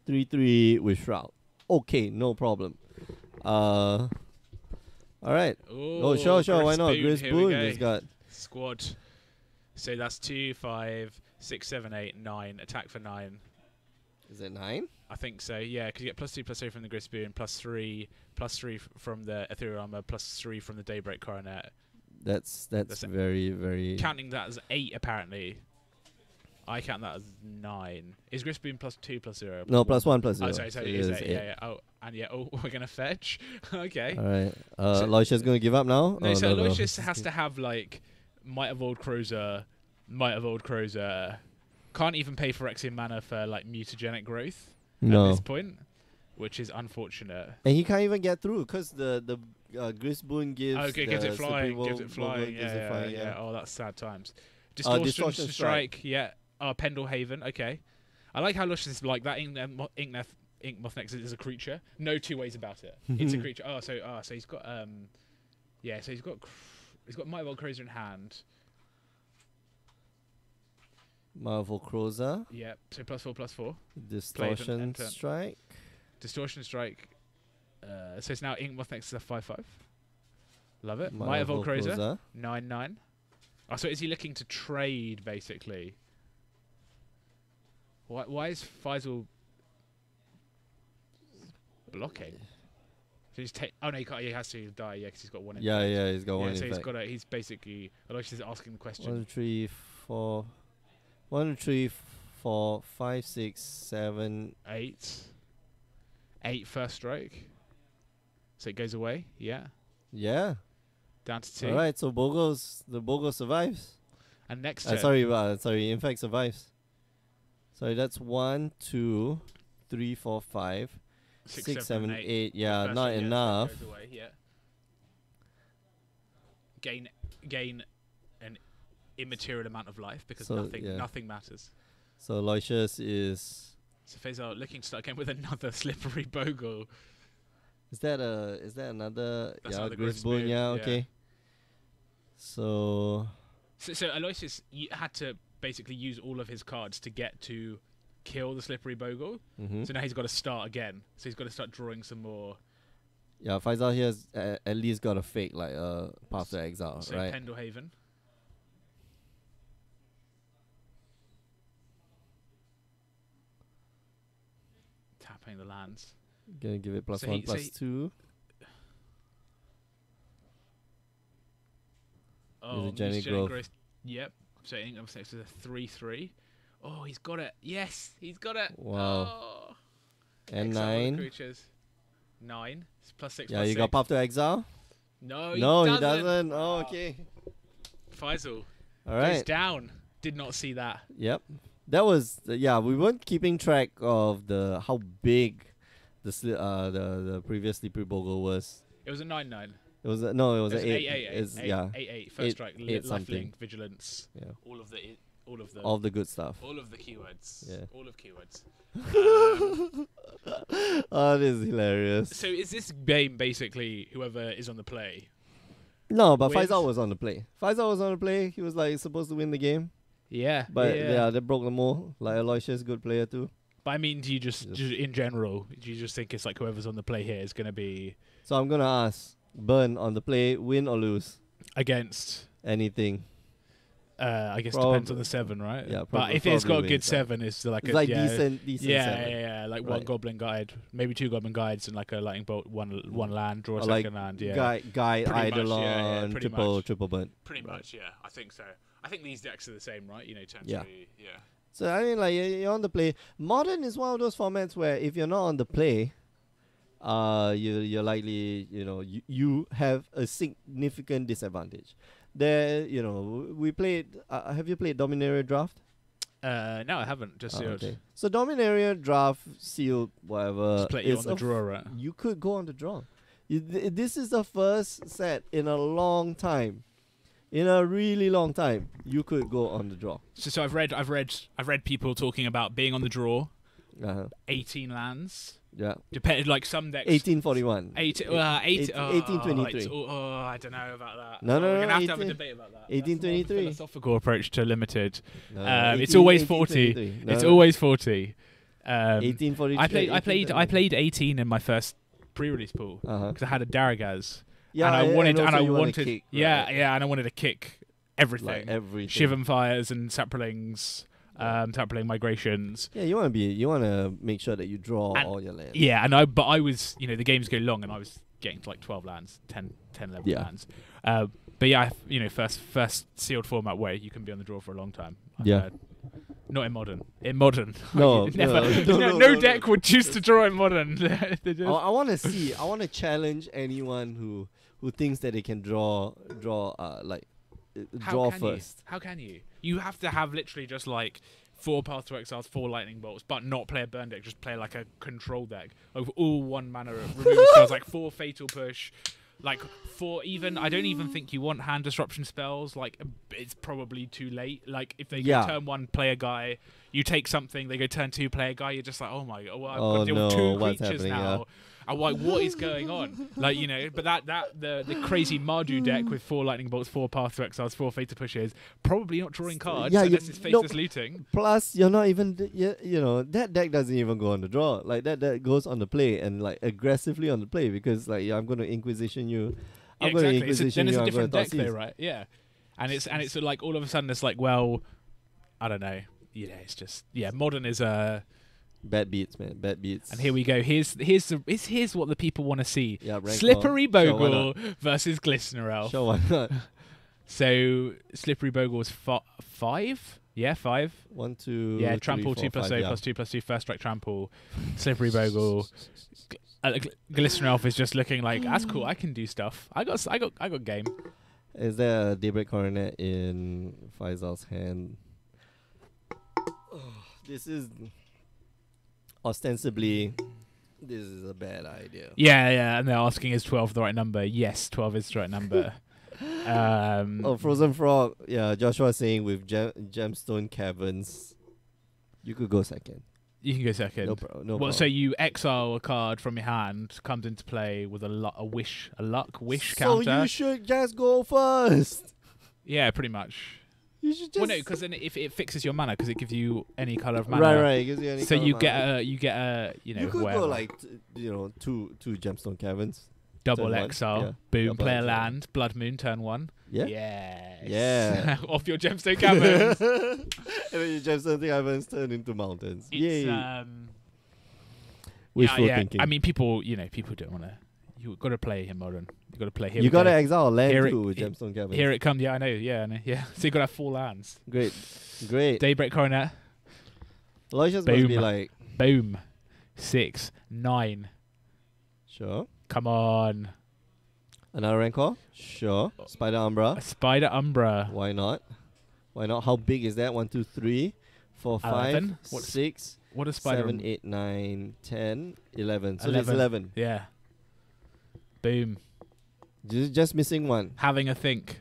3/3 with Shroud. Okay, no problem. All right. Ooh, sure. Why not? Gris Boone has got squad. So that's 2, 5, 6, 7, 8, 9. Attack for 9. Is it 9? I think so. Yeah, because you get +2/+3 from the Gris Boone, +3 from the Ethereal Armor, +3 from the Daybreak Coronet. That's very, very. Counting that as 8, apparently. I count that as 9. Is Gris Boone +2/+0? No, +1/+0. Oh, sorry, is it? Yeah. Oh, and we're gonna fetch. Okay. All right. Aloysius gonna give up now? No, so Aloysius has to have Might of Old Crozer. Can't even pay for Phyrexian mana for mutagenic growth at this point, which is unfortunate. And he can't even get through because the Gris Boone gives gives it flying. Yeah. Oh, that's sad times. Distortion Strike. Yeah. Pendlehaven. Okay. I like how Luscious is like that. Inkmoth Nexus is a creature. No 2 ways about it. It's a creature. So he's got So he's got Might of Old Crozer in hand. Marvel Croza. Yeah, so +4/+4. Distortion and turn. Strike. Distortion Strike. So it's now Inkmoth next to the 5/5. Love it. Might Marvel of Ogre. Croza. 9/9. Oh, so is he looking to trade, basically? Why is Faisal blocking? So he's oh no, he has to die, yeah, because he's got one. Yeah, he's got one. So effect. he's basically. Aloysius is asking the question. 1, 3, 4. 1, 3, 4, 5, 6, 7. 8. 8 first strike. So it goes away. Yeah. Yeah. Down to 2. All right. So the Bogo survives. And next turn. Sorry. In fact, survives. Sorry, that's 1, 2, 3, 4, 5, 6, 7, 8. Yeah, First not strike, enough. Goes away, yeah. Gain an immaterial amount of life because So, nothing matters. So Aloysius is. So Faisal looking to start again with another slippery bogle. Is that another? That's yeah, another Grisboon. Grisboon, Yeah, yeah. okay. So So Aloysius had to basically use all of his cards to get to kill the slippery bogle. mhm. So now he's got to start again. So he's got to start drawing some more. Yeah, Faisal here has at least got a fake like Path to Exile, So right? Pendlehaven. Tapping the lands. Gonna give it plus So 1, he- so plus he- 2. Oh, Mutagenic Mutagenic Growth. Yep. So I think I'm next to the 3/3. Oh, he's got it. Yes, he's got it. Wow. Oh. And Exile all the 9. creatures. 9. It's +6. Yeah, plus you got 6. Path to Exile. No, He doesn't. Oh, okay. Faisal All goes right. down. Did not see that. Yep. That was we weren't keeping track of how big the previous Slippery Bogle was. It was a 9/9. It was it was It an was 8. 8/8. It's, 8/8. yeah. 8/8. First Eight- strike. 8 something. Lifelink, vigilance. Yeah. All of the All the good stuff. all of the keywords. Yeah. All of keywords. Oh, this is hilarious. So is this game basically whoever is on the play? No, but wins? Faisal was on the play. Faisal was on the play. He was like supposed to win the game, Yeah. but yeah, they broke the mold. Like Aloysius, good player too. But I mean, do you just in general, do you just think it's like whoever's on the play here is going to be So I'm gonna ask Burn on the play, win or lose? against? Anything. I guess depends on the 7, right? Yeah, but if it's got a probably good wins, 7, it's like It's a like yeah, decent yeah, 7. yeah, like one Right. goblin guide, maybe 2 goblin guides, and like a lightning bolt, one land, draw a Or like second land. Yeah, Guy Pretty much, Eidolon, yeah, pretty much. triple burn. pretty much. Yeah, I think so. I think these decks are the same, right? You know, tend Yeah. to be, yeah. So I mean, like you're on the play. Modern is one of those formats where if you're not on the play, you're likely you have a significant disadvantage. There, we played. Have you played Dominaria Draft? No, I haven't. Just sealed. Okay. So Dominaria Draft, sealed, whatever. Just play you is on the draw, right? You could go on the draw. This is the first set in a long time. In a really long time, you could go on the draw. So I've read people talking about being on the draw, Uh-huh. 18 lands. Yeah. Depended, like some decks. 1841. 1823. 1823. I don't know about that. No, We're no, gonna have to have a 18 debate about that. 1823. That's more of a philosophical approach to limited. No, It's always 40. 1823. No, It's no. always 40. 1843. I played 18 in my first pre-release pool Uh-huh. because I had a Daragaz. Yeah, and I wanted, also you wanna wanted, kick, yeah, right? yeah, and I wanted to kick everything. Like everything. Shivan Fires and Saplings, Sapling Migrations. Yeah, you want to make sure that you draw And- all your lands. Yeah, but I was, the games go long, and I was getting to like 12 lands, 10 11 Yeah. lands. But yeah, first sealed format where you can be on the draw for a long time. I've Yeah. heard. Not in modern. In modern, No, never. no, No no. deck would choose to draw in modern. They just- I want to see. I want to challenge anyone who thinks that they can draw How draw can first. You? How can you? You have to have literally just like 4 Path to Exiles, 4 Lightning Bolts, but not play a burn deck. Just play like a control deck of all 1 mana removal spells, like 4 Fatal Push, like 4 even. I don't even think you want hand disruption spells. Like it's probably too late. Like if they go Yeah. turn 1, play a guy. You take something, they go turn 2, play a guy. You're just like, oh my god, well, I've Oh got to deal with no, 2 what's creatures happening, now. I'm like, what is going on? Like, you know, but the crazy Mardu deck with 4 lightning bolts, 4 path to exiles, 4 fated pushes, probably not drawing cards unless his face is looting. Plus, you're not even you know, that deck doesn't even go on the draw. Like that goes on the play and like aggressively on the play because like I'm going to Inquisition you. I'm going to Inquisition you. Then it's a different deck though, right? Yeah. And it's like all of a sudden it's like, well, I don't know. Yeah, it's just Modern is a bad beats, man. Bad beats. And here we go. Here's what the people want to see. Yeah, Slippery Bogle versus Glistener Elf. Sure, why not? So Slippery Bogle was 5. Yeah, 5. 1, 2. Yeah, 3, trample 4, 2 plus 5, 0 plus 2 plus 2 first strike trample. Slippery Bogle. Glistener Elf is just looking like that's cool. I can do stuff. I got game. Is there a Daybreak Coronet in Faisal's hand? This is ostensibly, this is a bad idea. Yeah, and they're asking is 12 the right number? Yes, 12 is the right number. Frozen Frog. Yeah, Joshua saying with Gemstone Caverns, you could go second. You can go second. No problem. Well, so you exile a card from your hand, comes into play with a luck wish counter. So you should just go first. Yeah, pretty much. You should just. Well, no, because then if it fixes your mana, because it gives you any color of mana. Right. It gives you any. So color you of get mana. you know, You could whatever. go like two Gemstone Caverns. Double turn exile, one. Yeah. boom, Double play a exile. land, Blood Moon, turn 1. Yeah. Yes. Yeah. Off your Gemstone Caverns. And then your Gemstone Caverns turn into mountains. It's, Yay. Wishful thinking. I mean, people don't want to. You got to play him Modern. You got to play here. You got to exile a land Here too with Gemstone Caverns. Here it comes. Yeah, I know. Yeah. So you got to have 4 lands. Great. Daybreak Coronet. Aloysius must be like, Boom. 6, 9. sure. Come on. Another Rancor? Sure. Spider Umbra? A Spider Umbra. Why not? How big is that? 1, 2, 3, 4, 5, 11? 6, What a Spider 7, 8, 9, 10, 11. So 11. there's 11. Yeah. Boom. Just missing one. Having a think.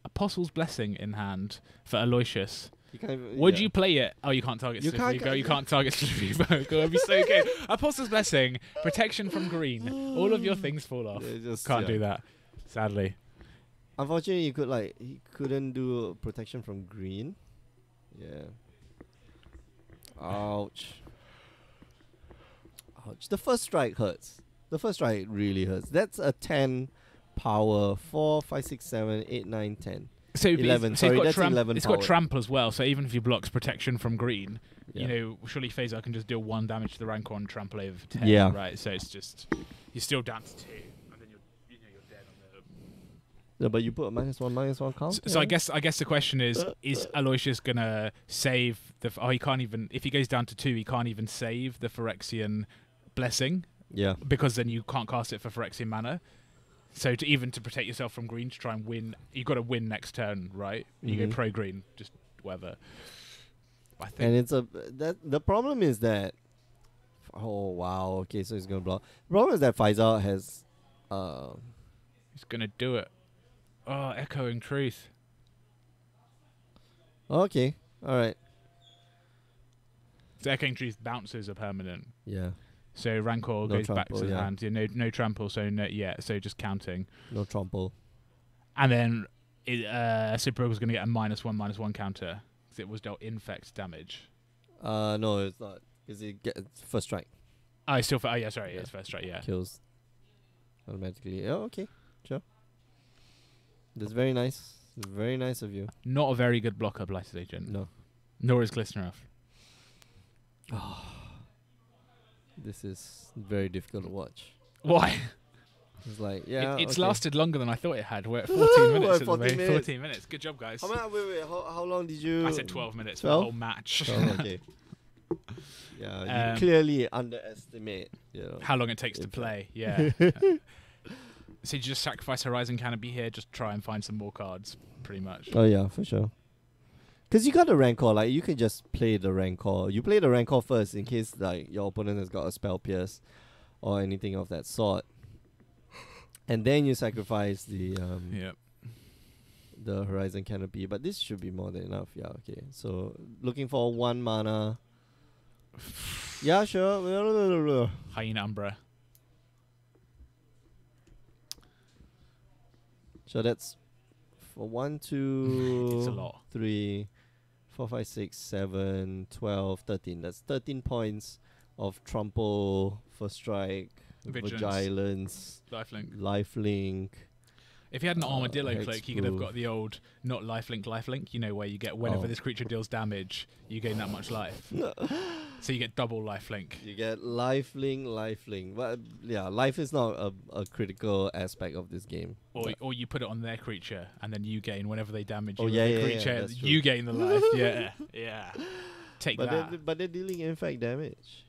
Apostle's Blessing in hand for Aloysius. You can't even, Would you play it? Oh, you can't target You Slippery can't Bogle. You can't target Slippery Bogle. It'd be so good. Apostle's Blessing, protection from green. All of your things fall off. Can't do that, sadly. Unfortunately, he couldn't do protection from green. Yeah. Ouch. The first strike hurts. The first strike really hurts. That's a 10 power. 4, 5, 6, 7, 8, 9, 10. So 11. So Sorry, it's that's got 11 It's power. got trample as well. So even if you blocks protection from green, Yeah. you know, surely Phaser can just deal 1 damage to the Rancor and trample over 10. Yeah. Right. So it's just you're still down to 2, and then you're dead on the. No, but you put a -1/-1 counter. So I guess the question is Aloysius gonna save the? He can't even. If he goes down to 2, he can't even save the Phyrexian Blessing. Yeah. Because then you can't cast it for Phyrexian mana. So to protect yourself from green, to try and win, you got to win next turn, right? You go pro green, just whatever. I think. And it's the problem is that. Oh wow! Okay, so he's gonna block. The problem is that Faisal has. He's gonna do it. Oh, Echoing Truth. Okay. All right. So Echoing Truth bounces are permanent. Yeah. So Rancor No goes back to trample, the yeah. hand. Yeah, no trample. So so just counting. No trample. And then Super was going to get a -1/-1 counter because it was dealt infect damage. No, it's not. Because it gets first strike. Oh, it's still. Yeah, sorry. Yeah. It's first strike. Yeah. Kills automatically. Oh, okay. Sure. That's very nice. Very nice of you. Not a very good blocker, Blighted Agent. No. Nor is Glistener Elf. This is very difficult to watch. Why? It's like, yeah. It's okay. lasted longer than I thought it had. We're at 14 minutes. We're at 14 minutes. 14 minutes. Good job, guys. Wait. How long did you? I said 12 minutes 12? for the whole match. Oh, okay. Yeah, you clearly underestimate. How long it takes to Impact. play. Yeah. So you just sacrifice Horizon Canopy here, just try and find some more cards, pretty much. Oh yeah, for sure. Because you got the Rancor, like you can just play the Rancor. You play the Rancor first in case like your opponent has got a Spell Pierce or anything of that sort. And then you sacrifice the Yep. the Horizon Canopy. But this should be more than enough. Yeah, okay. So looking for 1 mana. Yeah, sure. Hyena Umbra. So that's for 1, 2, It's a lot. 3, 4, 5, 6, 7, 12, 13. That's 13 points of trample, first strike, vigilance, lifelink. If he had an armadillo hex cloak, he could have proof. got the old not lifelink, you know, where you get whenever this creature deals damage, you gain that much life. So you get double lifelink. You get lifelink. But yeah, life is not a critical aspect of this game. Or you put it on their creature, and then you gain whenever they damage you Oh, with yeah, the yeah, creature, that's true. you gain the life. Yeah. Take that. But they're dealing infect damage.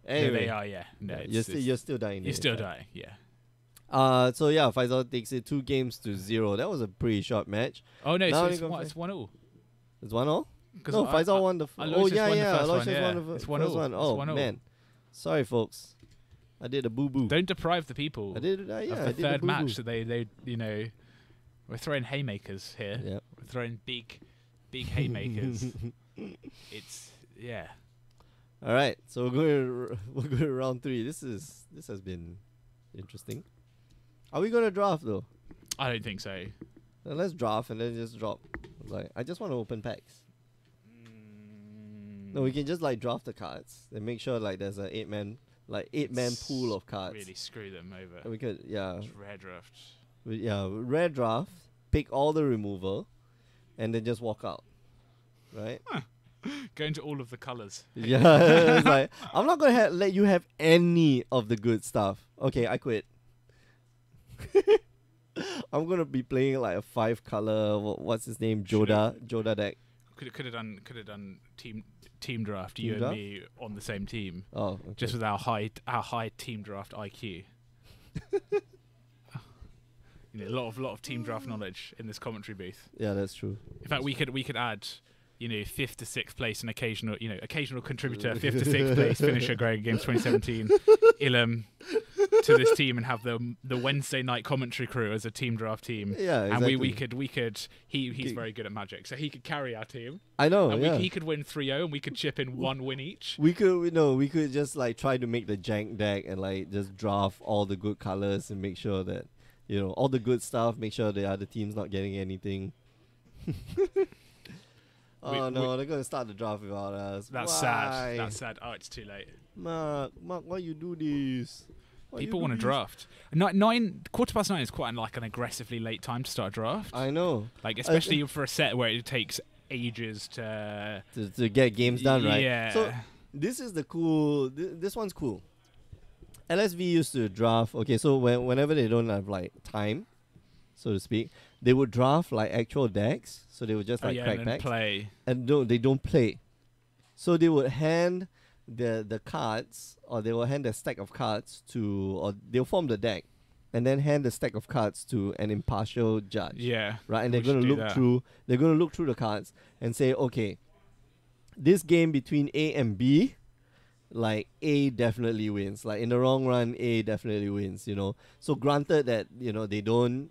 Yeah, Anyway, they are, yeah. No, you're still dying. You're still dying, yeah. So yeah, Faisal takes it 2-0. That was a pretty short match. Oh no, Now so you it's go one, for- it's 1-1. It's 1-0? No, Faisal won the Aloysius won the first one, Aloysius yeah. won the It's first 1-0. one. It's Oh 1-0. man, sorry folks, I did a boo boo. Don't deprive the people I did of I the did a third boo-boo. match. So they you know, we're throwing haymakers here. Yep. We're throwing big haymakers. It's All right, so we're going to round 3. This has been interesting. Are we gonna draft though? I don't think so. Then let's draft and then just drop. Like I just want to open packs. No, we can just like draft the cards and make sure like there's a 8-man pool of cards. Really screw them over. And we could It's rare draft. rare draft, pick all the removal, and then just walk out. Right? Go into all of the colours. Yeah, it's like I'm not gonna let you have any of the good stuff. Okay, I quit. I'm gonna be playing like a 5-color. What's his name? Joda deck. Could have done team draft. Team You draft? and me on the same team, Oh, okay. just with our high team draft IQ. You know, a lot of team draft knowledge in this commentary booth. Yeah, that's true. In fact, we could add, you know, 5th to 6th place and occasional contributor, 5th to 6th place finisher Greg Games 2017, Ilham to this team and have the Wednesday night commentary crew as a team draft team. Yeah, exactly. And he's very good at Magic, so he could carry our team. I know. And Yeah. he could win 3-0 and we could chip in 1 win each. We could just like try to make the jank deck and like just draft all the good colors and make sure that all the good stuff. Make sure the other team's not getting anything. Oh no, they're gonna start the draft without us. That's Why? sad. That's sad. Oh, it's too late. Mark, why you do this? Why People you want do to this? draft. 9:15 is quite like an aggressively late time to start a draft. I know. Like especially for a set where it takes ages to get games done, right? Yeah. So this is the cool. This one's cool. LSV used to draft. Okay, so whenever they don't have like time, so to speak, they would draft like actual decks. So they would just like crack and then packs. play. And no, they don't play. So they would hand the cards, or they will hand a stack of cards or they'll form the deck, and then hand the stack of cards to an impartial judge. Yeah. Right, and they're we should gonna do look that. through. They're gonna look through the cards and say, okay, this game between A and B, like A definitely wins. Like in the long run, A definitely wins. So granted that they don't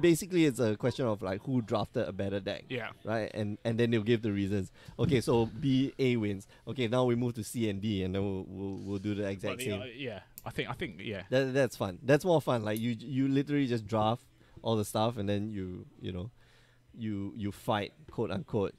basically it's a question of like who drafted a better deck. Yeah. Right, and then they'll give the reasons. Okay, so A wins. Okay, now we move to C and D, and then we'll do the exact same. Yeah. I think yeah. That's fun. That's more fun. Like you literally just draft all the stuff, and then you fight, quote unquote,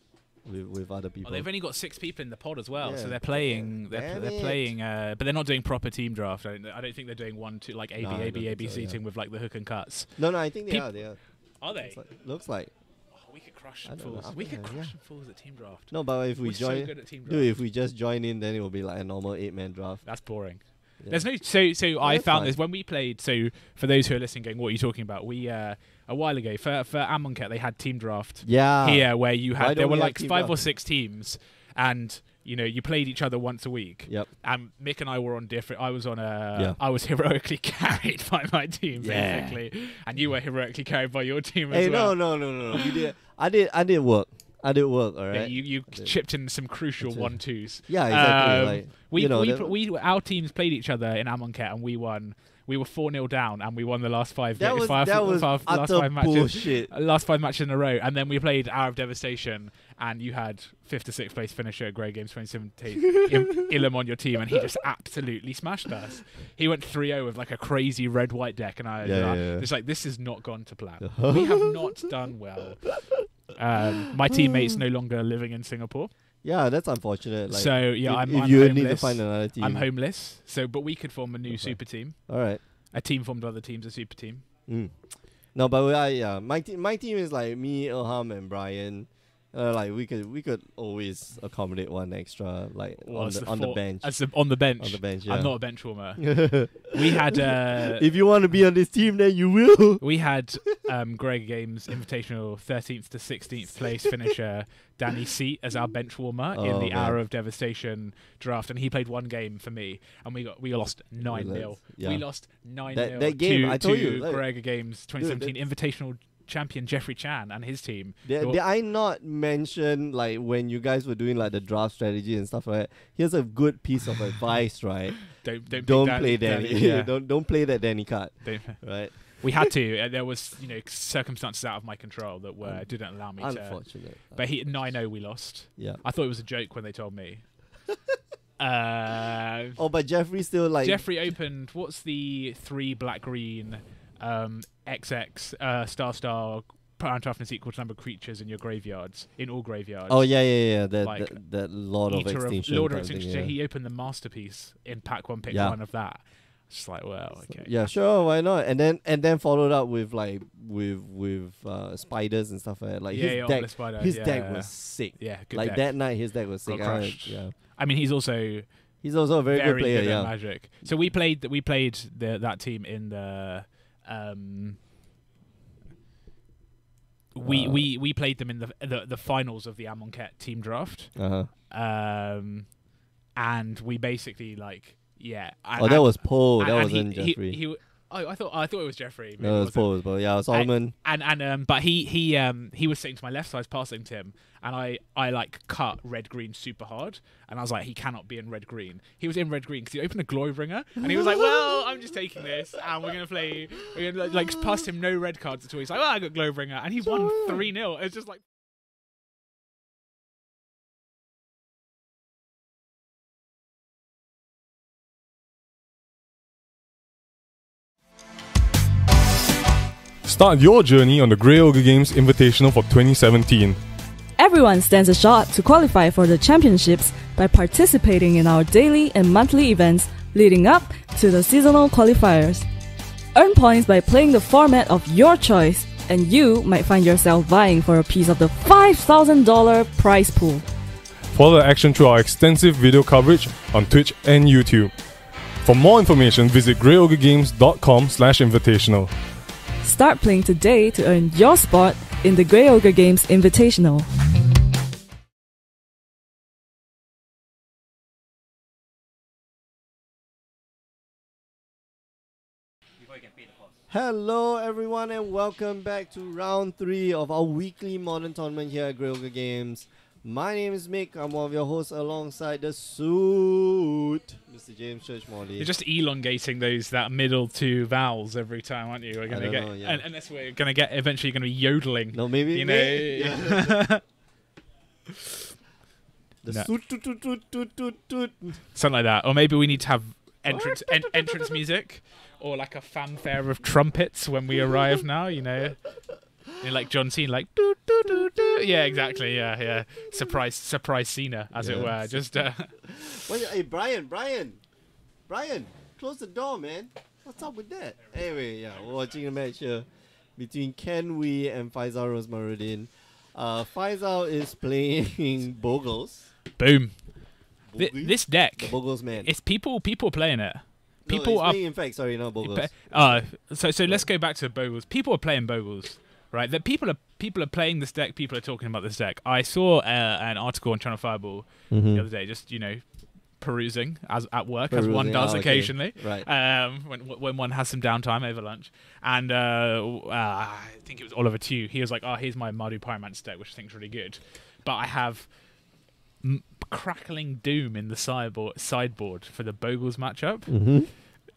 with other people. They've only got 6 people in the pod as well, Yeah. so they're playing. Damn They're it. playing, but they're not doing proper team draft. I don't think they're doing 1, 2 like No, I don't think ABC so, yeah. team with like the hook and cuts. No, I think they Peop- are. They are. Are they? Looks like. Oh, we could crush I some don't know. fools. I We think, could crush yeah. some fools at team draft. No, but if we We're join, so good at team draft. dude, if we just join in, then it will be like a normal 8-man draft. That's boring. Yeah. There's no so I that's found fine. this when we played. So for those who are listening, going, "What are you talking about?" We a while ago for Amonkhet they had team draft Yeah. here where you Why had there don't were we have like team 5 or draft? 6 teams, and you played each other once a week. Yep. And Mick and I were on different. I was on Yeah. I was heroically carried by my team Yeah. basically, and you were heroically carried by your team Hey, as well. no. We did. I did work. All Yeah, right. you did. chipped in some crucial That's it. 1-2s. Yeah, exactly. Um, like We that- our teams played each other in Amonkhet and we won We were 4-0 down, and we won the last five. That was last utter five matches. bullshit. Last 5 matches in a row, and then we played Hour of Devastation, and you had 5th to 6th place finisher at Grey Games 2017, Ilham on your team, and he just absolutely smashed us. He went 3-0 with like a crazy red-white deck, and it's like, this has not gone to plan. We have not done well. My teammate's no longer living in Singapore. Yeah, that's unfortunate. Like, so yeah, I'm you homeless. need to find another team. I'm homeless. So, but we could form a new super team. All right. A team formed of other teams, a super team. No, but my team is like me, Ilham, and Brian. Like we could always accommodate one extra, like on the bench. On the bench. On the bench, yeah. I'm not a bench warmer. We had. If you want to be on this team, then you will. We had Greg Games Invitational 13th to 16th place finisher Danny Seat as our bench warmer in the Hour of Devastation draft, and he played one game for me, and we lost 9-0. Yeah. We lost 9-0 that game, I told you, like, Greg Games 2017 Invitational champion Jeffrey Chan and his team. Did I not mention, like, when you guys were doing like the draft strategy and stuff like that? Here's a good piece of advice, right? Don't play Danny. Yeah. don't play that Danny card. Right. We had to. There was, circumstances out of my control that didn't allow me to. Unfortunate. But 9-0 we lost. Yeah. I thought it was a joke when they told me. But Jeffrey still like. Jeffrey opened. What's the 3 black-green XX star power and toughness equal to number of creatures in your graveyards, in all graveyards? Oh yeah. Like, that Lord of Extinction. Lord of Extinction. So he opened the masterpiece in pack 1, pick 1 of that. Just like, well, okay. Yeah, sure, why not? And then followed up with like with spiders and stuff like that. Like his deck was sick. Yeah, good like deck. that night his deck was sick. I mean, he's also a very good player. Good yeah, at Magic. So we played that team in the we played them in the finals of the Amonkhet team draft. And we basically like. Yeah. That was Poe. That wasn't Jeffrey. I thought it was Jeffrey. No, it was Poe. But yeah, Solomon. But he was sitting to my left, so I was passing to him, and I like cut red green super hard, and I was like, he cannot be in red green. He was in red green because he opened a Glorybringer, and he was like, well, I'm just taking this, and we're gonna like passed him no red cards at all. He's like, well, I got Glorybringer, and he won 3-0. It's just like. Start your journey on the Grey Ogre Games Invitational for 2017. Everyone stands a shot to qualify for the championships by participating in our daily and monthly events leading up to the seasonal qualifiers. Earn points by playing the format of your choice, and you might find yourself vying for a piece of the $5,000 prize pool. Follow the action through our extensive video coverage on Twitch and YouTube. For more information, visit greyogregames.com/invitational. Start playing today to earn your spot in the Grey Ogre Games Invitational. Hello everyone and welcome back to round 3 of our weekly modern tournament here at Grey Ogre Games. My name is Mick, I'm one of your hosts alongside the suit, Mr. James Church-Morley. You're just elongating that middle 2 vowels every time, aren't you? We're gonna get, unless we're gonna get eventually gonna be yodeling. No, maybe you know. Something like that, or maybe we need to have entrance music, or like a fanfare of trumpets when we arrive. Now, you know, like John Cena, like doo doo doo doo. Yeah, exactly. Yeah. Surprise Cena, as it were. Just. Hey, Brian, close the door, man. What's up with that? Anyway, yeah, we're watching a match here between Ken Wee and Faisal Rosmaruddin. Faisal is playing Bogles. Boom. This deck. The Bogles man. It's people playing it. People are playing, in fact, sorry, not Bogles. So let's go back to Bogles. People are playing Bogles, right? That people are playing this deck. People are talking about this deck. I saw an article on Channel Fireball the other day, just perusing at work, as one does occasionally. Right. When one has some downtime over lunch, and I think it was Oliver Tew. He was like, "Oh, here's my Mardu Pyromancer deck, which I think is really good, but I have." Crackling Doom in the sideboard for the Bogles matchup.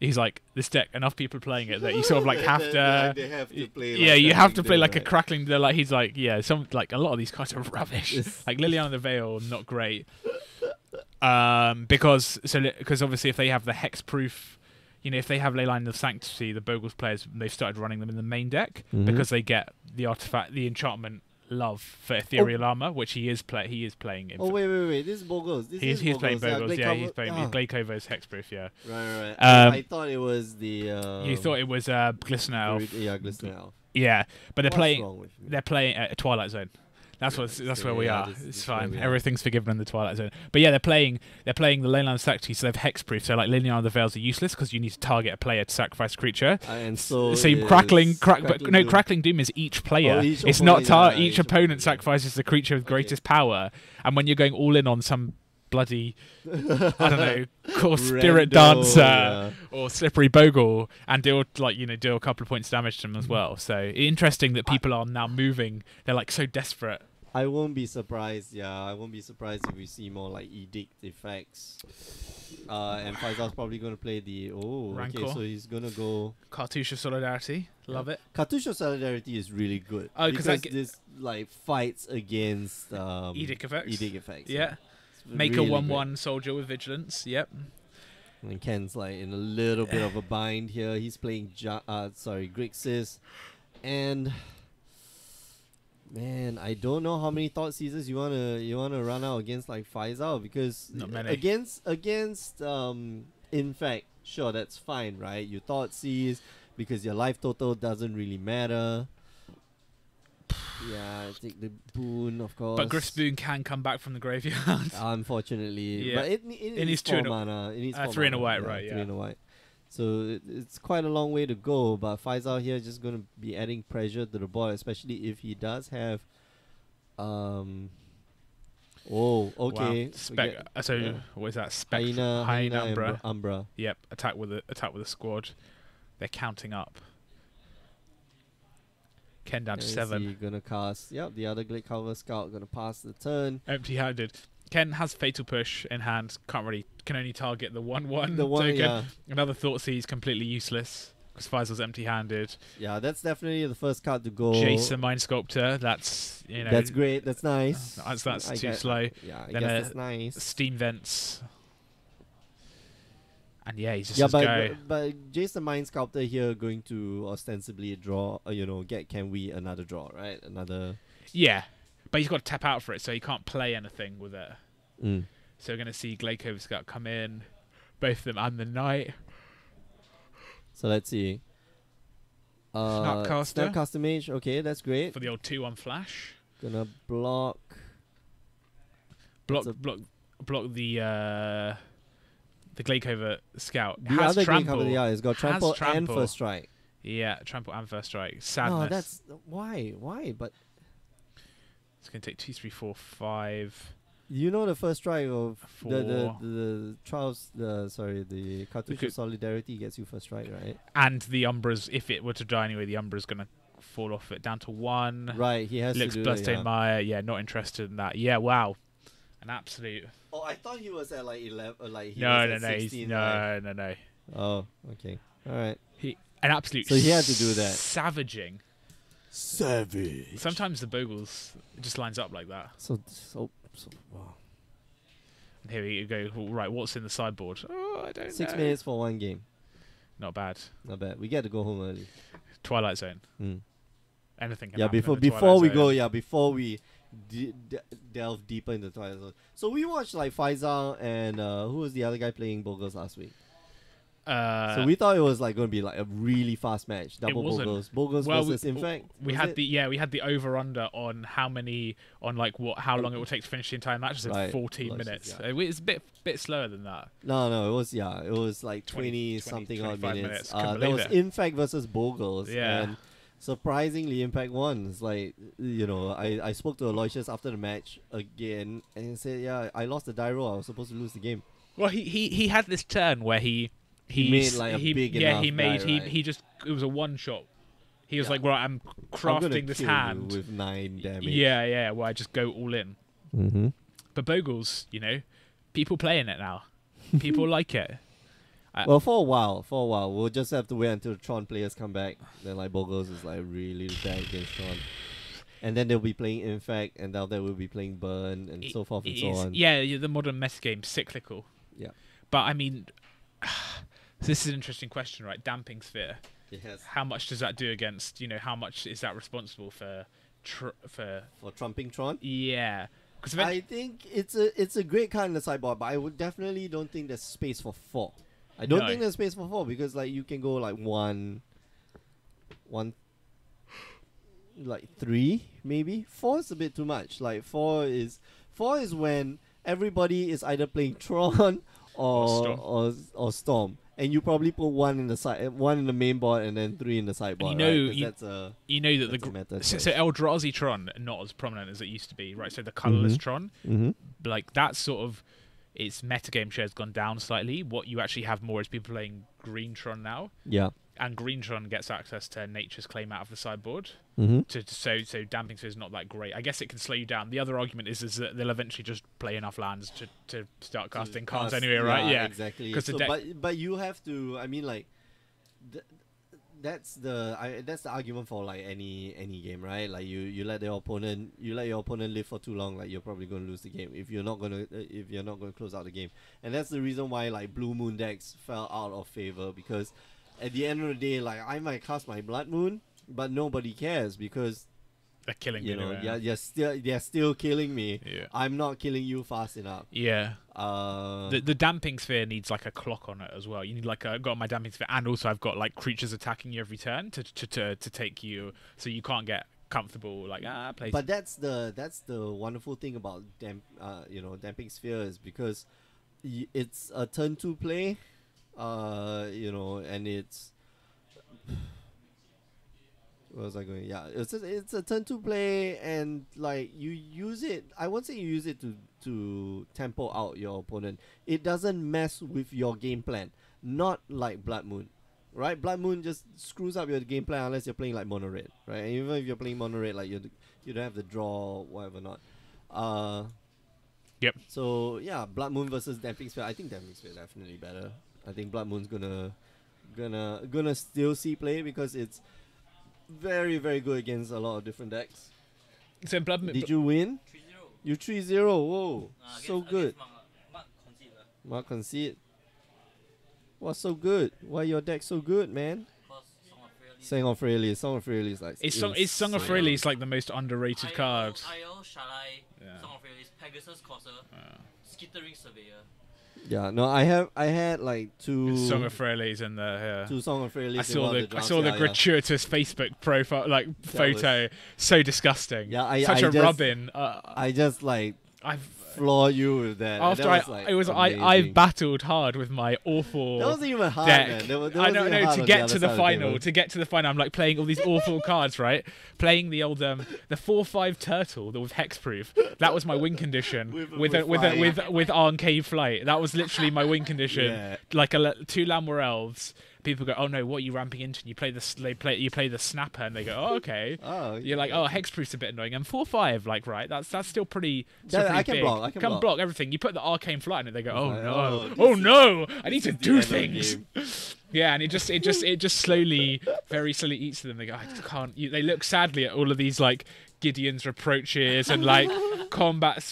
he's like, this deck, enough people playing it that you sort of like have to. They have to play. Yeah, like you that have to thing, play like a right? crackling. Like he's like, yeah, some like a lot of these cards are rubbish. Like Liliana the Veil, not great. Because obviously if they have the hexproof, if they have Leyline of Sanctity, the Bogles players, they've started running them in the main deck because they get the artifact, the enchantment love for Ethereal Armor, which he is playing. Oh wait! This is Bogles. He's playing Bogles. Yeah, he's playing Glakeover's hexproof. Yeah. Right. I thought it was the. You thought it was Glistener Elf. Yeah, Glistener Elf. Yeah, but they're What's playing. wrong with me? They're playing Twilight Zone. That's where we are. this It's is where fine. we are. Everything's forgiven in the Twilight Zone. But yeah, they're playing the Leyline Sanctity, so they've hexproof. So like Liliana the Veils are useless because you need to target a player to sacrifice a creature. And so you Crackling Crackling Doom is each player. It's not each opponent sacrifices the creature with greatest power. And when you're going all in on some bloody I don't know, Core Spirit Dancer or Slippery Bogle and deal a couple of points of damage to them as well. So interesting that people are now moving. They're like so desperate. I won't be surprised. Yeah, I won't be surprised if we see more like edict effects. And Faisal's probably going to play the Rancor. Okay, so he's going to go Cartouche of Solidarity, love it. Cartouche of Solidarity is really good because this like fights against edict effects. Yeah. Make really a 1/1 soldier with vigilance. Yep. And Ken's like in a little bit of a bind here. He's playing Grixis, and man, I don't know how many thought seizures you wanna run out against like Faisal, because not many. against in fact, sure, that's fine, right? You thought seize because your life total doesn't really matter. Yeah, take the boon, of course. But Griff's boon can come back from the graveyard. Unfortunately, Yeah. but it needs 4 mana. It needs 3 and a mana. white, right? 3 and a white. So it's quite a long way to go. But Faisal here just going to be adding pressure to the board, especially if he does have. Oh, okay. Wow. What is that? Hyena Umbra. Yep. Attack with a squad. They're counting up. Ken down to 7. Gonna cast. Yep, the other Glakeover Scout gonna pass the turn. Empty-handed. Ken has Fatal Push in hand. Can only target the 1/1 The one, token. yeah. Another Thoughtseize completely useless because Faisal's empty-handed. Yeah, that's definitely the first card to go. Jason Mind Sculptor. That's That's great. That's nice. That's too slow. Yeah, I Then guess that's nice. Steam Vents. And yeah, he's just but Jason Mind Sculptor here going to ostensibly draw, get another draw, right? Yeah, but he's got to tap out for it, so he can't play anything with it. Mm. So we're going to see Glakeover Scout come in, both of them and the Knight. So let's see. Snapcaster Mage, okay, that's great. For the old 2-1 flash. Gonna block the Glakeover Scout. the other Glakeover. Yeah, it's got trample and trample. first strike. Yeah, trample and first strike. Sadness. No, that's why? But it's going to take 2, 3, 4, 5. you know the first strike of 4. the trials. The Cartouche of Solidarity gets you first strike, right? And the Umbras, if it were to die anyway, the Umbra's going to fall off it down to 1. Right, he has Looks to do Bloodstained it. Mire. Yeah, not interested in that. Yeah, wow. An absolute. Oh, I thought he was at like 11. Like he No. was at 16. No. Oh, okay, all right. An absolute. So he had to do that. Savaging. Savage. Sometimes the Bogles just lines up like that. So wow. And here we go. Right, what's in the sideboard? Oh, I don't know. 6 minutes for one game. Not bad. Not bad. We get to go home early. Twilight Zone. Mm. Anything can Yeah, happen in the before Twilight we Zone. go, before we delve deeper into Twilight Zone. So we watched like Faisal and who was the other guy playing Bogles last week? So we thought it was like going to be like a really fast match, double wasn't. Bogles versus Infect. We had the over under on how long it would take to finish the entire match. So Right. 14 minutes. It's a bit slower than that. No, it was like 20 something odd 25 minutes. Couldn't That believe was it. Infect versus Bogles. Yeah. And surprisingly, Impact won. It's like, I spoke to Aloysius after the match again, and he said, yeah, I lost the die roll. I was supposed to lose the game. Well, he had this turn where he made like a big enough die, right? it was a one shot. He was Yeah. like, right, I'm crafting this kill you hand with 9 damage. Yeah. Well, I just go all in. Mm-hmm. But Bogles, people playing it now. People like it. Well, for a while, we'll just have to wait until the Tron players come back. Then like Bogos is like really bad against Tron, and then they'll be playing Infect, and now they will be playing Burn, and so forth and so on. Yeah, the modern metagame's cyclical. Yeah. But I mean, this is an interesting question, right? Damping Sphere. Yes. How much does that do against? How much is that responsible for trumping Tron? Yeah. I think it's a great card in the sideboard, but I would definitely don't think there's space for 4. I don't think there's space for 4 because like you can go like one, like 3 maybe. 4 is a bit too much. Like 4 is when everybody is either playing Tron or Storm, and you probably put 1 in the main board, and then 3 in the sideboard. So Eldrazi Tron not as prominent as it used to be, right? So the colorless Tron, like that sort of. Its metagame share has gone down slightly. What you actually have more is people playing Green Tron now. Yeah. And Green Tron gets access to Nature's Claim out of the sideboard. So Damping Sphere is not that great. I guess it can slow you down. The other argument is that they'll eventually just play enough lands to start casting cards anyway, right? Yeah, exactly. But you have to. I mean, like, that's the argument for like any game, right? Like you let your opponent live for too long, like you're probably going to lose the game if you're not going to close out the game. And that's the reason why like Blue Moon decks fell out of favor, because at the end of the day, like I might cast my Blood Moon, but nobody cares because they're killing me. They're still killing me. Yeah. I'm not killing you fast enough. Yeah. The Damping Sphere needs like a clock on it as well. You need like I've got my Damping Sphere, and also I've got like creatures attacking you every turn to take you, so you can't get comfortable like play. But that's the wonderful thing about Damping Sphere is because it's a turn 2 play, and it's. Where was I going? Yeah, it's a turn 2 play, and like you use it. I won't say you use it to tempo out your opponent. It doesn't mess with your game plan. Not like Blood Moon, right? Blood Moon just screws up your game plan unless you're playing like mono red, right? And even if you're playing mono red, like you don't have the draw, whatever not. Yep. So yeah, Blood Moon versus Damping Sphere. I think Damping Sphere is definitely better. I think Blood Moon's gonna still see play because it's very, very good against a lot of different decks. So Blood Moon, did you win? 3-0. You 3-0. Whoa, so good. Mark Concede. What's so good? Why your deck so good, man? Song of Frehley. Song of Frehley is like. Is Song of Frehley is like the most underrated card. IO, Shalai, Song of Frehley, Pegasus Corsair, Skittering Surveyor. Yeah, no, I had like 2 Song of Frehley's in there. Yeah. 2 Song of Frehley's. I saw the gratuitous Facebook profile photo. So disgusting. Yeah, I rub-in. I just like floor you with that. After I battled hard with my awful that wasn't even hard, deck. man. To get to the final, I'm like playing all these awful cards, right? Playing the old the 4/5 turtle with hexproof. That was my win condition with Arcane Flight. That was literally my win condition. Yeah. Like 2 Llanowar Elves. People go, oh no, what are you ramping into? And you play the snapper, and they go, oh okay. Oh, you're like, oh, hexproof's a bit annoying. And 4/5, like right, that's still pretty. I can big. block. I can block everything. You put the Arcane Flight in it, they go, oh no, I need to do things. Yeah, and it just slowly, very slowly eats them. They go, I can't. They look sadly at all of these like Gideon's reproaches and like combat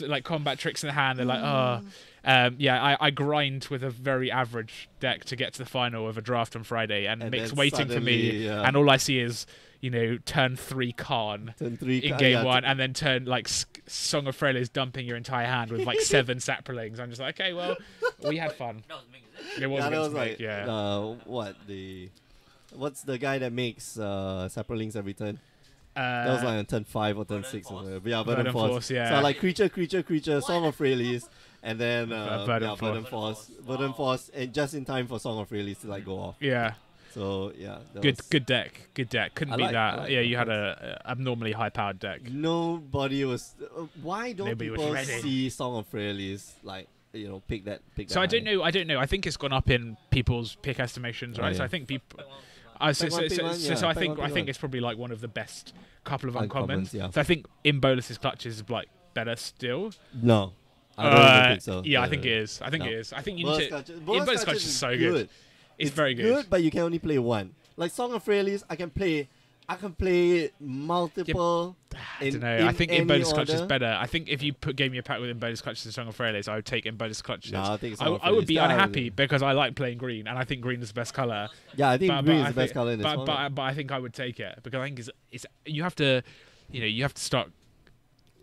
tricks in the hand. They're like, oh. I grind with a very average deck to get to the final of a draft on Friday, and Mick's waiting for me, and all I see is, turn 3 Khan in game 1, and then turn like Song of Frehley's dumping your entire hand with like 7 Saprolings. I'm just like, okay, well, we had fun. That was Mick, is it? It was, that was Mick, yeah. What's the guy that makes Saprolings every turn? That was like on turn 5 or turn 6 or whatever. Yeah, Verdant Force. Yeah. So like creature, Song of Frehley's, and then Verdant Force, and just in time for Song of Frehley's to like go off. Yeah. So yeah, good deck. Couldn't beat that. You had a abnormally high powered deck. Nobody was. Why don't Nobody people see Song of Frehley's like pick that? So I don't know. I think it's gone up in people's pick estimations, right? Oh, yeah. So I think people. I think it's probably like one of the best couple of uncommons. Yeah. So I think in Bolus's clutches is like better still. No, I don't think so. Yeah, I think it is. I think it is. I think you need to. Bolus Bolus clutches is so good. It's very good. But you can only play one. Like Song of Release, I can play multiple. I don't know. I think Imbonus Clutch is better. I think if you gave me a pack with Imbonus Clutches and Song of Release, I would take Imbonus Clutches. No, I think I would be unhappy because I like playing green, and I think green is the best color. Yeah, I think green is the best color in this one. But I think I would take it because I think it's you have to, you have to start.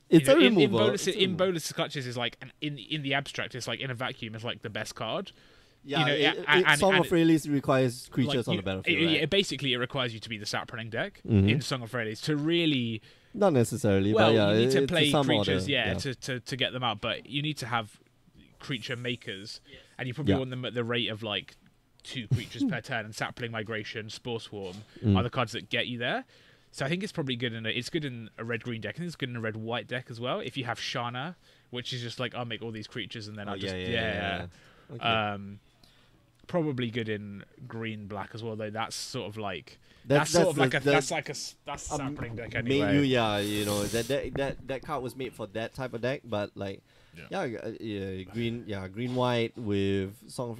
It's a removal. Imbonus Clutches is like in the abstract. It's like in a vacuum. It's like the best card. Yeah, Song of Release requires creatures on the battlefield. Right? Basically, it requires you to be the sap running deck in Song of Release to really. Not necessarily, well, but yeah, you need to play order, creatures, to get them out. But you need to have creature makers, and you probably want them at the rate of like 2 creatures per turn. And Sapling Migration, Spore Swarm are the cards that get you there. So I think it's probably good it's good in a red-green deck. I think it's good in a red-white deck as well. If you have Shana, which is just like I'll make all these creatures and then I'll just Okay. Probably good in green-black as well, though. That's sort of like that's a sapling deck anyway. That card was made for that type of deck, but like green white with Song of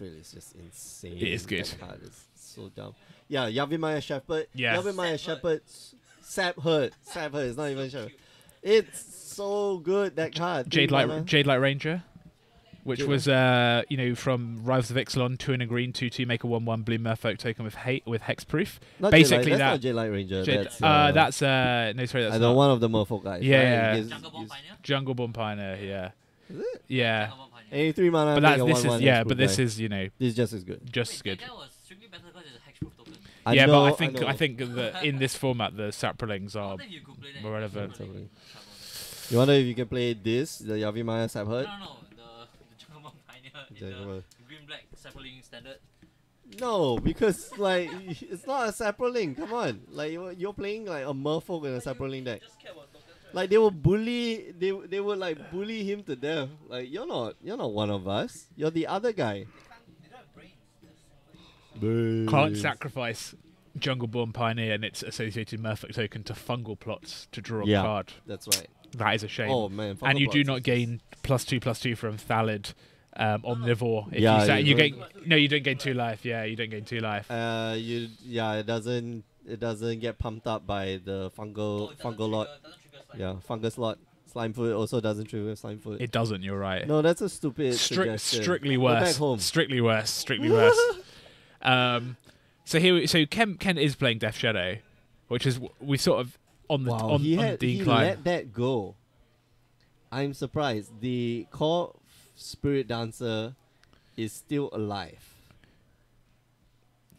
Release is just insane. It is good. That card is so dumb. Yeah, Yavimaya Shepherd. Yeah. Yavimaya Shepherd. Sap Herd. It's not even Shepherd. It's so good, that card. Jade Light Ranger. Which was, from Rivals of Ixalan, 2 and a green, 2/2, make a 1/1 blue Merfolk token with hexproof. Not basically, that's not Jade Light Ranger. That's one of the Merfolk guys. Yeah, right? Jungle Bomb Pioneer. Yeah. Is it? Yeah. 83 mana. But this is this is just as good. Just as good. That was strictly better because it's a hexproof token. I think that in this format the Saprolings are more relevant. You wonder if you can play this, the Yavimaya Sap Herd? No. In the green black sapling standard. No, because like it's not a sapling. Come on, like you're playing like a Merfolk in a sapling deck. Like they will bully, they would like bully him to death. Like you're not one of us. You're the other guy. Can't sacrifice Jungle Born Pioneer and its associated Merfolk token to fungal plots to draw a card. That's right. That is a shame. Oh man, and you do not gain +2/+2 from Thallid. Omnivore. You don't gain 2 life. Yeah, you don't gain 2 life. It doesn't get pumped up by the fungal lot. Yeah, fungus lot. Slime foot also doesn't trigger slime foot. It doesn't. You're right. No, that's a stupid suggestion. Strictly worse. Go back home. Strictly worse. So Ken is playing Death Shadow, which is we sort of on the decline. He let that go. I'm surprised. The core Spirit Dancer is still alive.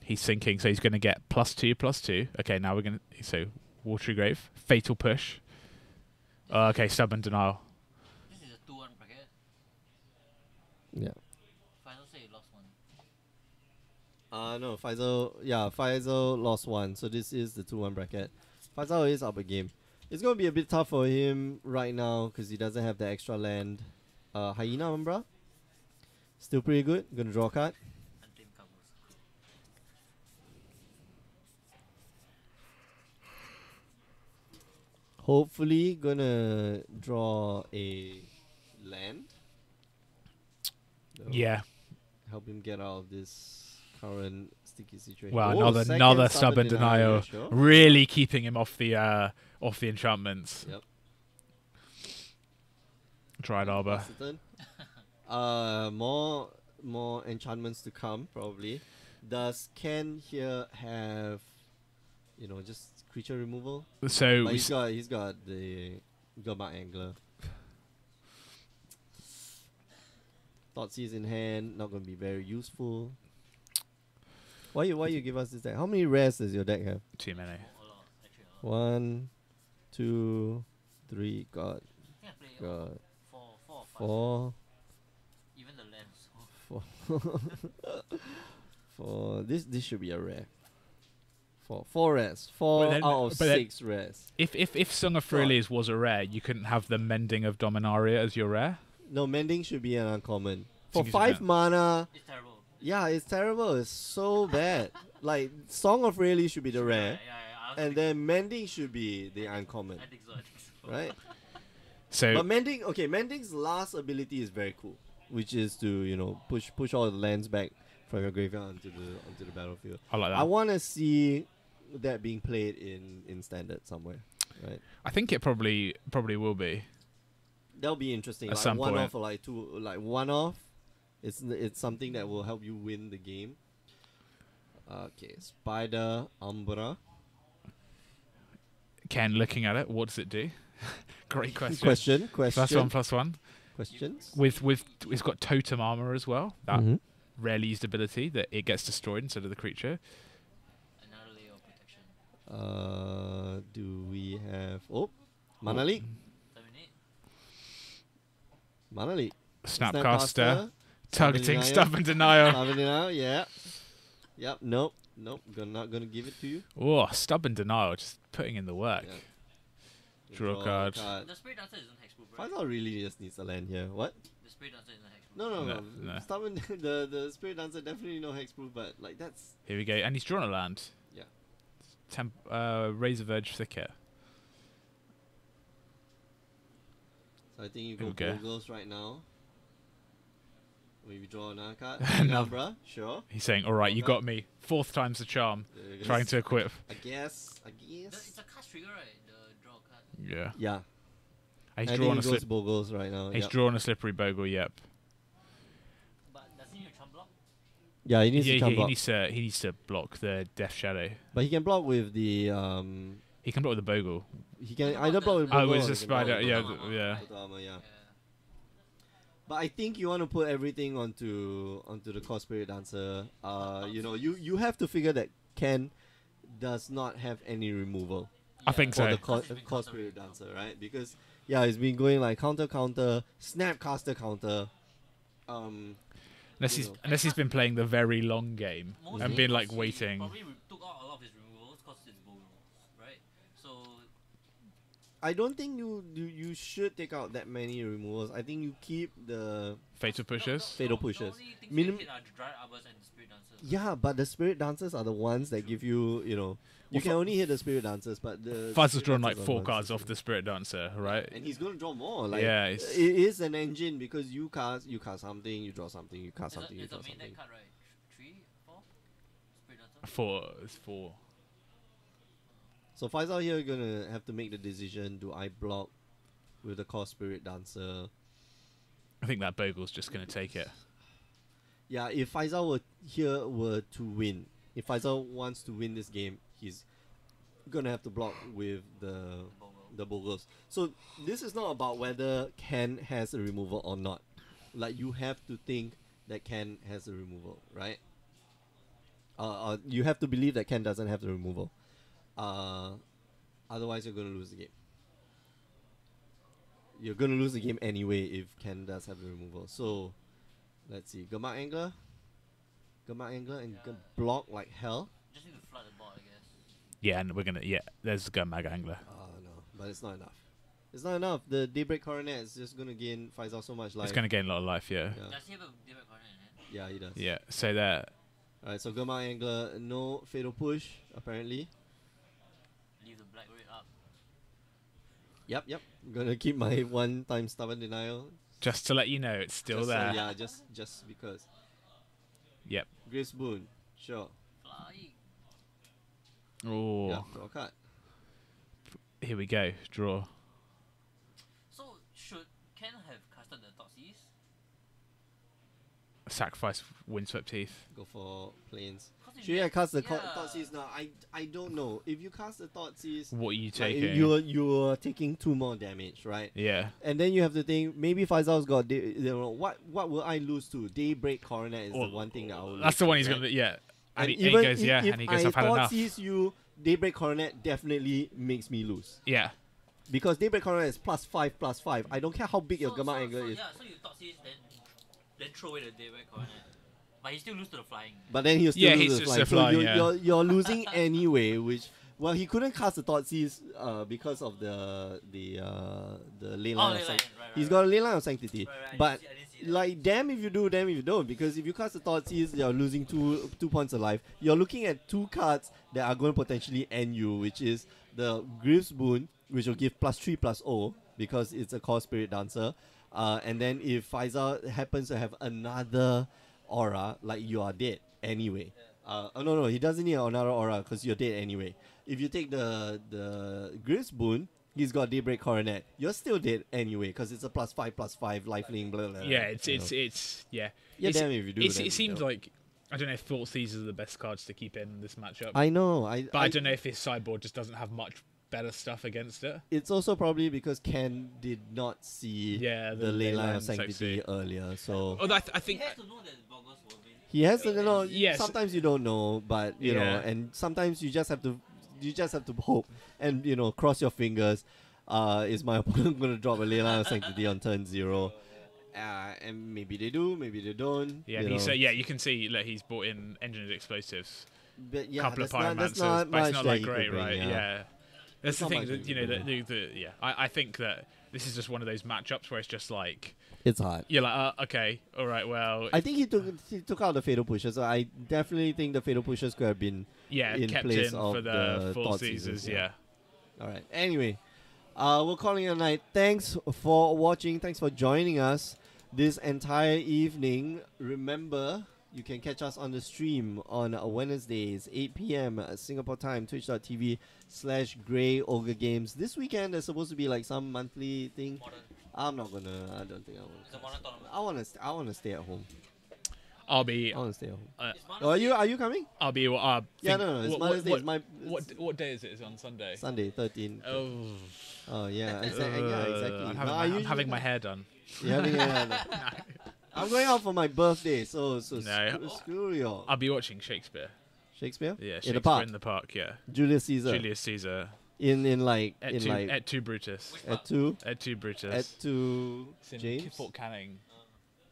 He's sinking, so he's going to get +2/+2. Okay, now we're going to... So, Watery Grave. Fatal Push. Okay, Stubborn Denial. This is a 2-1 bracket. Yeah. Faisal say he lost one. No, Faisal lost one, so this is the 2-1 bracket. Faisal is up a game. It's going to be a bit tough for him right now because he doesn't have the extra land. Hyena Umbra. Still pretty good. Gonna draw a card. Hopefully gonna draw a land. Yeah. Help him get out of this current sticky situation. Well, another Stubborn Denial. Sure. Really keeping him off the enchantments. Yep. Tried Arbor. More enchantments to come probably. Does Ken here have, just creature removal? So he's got Mark Angler. Thoughtseize in hand, not gonna be very useful. Why you give us this deck? How many rares does your deck have? Too many. 1, 2, 3. God. Four. Even the lens. For this should be a rare. Four rares. Four out of 6 rares. If Song of Release was a rare, you couldn't have the Mending of Dominaria as your rare. No, Mending should be an uncommon. For 5 mana. It's terrible. Yeah, it's terrible. It's so bad. Like Song of Release should be the rare, and then Mending should be the uncommon. I think so. Right. So, but Mending's last ability is very cool, which is to push all the lands back from your graveyard onto the battlefield. I like that. I want to see that being played in standard somewhere, right? I think it probably will be. That'll be interesting. At Like some one point. off or like two, like one off. It's something that will help you win the game. Okay, Spider Umbra. Ken, looking at it, what does it do? Great question. Question. +1/+1. Questions. With it's got totem armor as well. That Mhm. rarely used ability that it gets destroyed instead of the creature. Another layer of protection. Do we have Mana Leak? Terminate. Mana Leak. Snapcaster, targeting Denial. stubborn denial. Stubborn Denial, yeah. Yep, nope. Not gonna give it to you. Oh, stubborn denial, just putting in the work. Yeah. Draw a card. The Spirit Dancer isn't hexproof, right? Faisal really just needs a land here. What? The Spirit Dancer isn't hexproof. No. No. Stubborn. the Spirit Dancer definitely no hexproof, but like that's Here we go, and he's drawn a land. Yeah. Razor Verge Thicket. So I think you Here go we go. Bogles right now. Maybe draw another card. No. Bruh, sure. He's saying, "All right, you Okay. got me. 4th time's the charm." You're gonna Trying to s- equip. I guess. It's a cast trigger, right? The draw card. Yeah. Yeah. He's I drawn think a he goes slip. Bogles right now. He's Yep. drawn a slippery bogle. Yep. But doesn't he need a trump block? Yeah, he needs Yeah, to come he block. needs to block the Death Shadow. But he can block with the He can block with the bogle. he can He can either block block with the- Bogle Oh, or it's he a can block spider. with Yeah, Bogle. yeah. Total armor, yeah. But I think you want to put everything onto the Core Spirit Dancer. You have to figure that Ken does not have any removal I think for so. the Because it's been Core counter Spirit right now. Dancer, right? Because it's been going like counter, Snapcaster counter. Unless he's been playing the very long game Mostly and been because like he waiting. Probably took out a lot of his removals because it's Bogles, right? So I don't think you should take out that many removals. I think you keep the Fatal pushes. Fatal pushes. The only things Minim- you hit are Dry Arbors and Spirit Dancers. yeah, but the Spirit Dancers are the ones that give you you Well, can only hit the Spirit Dancers, but the Fuzz has Spirit drawn like Dancers are 4 ones cards that off give the Spirit Dancer, right? and he's gonna draw more. Like Yeah, it it's- is an engine because you cast something, you draw something, you cast something, you It's a draw main something. deck card, right? 3, 4? Spirit Dancer? 4. It's 4. So Faisal here gonna have to make the decision: do I block with the Core Spirit Dancer? I think that bogle's just going to take it. Yeah, if Faisal were to win, if Faisal wants to win this game, he's gonna have to block with the Bogles. So this is not about whether Ken has a removal or not. Like you have to think that Ken has a removal, right? You have to believe that Ken doesn't have the removal. Otherwise you're gonna lose the game. You're gonna lose the game anyway if Ken does have the removal. So let's see. Gamma Angler and block like hell. Just need to flood the board, I guess. Yeah, and we're going to... Yeah, there's Gun Mag Angler. Oh no, but it's not enough. It's not enough. The Daybreak Coronet is just gonna gain Faisal so much life. It's going to gain a lot of life, yeah. Yeah. Does he have a Daybreak Coronet in hand? Yeah, he does. Yeah, so there... Alright, so Gamma Angler, no Fatal Push, apparently. Leave the black red up. Yep. Gonna keep my 1-time Stubborn Denial. Just to let you know, it's still Just so- there. yeah, just because. Yep. Grace Boon, sure. Flying. Oh, Yeah, draw a card. here we go. Draw. So, should Ken have casted the Thoughtseize? Sacrifice Windswept Teeth. Go for Plains. 'Cause if Should I you- cast the yeah. Thoughtseize now? I don't know. If you cast the Thoughtseize, What are you like, taking? you're taking 2 more damage, right? Yeah. And then you have to think, maybe Faisal's got, what will I lose to? Daybreak Coronet is Or- the one thing that I will lose That's the one he's to, going right? to... Yeah. And, he even goes, yeah. if And he goes, I I've had enough. sees you, Daybreak Coronet definitely makes me lose. Yeah. Because Daybreak Coronet is +5/+5. I don't care how big your Gamma Angler is. Yeah, so you Thoughtseize, then throw away the Daybreak Coronet. But he still lose to the flying. But then he'll still Yeah, lose he's the just flying. a flying, so yeah. you're losing anyway, which... Well, he couldn't cast the Thoughtseize because of the ley line of sanctity. He's got a ley line of sanctity. But like, damn if you do, damn if you don't. Because if you cast the Thoughtseize, you're losing 2 points of life. You're looking at 2 cards that are going to potentially end you, which is the Grief's Boon, which will give +3/+0 because it's a Core Spirit Dancer. And then if Faisal happens to have another aura, like you are dead anyway. No, he doesn't need another aura because you're dead anyway. If you take the Griff's boon, he's got Daybreak Coronet. You're still dead anyway because it's a +5/+5 lifelink. Blah, blah, blah, yeah, it's yeah. Yeah, damn if you do. It seems like, I don't know if Thought Seizers are the best cards to keep in this matchup. I know. But I don't know if his sideboard just doesn't have much better stuff against it. It's also probably because Ken did not see the Ley Line of Sanctity earlier. So I think He has to know that Boggles will win. he has to know. Yes. Sometimes you don't know, but you know, and sometimes you just have to hope and cross your fingers. Is my opponent going to drop a Ley Line of Sanctity on turn 0? And maybe they do, maybe they don't. Yeah, you can see that he's bought in engineered explosives. But yeah, couple of that's pyromancers, not but it's much not that like he great, could bring, right? Yeah. That's the not thing much that he could bring. I think that this is just one of those matchups where it's just like it's hard. you're like, okay, all right, well. I think he took out the Fatal Pusher, so I definitely think the Fatal Pushers could have been in kept place in of for the Thought Seizers. Seizers, yeah. All right. Anyway, we're calling it a night. Thanks for watching. Thanks for joining us this entire evening. Remember, you can catch us on the stream on Wednesdays, 8 p.m. Singapore time, twitch.tv/Grey Ogre Games. This weekend, there's supposed to be like some monthly thing. Modern. I don't think I will. It's a modern tournament. I wanna stay at home. I'll be. I wanna stay at home. It's Mother's Are you coming? I'll be. Yeah, no. It's Mother's Day. What day is it? Is it on Sunday? Sunday, 13. Oh. Oh yeah, exactly. I'm having my hair done. You're having I'm going out for my birthday, so No. screw you. I'll be watching Shakespeare. Shakespeare? Yeah, in the park. In the park, yeah. Julius Caesar. Julius Caesar. Et tu Brutus. Et tu. Et tu Brutus. Et tu It's in James. Fort Canning.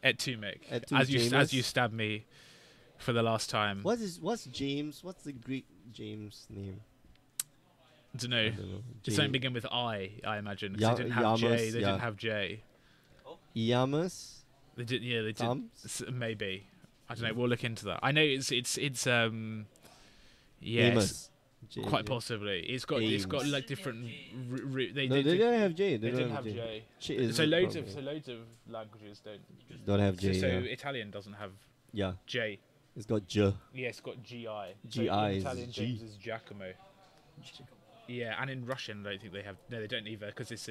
Et tu Mick. Et tu As James. you stabbed me for the last time. What's James? What's the Greek James name? I don't know. It's something begin with I imagine. 'Cause Ya- they didn't have Yamas, J. They yeah. didn't have J. Iamus? They did. Yeah, they did. Thumbs? Maybe. I don't know. We'll look into that. I know it's yes, Amos. J- quite J- possibly. It's got Ames. like different. They No, they didn't have J. They didn't have J. J. So loads of languages don't have J. So yeah. Italian doesn't have Yeah, J. it's got J. Yeah, it's got GI. GI So in is Italian, G. James is Giacomo. Yeah, and in Russian, I don't think they have. No, they don't either because it's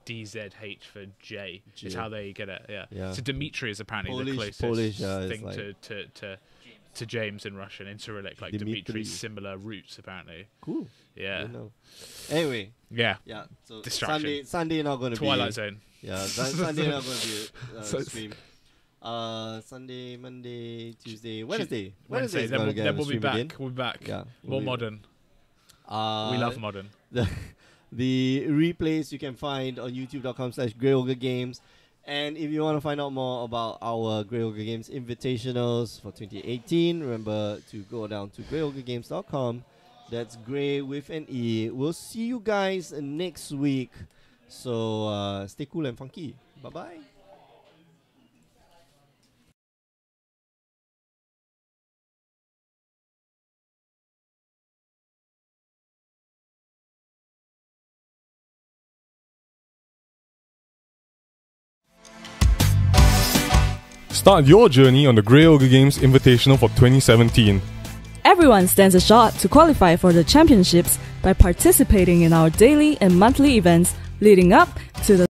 DZH for J. J. It's how they get it. Yeah. Yeah. So Dimitri is apparently the closest Polish, is thing like to James in Russian. In Cyrillic, like Dimitri. Dimitri's similar roots apparently. cool. Yeah. Didn't know. Anyway, Yeah. yeah. So Distraction. Sunday not going to be Twilight Zone. Yeah, Sunday not going to be So- stream. Sunday, Monday, Tuesday, Wednesday. Wednesday. is Then gonna we'll, get then on we'll the be stream back. again. We'll be back. Yeah, More modern. We love modern. The replays you can find on youtube.com/Grey Ogre Games. And if you want to find out more about our Grey Ogre Games Invitationals for 2018, remember to go down to greyogregames.com. That's Grey with an E. We'll see you guys next week. So stay cool and funky. Bye-bye. Start your journey on the Grey Ogre Games Invitational for 2017. Everyone stands a shot to qualify for the championships by participating in our daily and monthly events leading up to the